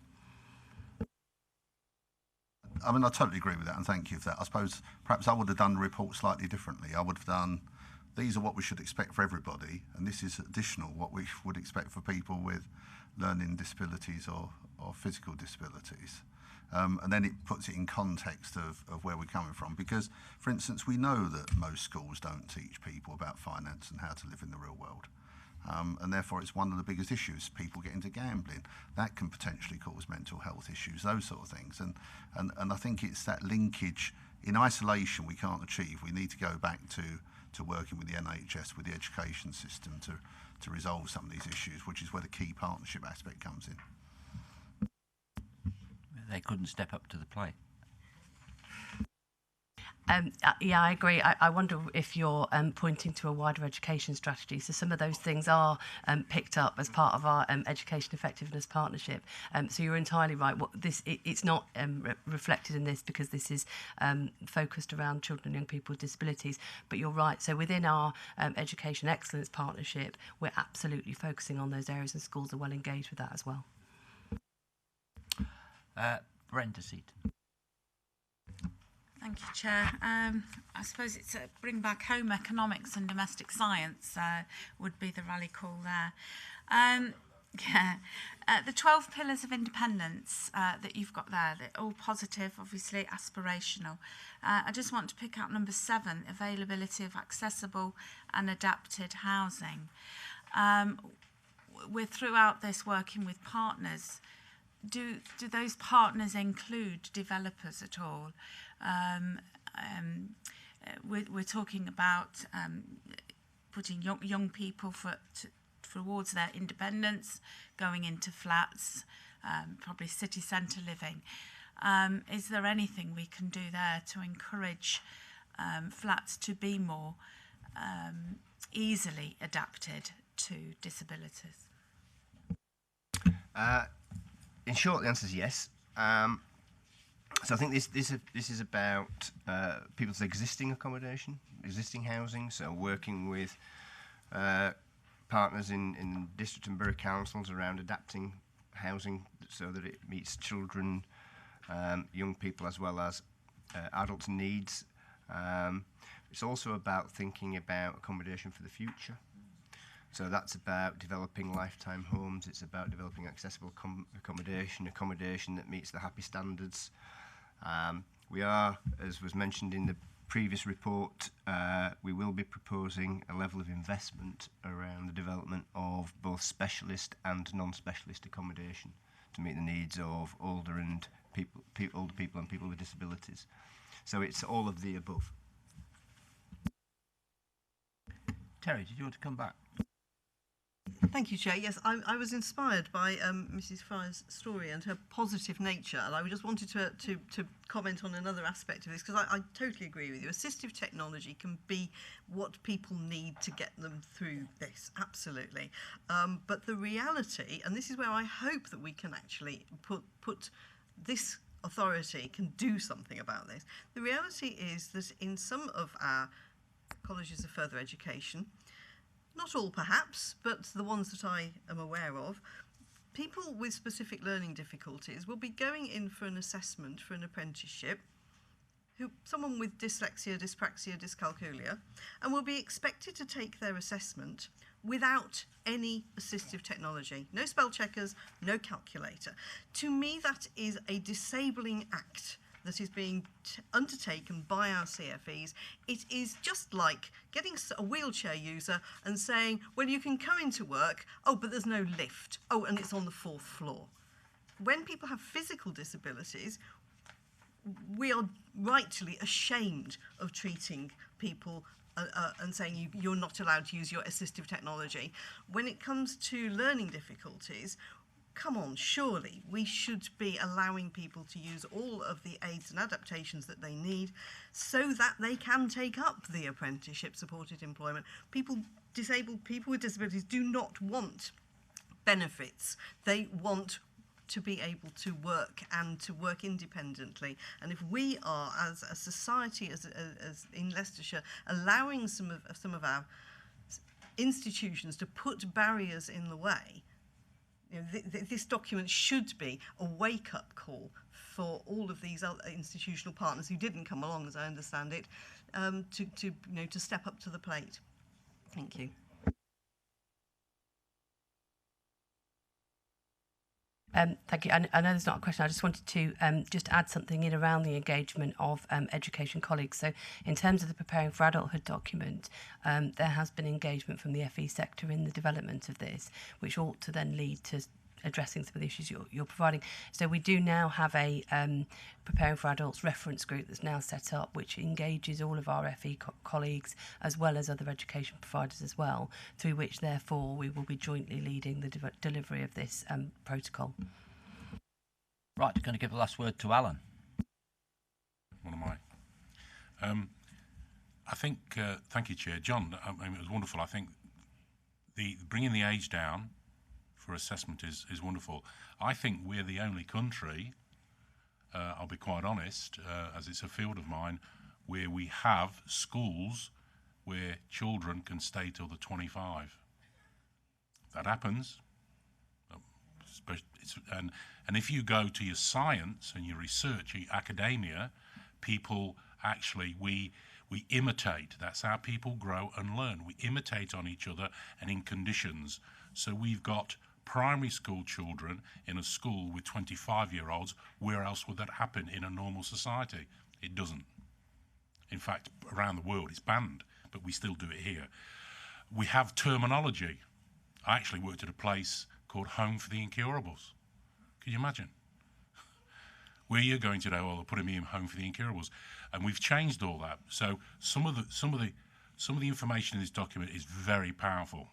I mean, I totally agree with that, and thank you for that. I suppose perhaps I would have done the report slightly differently. I would have done, these are what we should expect for everybody, and this is additional what we would expect for people with learning disabilities or physical disabilities. And then it puts it in context of where we're coming from. Because, for instance, we know that most schools don't teach people about finance and how to live in the real world. And therefore it's one of the biggest issues. People get into gambling. That can potentially cause mental health issues, those sort of things. And I think it's that linkage. In isolation we can't achieve. We need to go back to working with the NHS, with the education system to resolve some of these issues, which is where the key partnership aspect comes in. They couldn't step up to the plate. Yeah, I agree. I wonder if you're pointing to a wider education strategy. So some of those things are picked up as part of our education effectiveness partnership. So you're entirely right. It's not reflected in this because this is focused around children and young people with disabilities. But you're right. So within our education excellence partnership, we're absolutely focusing on those areas, and schools are well engaged with that as well. Brenda Seaton. Thank you, Chair. I suppose it's bring back home economics and domestic science would be the rally call there. The 12 pillars of independence that you've got there, they're all positive, obviously aspirational. I just want to pick out number 7, availability of accessible and adapted housing. We're throughout this working with partners. Do those partners include developers at all? We're talking about putting young people towards their independence, going into flats, probably city centre living. Is there anything we can do there to encourage flats to be more easily adapted to disabilities? In short, the answer is yes. So I think this is about people's existing accommodation, existing housing. So working with partners in district and borough councils around adapting housing so that it meets children, young people as well as adults' needs. It's also about thinking about accommodation for the future. So that's about developing lifetime homes. It's about developing accessible accommodation that meets the happy standards. We are, as was mentioned in the previous report, we will be proposing a level of investment around the development of both specialist and non-specialist accommodation to meet the needs of older people and people with disabilities. So it's all of the above. Terry, did you want to come back? Thank you, Chair. Yes, I was inspired by Mrs. Fry's story and her positive nature, and I just wanted to comment on another aspect of this, because I totally agree with you. Assistive technology can be what people need to get them through this, absolutely. But the reality, and this is where I hope that we can actually put this authority can do something about this. The reality is that in some of our colleges of further education, not all perhaps, but the ones that I am aware of, people with specific learning difficulties will be going in for an assessment for an apprenticeship, someone with dyslexia, dyspraxia, dyscalculia, and will be expected to take their assessment without any assistive technology. No spell checkers, no calculator. To me, that is a disabling act that is being undertaken by our CFEs. It is just like getting a wheelchair user and saying, well, you can come into work, oh, but there's no lift. Oh, and it's on the 4th floor. When people have physical disabilities, we are rightly ashamed of treating people and saying you're not allowed to use your assistive technology. When it comes to learning difficulties, come on, surely we should be allowing people to use all of the aids and adaptations that they need so that they can take up the apprenticeship supported employment. Disabled people with disabilities do not want benefits. They want to be able to work and to work independently. And if we are, as a society, as in Leicestershire, allowing some of our institutions to put barriers in the way, you know, this document should be a wake-up call for all of these other institutional partners who didn't come along, as I understand it, to step up to the plate. Thank you. Thank you. I know there's not a question. I just wanted to just add something in around the engagement of education colleagues. So in terms of the Preparing for Adulthood document, there has been engagement from the FE sector in the development of this, which ought to then lead to addressing some of the issues you're providing. So we do now have a Preparing for Adults reference group that's now set up, which engages all of our FE colleagues as well as other education providers as well, through which therefore we will be jointly leading the delivery of this protocol. Right, going to give the last word to Alan. What am I? I think, thank you, Chair. John, I mean, it was wonderful. I think bringing the age down for assessment is wonderful. I think we're the only country, I'll be quite honest, as it's a field of mine, where we have schools where children can stay till they're 25. That happens. And if you go to your science and your research, your academia, people actually, we imitate. That's how people grow and learn. We imitate on each other and in conditions. So we've got primary school children in a school with 25-year-olds. Where else would that happen in a normal society? It doesn't. In fact, around the world it's banned, but we still do it here. We have terminology. I actually worked at a place called Home for the Incurables. Can you imagine? Where you're going today, well, they're putting me in Home for the Incurables. And we've changed all that. So some of the information in this document is very powerful.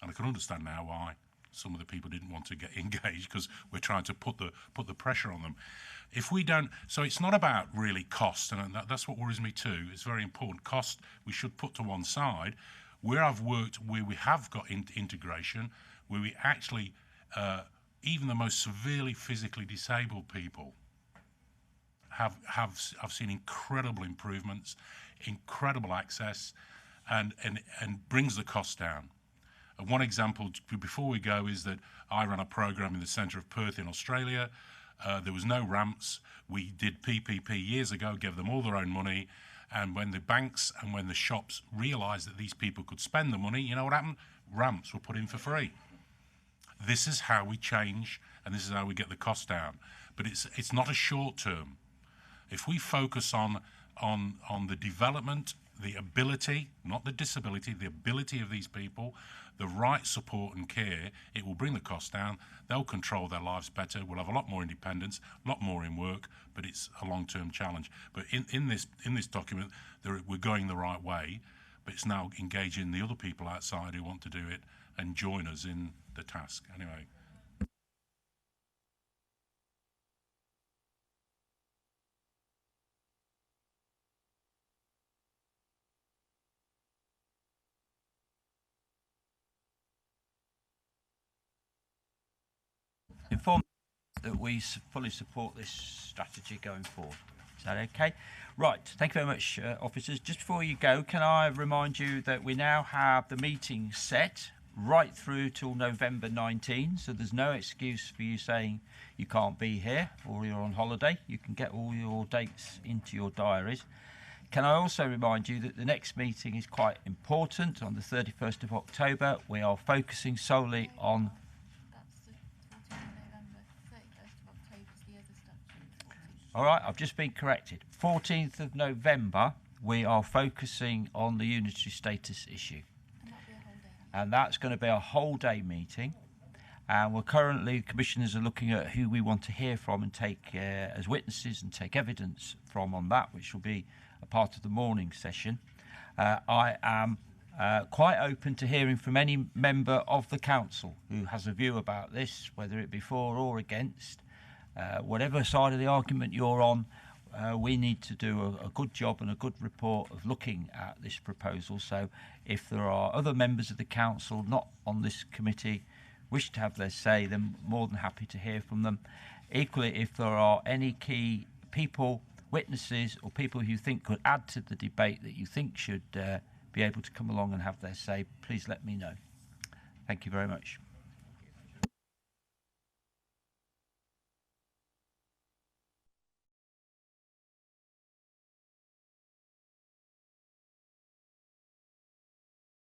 And I can understand now why some of the people didn't want to get engaged, because we're trying to put the pressure on them. If we don't, so it's not about really cost, and that's what worries me too. It's very important. Cost we should put to one side. Where I've worked, where we have got integration, where we actually, even the most severely physically disabled people have seen incredible improvements, incredible access, and brings the cost down. One example before we go is that I ran a program in the centre of Perth in Australia. There was no ramps. We did PPP years ago, gave them all their own money, and when the banks and when the shops realised that these people could spend the money, you know what happened? Ramps were put in for free. This is how we change, and this is how we get the cost down. But it's not a short term. If we focus on the development, the ability, not the disability, the ability of these people, the right support and care, it will bring the cost down. They'll control their lives better. We'll have a lot more independence, a lot more in work, but it's a long-term challenge. But in this document, we're going the right way, but it's now engaging the other people outside who want to do it and join us in the task. Anyway. Inform that we fully support this strategy going forward. Is that okay? Right, thank you very much, officers. Just before you go, can I remind you that we now have the meeting set right through till November 19, so there's no excuse for you saying you can't be here or you're on holiday. You can get all your dates into your diaries. Can I also remind you that the next meeting is quite important on the 31st of October. We are focusing solely on... All right, I've just been corrected. 14th of November, we are focusing on the unitary status issue. And that's going to be a whole day meeting. And we're currently, commissioners are looking at who we want to hear from and take as witnesses and take evidence from on that, which will be a part of the morning session. I am quite open to hearing from any member of the council who has a view about this, whether it be for or against. Whatever side of the argument you're on, we need to do a good job and a good report of looking at this proposal. So if there are other members of the council not on this committee wish to have their say, then more than happy to hear from them. Equally, if there are any key people, witnesses or people who you think could add to the debate that you think should be able to come along and have their say, please let me know. Thank you very much.